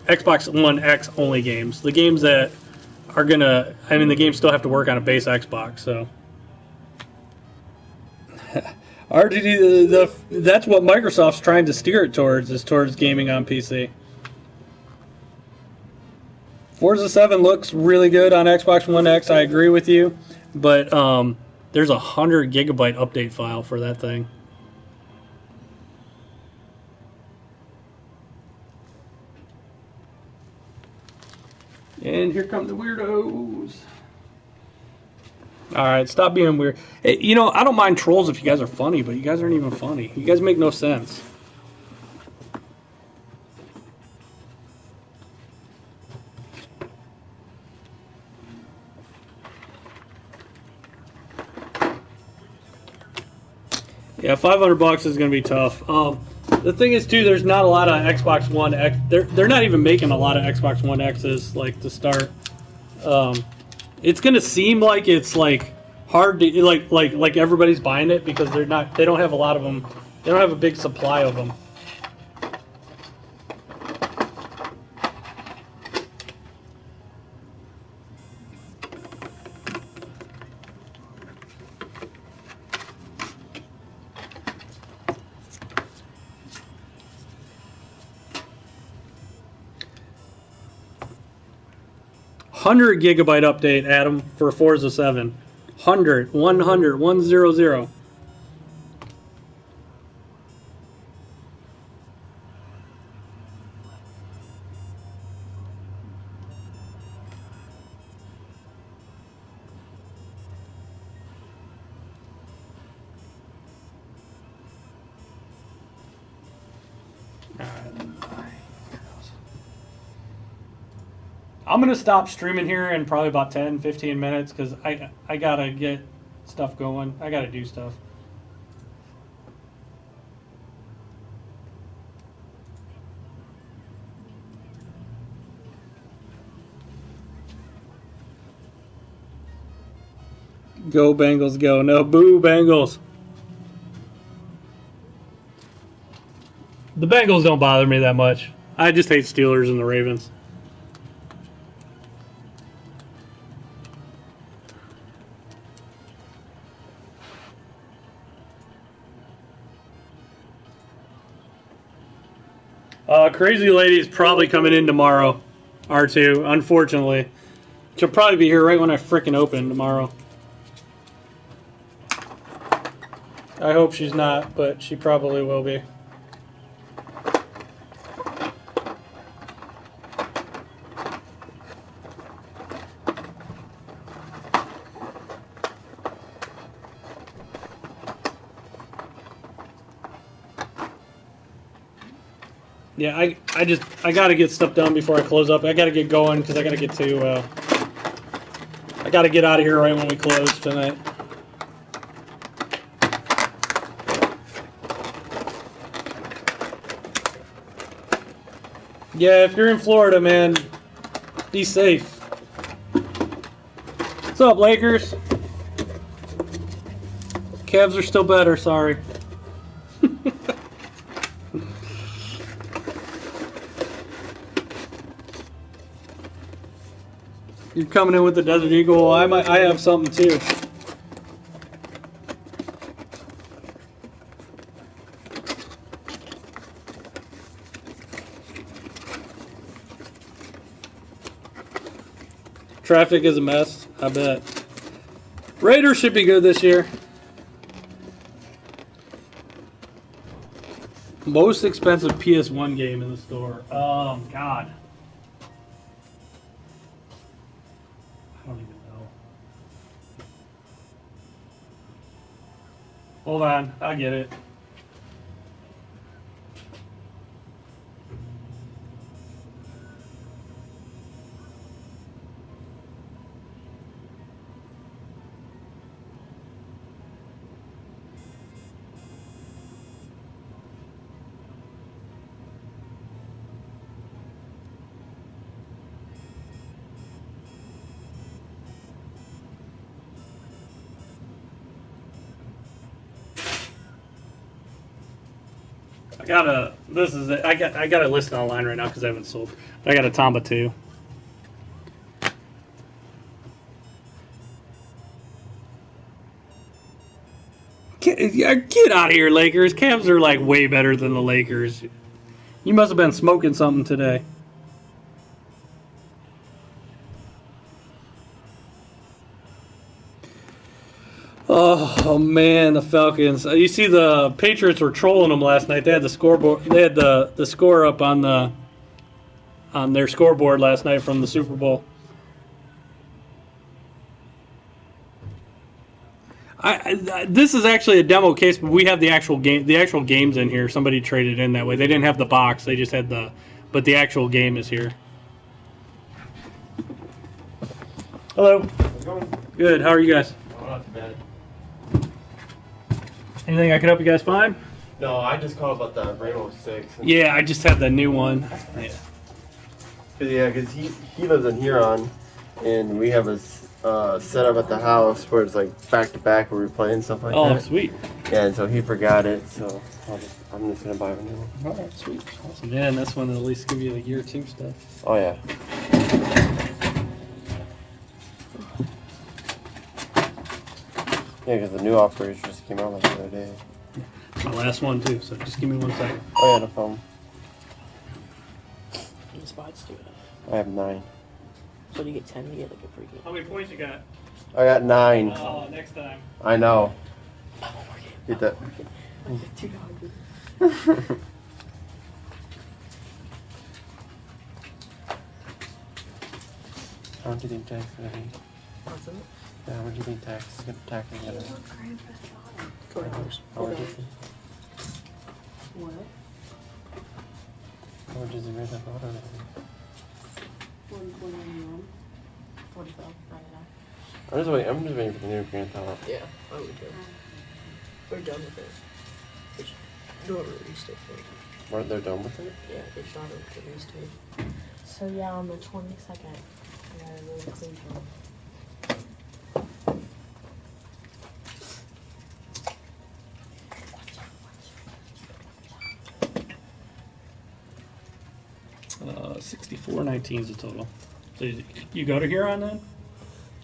Xbox One X only games. The games that are gonna, I mean, the games still have to work on a base Xbox, so. RGD, that's what Microsoft's trying to steer it towards, is towards gaming on PC. Forza 7 looks really good on Xbox One X, I agree with you, but there's a 100 gigabyte update file for that thing. And here come the weirdos. Alright, stop being weird. Hey, you know, I don't mind trolls if you guys are funny, but you guys aren't even funny. You guys make no sense. Yeah, $500 is going to be tough. The thing is, too, there's not a lot of Xbox One X. They're not even making a lot of Xbox One X's, like, to start. It's going to seem like it's, like, hard to, like everybody's buying it because they don't have a lot of them. They don't have a big supply of them. 100 gigabyte update, Adam, for Forza 7. 100, 100. I'm going to stop streaming here in probably about 10, 15 minutes because I got to get stuff going. I got to do stuff. Go Bengals, go. No, boo Bengals. The Bengals don't bother me that much. I just hate Steelers and the Ravens. Crazy Lady's probably coming in tomorrow, R2, unfortunately. She'll probably be here right when I frickin' open tomorrow. I hope she's not, but she probably will be. Yeah, I gotta get stuff done before I close up. I gotta get going because I gotta get to. I gotta get out of here right when we close tonight. Yeah, if you're in Florida, man, be safe. What's up, Lakers? Cavs are still better. Sorry. You're coming in with the Desert Eagle. Well, I have something too. Traffic is a mess. I bet. Raiders should be good this year. Most expensive PS1 game in the store. Oh God. I don't even know. Hold on, I'll get it. This is it. I got it listed online right now because I haven't sold. I got a Tamba too. Get out of here, Lakers. Cavs are like way better than the Lakers. You must have been smoking something today. Oh man, the Falcons! You see, the Patriots were trolling them last night. They had the scoreboard. They had the score up on their scoreboard last night from the Super Bowl. This is actually a demo case, but we have the actual game. The actual game's in here. Somebody traded in that way. They didn't have the box. They just had but the actual game is here. Hello. How's it going? Good. How are you guys? Oh, not too bad. Anything I can help you guys find? No, I just called about the Rainbow Six. Yeah, I just had the new one. Yeah, because he lives in Huron, and we have a setup at the house where it's like back to back where we play and stuff like that. Oh, sweet. Yeah, and so he forgot it, so I'm just gonna buy a new one. All right, sweet. Awesome. Yeah, and this one will at least give you the year 2 stuff. Oh yeah. Yeah, because the new operation just came out like the other day. My last one too, so just give me 1 second. Oh yeah, no problem. Spots to it. I have 9. So you get 10, you get like a free game. How many points you got? I got 9. Oh, next time. I know. Get that. How much do you think tax is gonna be? What's it? Yeah, how much do you think tax is gonna be? How much is it? What? How much is the Grand Theft Auto? 1.99. 45.99. I'm just waiting for the new Grand Theft Auto. Yeah, I would go. We're done with it. They don't release it. What, they're done with it? Yeah, they shot it release date. So yeah, on the 22nd, I got a really clean one. $64.19 is the total. So you go to Huron then?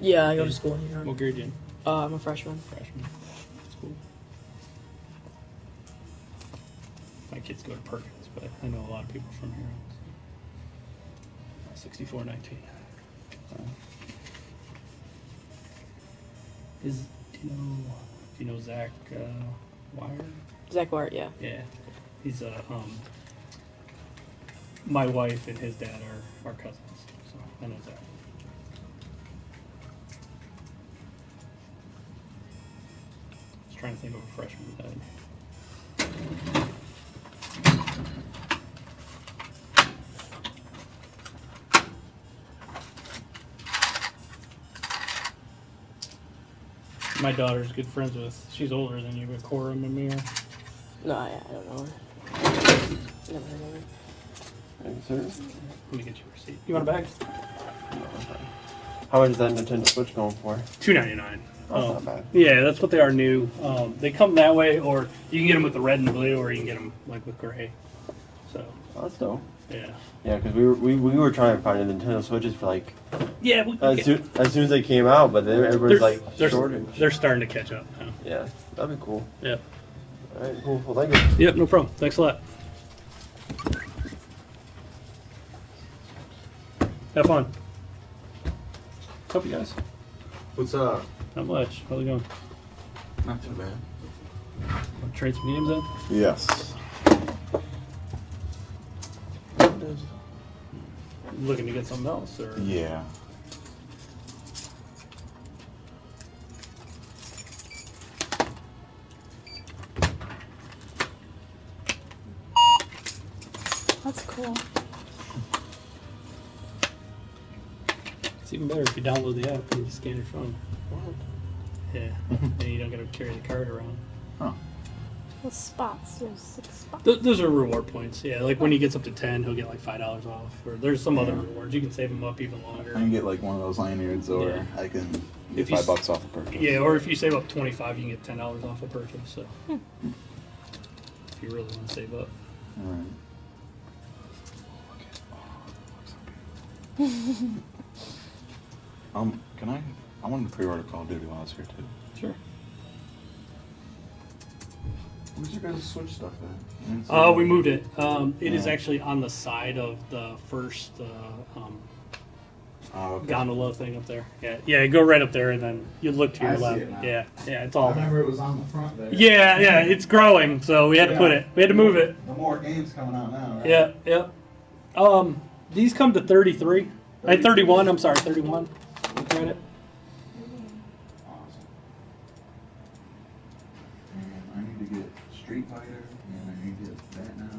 Yeah, I go to school in Huron. What grade you in? I'm a freshman. Freshman. That's cool. My kids go to Perkins, but I know a lot of people from Huron. So. $64.19. Do you know Zach Wire? Zach Wire, yeah. Yeah, he's my wife and his dad are cousins, so I know Zach. I was trying to think of a freshman that. My daughter's good friends with. She's older than you, but Cora Mamir. No, I don't know her. Never heard of her. Thank you, sir. Let me get you a receipt. You want a bag? How much is that Nintendo Switch going for? $2.99. Oh, that's not bad. Yeah, that's what they are new. They come that way, or you can get them with the red and blue, or you can get them like with gray. So. Oh, that's dope. Yeah. Yeah, because we were trying to find a Nintendo Switches for like. Yeah. As soon as they came out, but then everybody's like shortage. They're starting to catch up now. Yeah, that'd be cool. Yep. All right, cool. Well, thank you. Yep, no problem. Thanks a lot. Have fun. Hope you guys. What's up? Not much. How's it going? Not too bad. Want to trade some games in? Yes. Looking to get something else, or? Yeah. That's cool. It's even better if you download the app and you scan your phone. What? Yeah. And you don't got to carry the card around. Huh. What spots? There's 6 spots. Those are reward points. Yeah, like when he gets up to 10, he'll get like $5 off. Or there's some other rewards. You can save them up even longer. I can get like one of those lanyards, or I can get $5 off a purchase. Yeah, or if you save up 25, you can get $10 off a purchase. So, if you really want to save up. All right. Can I wanted to pre-order Call of Duty while I was here too. Sure. Where's your guys' Switch stuff at? We moved it. It is actually on the side of the first okay. gondola thing up there. Yeah. Go right up there, and then you look to your I see left. it now. Yeah, it's all. I remember it was on the front there. Yeah, it's growing, so we had to put it. We had to move it. The more games coming out now, right? Yeah. These come to 33. 31. I'm sorry, 31. Look at it. Awesome. And I need to get Street Fighter, and I need to get that now.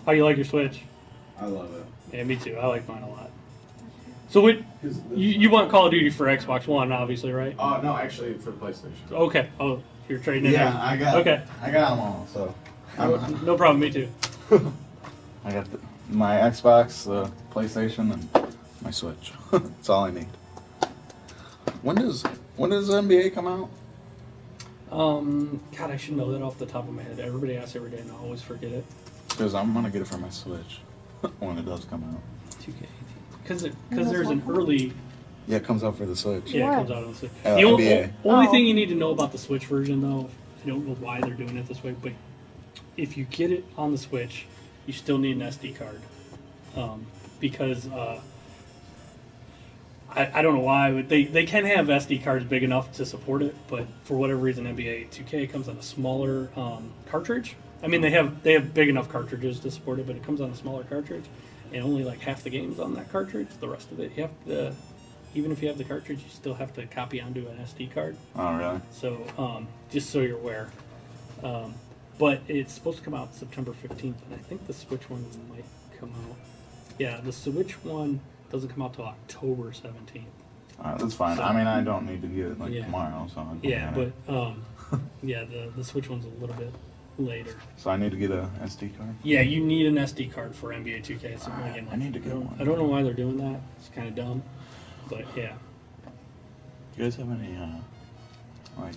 How you like your Switch? I love it. Yeah, me too. I like mine a lot. So what? You want Call of Duty for Xbox One, obviously, right? No, actually for the PlayStation. Okay. Oh, you're trading in. Yeah, there. I got. Okay. I got them all. So. No problem. Me too. I got my Xbox, the PlayStation, and my Switch. That's all I need. When does NBA come out? God, I should know that off the top of my head. Everybody asks every day, and I always forget it. Because I'm gonna get it for my Switch when it does come out. 2K. Because there's an early. Yeah, it comes out for the Switch. Yeah, it comes out on the Switch. The NBA. only thing you need to know about the Switch version, though, I don't know why they're doing it this way, but if you get it on the Switch, you still need an SD card. Because I don't know why, but they can have SD cards big enough to support it, but for whatever reason, NBA 2K comes on a smaller cartridge. I mean, they have big enough cartridges to support it, but it comes on a smaller cartridge, and only like half the games on that cartridge. The rest of it, you have to, even if you have the cartridge, you still have to copy onto an SD card. Oh, really? So just so you're aware. But it's supposed to come out September 15th, and I think the Switch one might come out. Yeah, the Switch one doesn't come out till October 17th. Alright, that's fine. So, I mean, I don't need to get it like tomorrow, so. Yeah, but yeah, the Switch one's a little bit later. So I need to get a SD card. Yeah, you need an SD card for NBA 2K. It's the only game I need to get one. I don't know why they're doing that. It's kind of dumb, but yeah. Do you guys have any like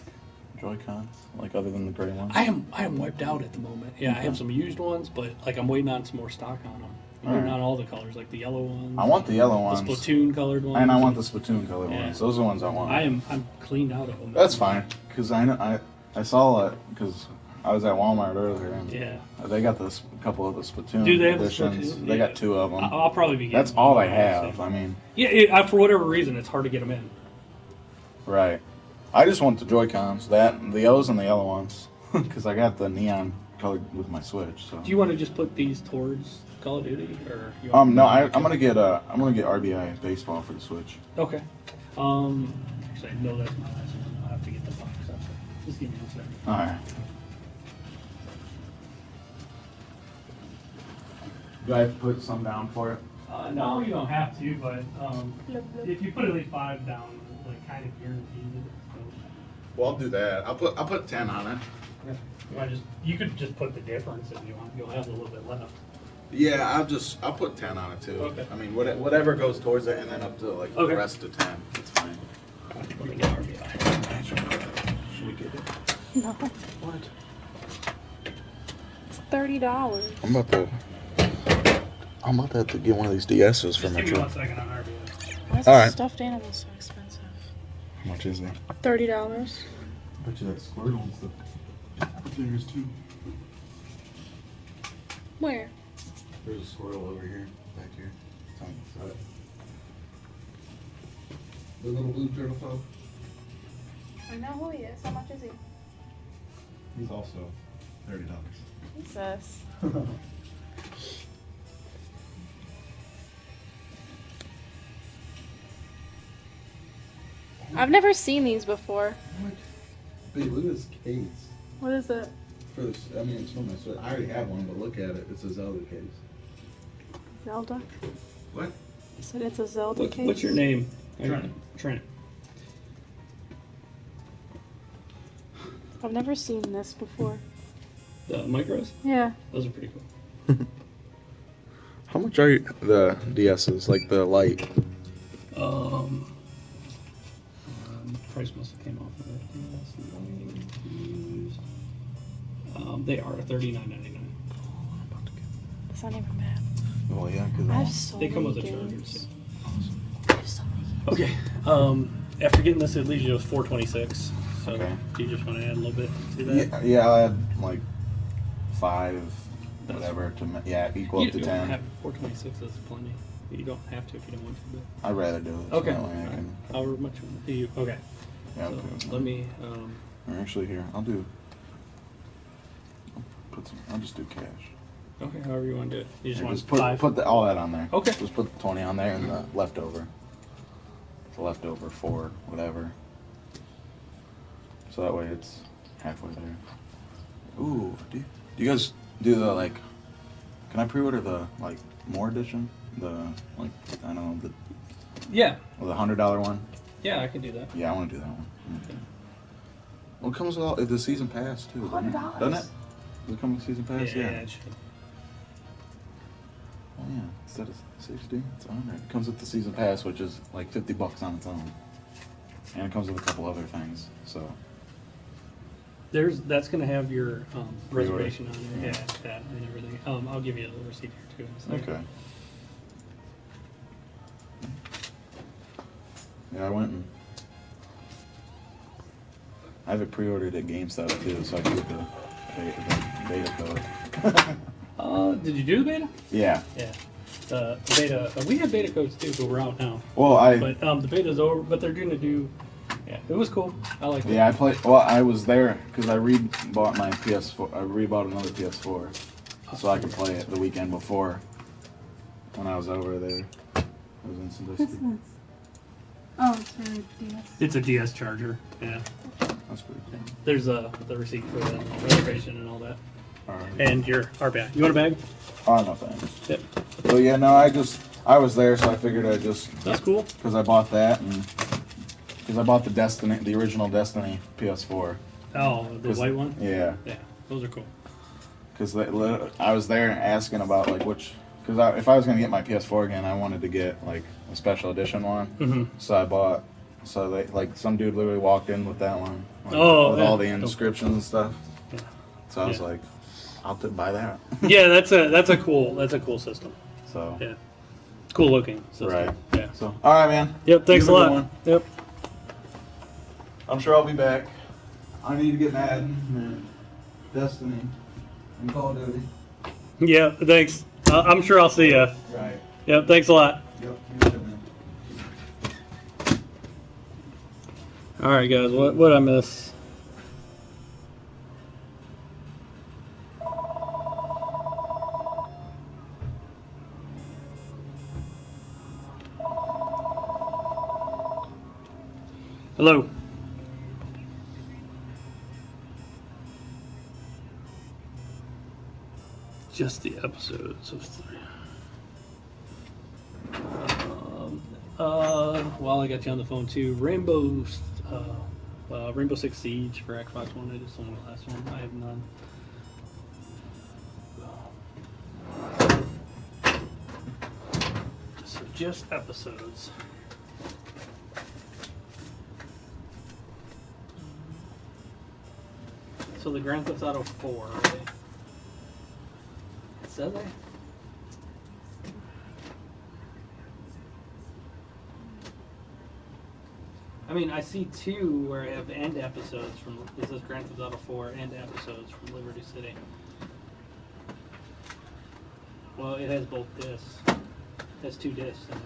Joy-Cons, like other than the gray ones? I am wiped out at the moment. Yeah, I have some used ones, but like I'm waiting on some more stock on them. I'm waiting on all the colors, like the yellow ones. I want the yellow ones. The Splatoon colored ones. And I want the Splatoon colored ones. Those are the ones I want. I'm cleaned out of them. That's fine, because I saw it because I was at Walmart earlier and they got this couple of the Splatoon editions. They got 2 of them. I'll probably be getting That's all they have. I mean, for whatever reason, it's hard to get them in. Right. I just want the Joy-Cons, the yellows and the yellow ones, because I got the neon colored with my Switch. So. Do you want to just put these towards Call of Duty, or you no, I'm gonna get RBI baseball for the Switch. Okay. Actually, no, that's my last one. I'll have to get the box up. Just give me a second. All right. Do I have to put some down for it? No, you don't have to, but if you put at least 5 down, like kind of guarantees it. So. Well, I'll do that. I'll put 10 on it. Yeah. You could just put the difference if you want. You'll have a little bit left. Yeah, I'll put 10 on it too. Okay. I mean, whatever goes towards it, and then up to like the rest of 10. It's fine. Let me get RBI. Should we get it? No. What? It's $30. I'm about to have to get one of these DSs for Just my give me 1 truck. second on RBI. Why is All a right. stuffed animal so expensive? How much is it? $30. I bet you that Squirtle's there's 2. Where? There's a Squirtle over here, back here. It's on the side. The little blue turtle fellow. I know who he is. How much is he? He's also $30. Jesus. I've never seen these before. What? Babe, look at this case. What is it? For this, I mean, it's from my Switch. I already have one, but look at it. It's a Zelda case. Zelda? What? You said it's a Zelda case? What's your name? Trent. I've never seen this before. The micros? Yeah. Those are pretty cool. How much are the DSs, like the light? Price must have came off of it. They are $39.99. It's not even bad. Well, yeah, I have so they come many with the games. chargers. Okay. After getting this, it leaves you with 426. So Okay. do you just want to add a little bit to that? Yeah, I'll add like 5, whatever, to equal up to 10. 426 is plenty. You don't have to if you don't want to. But... I'd rather do it. Okay. So that way I can... However much you... Okay. Yeah, so okay. let me... Or actually, here, I'll just do cash. Okay, however you want to do it. You just want just put 5? put all that on there. Okay. Just put the 20 on there and the leftover. The leftover 4, whatever. So that way it's halfway there. Ooh, do you guys do the like? Can I pre-order the like more edition? The like I don't know the. Yeah. Or the $100 one. Yeah, I can do that. Yeah, I want to do that one. Okay. Well, it comes with all, the season pass too, doesn't it? Doesn't it? Does it come with season pass? Yeah, it should. Oh yeah, instead of 60, it's 100. It comes with the season pass, which is like $50 on its own, and it comes with a couple other things. So that's gonna have your reservation on there, Yeah. that and everything. I'll give you the receipt here too. Okay. Yeah, I went and I have it pre-ordered at GameStop too, so I can get the beta code. Did you do the beta? Yeah. Yeah. beta. We had beta codes too, but we're out now. Well, But the beta's over. But they're going to do. Yeah, it was cool. I like it. Yeah, I played. Well, I was there because I rebought my PS4. I rebought another PS4, so I could play it the weekend before. When I was over there, I was in Sandusky. Oh, it's for DS. It's a DS charger. Yeah. That's pretty cool. There's the receipt for the reservation and all that. All right. And your bag. You want a bag? Oh, no thanks. Yep. But yeah, no, I was there, so I figured I'd just. That's cool. Because I bought that and because I bought the original Destiny PS4. Oh, the white one. Yeah. Yeah, those are cool. Because I was there asking about like which. Because if I was gonna get my PS4 again, I wanted to get like a special edition one. Mm-hmm. So I bought. So they like some dude literally walked in with that one. Like, with all the inscriptions and stuff. Yeah. So I was like, I'll buy that. Yeah, that's a cool system. So yeah, cool looking system. Right. Yeah. So all right, man. Yep. Thanks a lot. Yep. I'm sure I'll be back. I need to get Madden and Destiny and Call of Duty. Yeah. Thanks. I'm sure I'll see you. Right. Yep. Thanks a lot. Yep. You too, man. All right, guys. What I miss? Hello. Just the episodes of 3. While I got you on the phone too, Rainbow Six Siege for Xbox One. I just won the last one. I have none. So just episodes. So the Grand Theft Auto 4, right? It says it. I mean, I see 2 where I have end episodes from. This is Grand Theft Auto 4 end episodes from Liberty City. Well, it has both discs. It has 2 discs in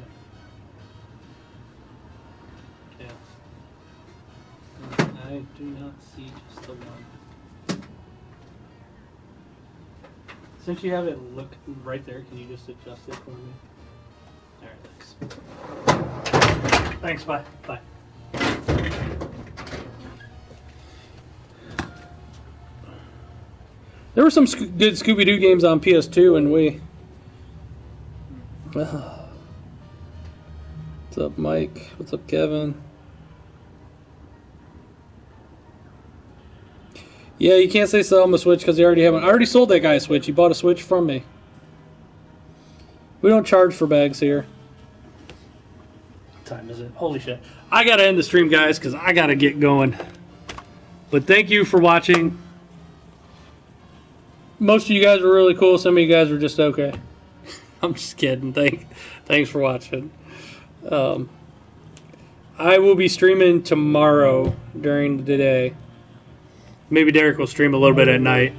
it. Yeah. I do not see just the one. Since you have it look right there, can you just adjust it for me? Alright, thanks. Thanks, bye. Bye. There were some good Scooby-Doo games on PS2 and Wii. What's up, Mike? What's up, Kevin? Yeah, you can't say sell him a Switch because they already have one. I already sold that guy a Switch. He bought a Switch from me. We don't charge for bags here. What time is it? Holy shit. I got to end the stream, guys, because I got to get going. But thank you for watching. Most of you guys were really cool. Some of you guys were just okay. I'm just kidding. Thanks for watching. I will be streaming tomorrow during the day. Maybe Derek will stream a little bit at night.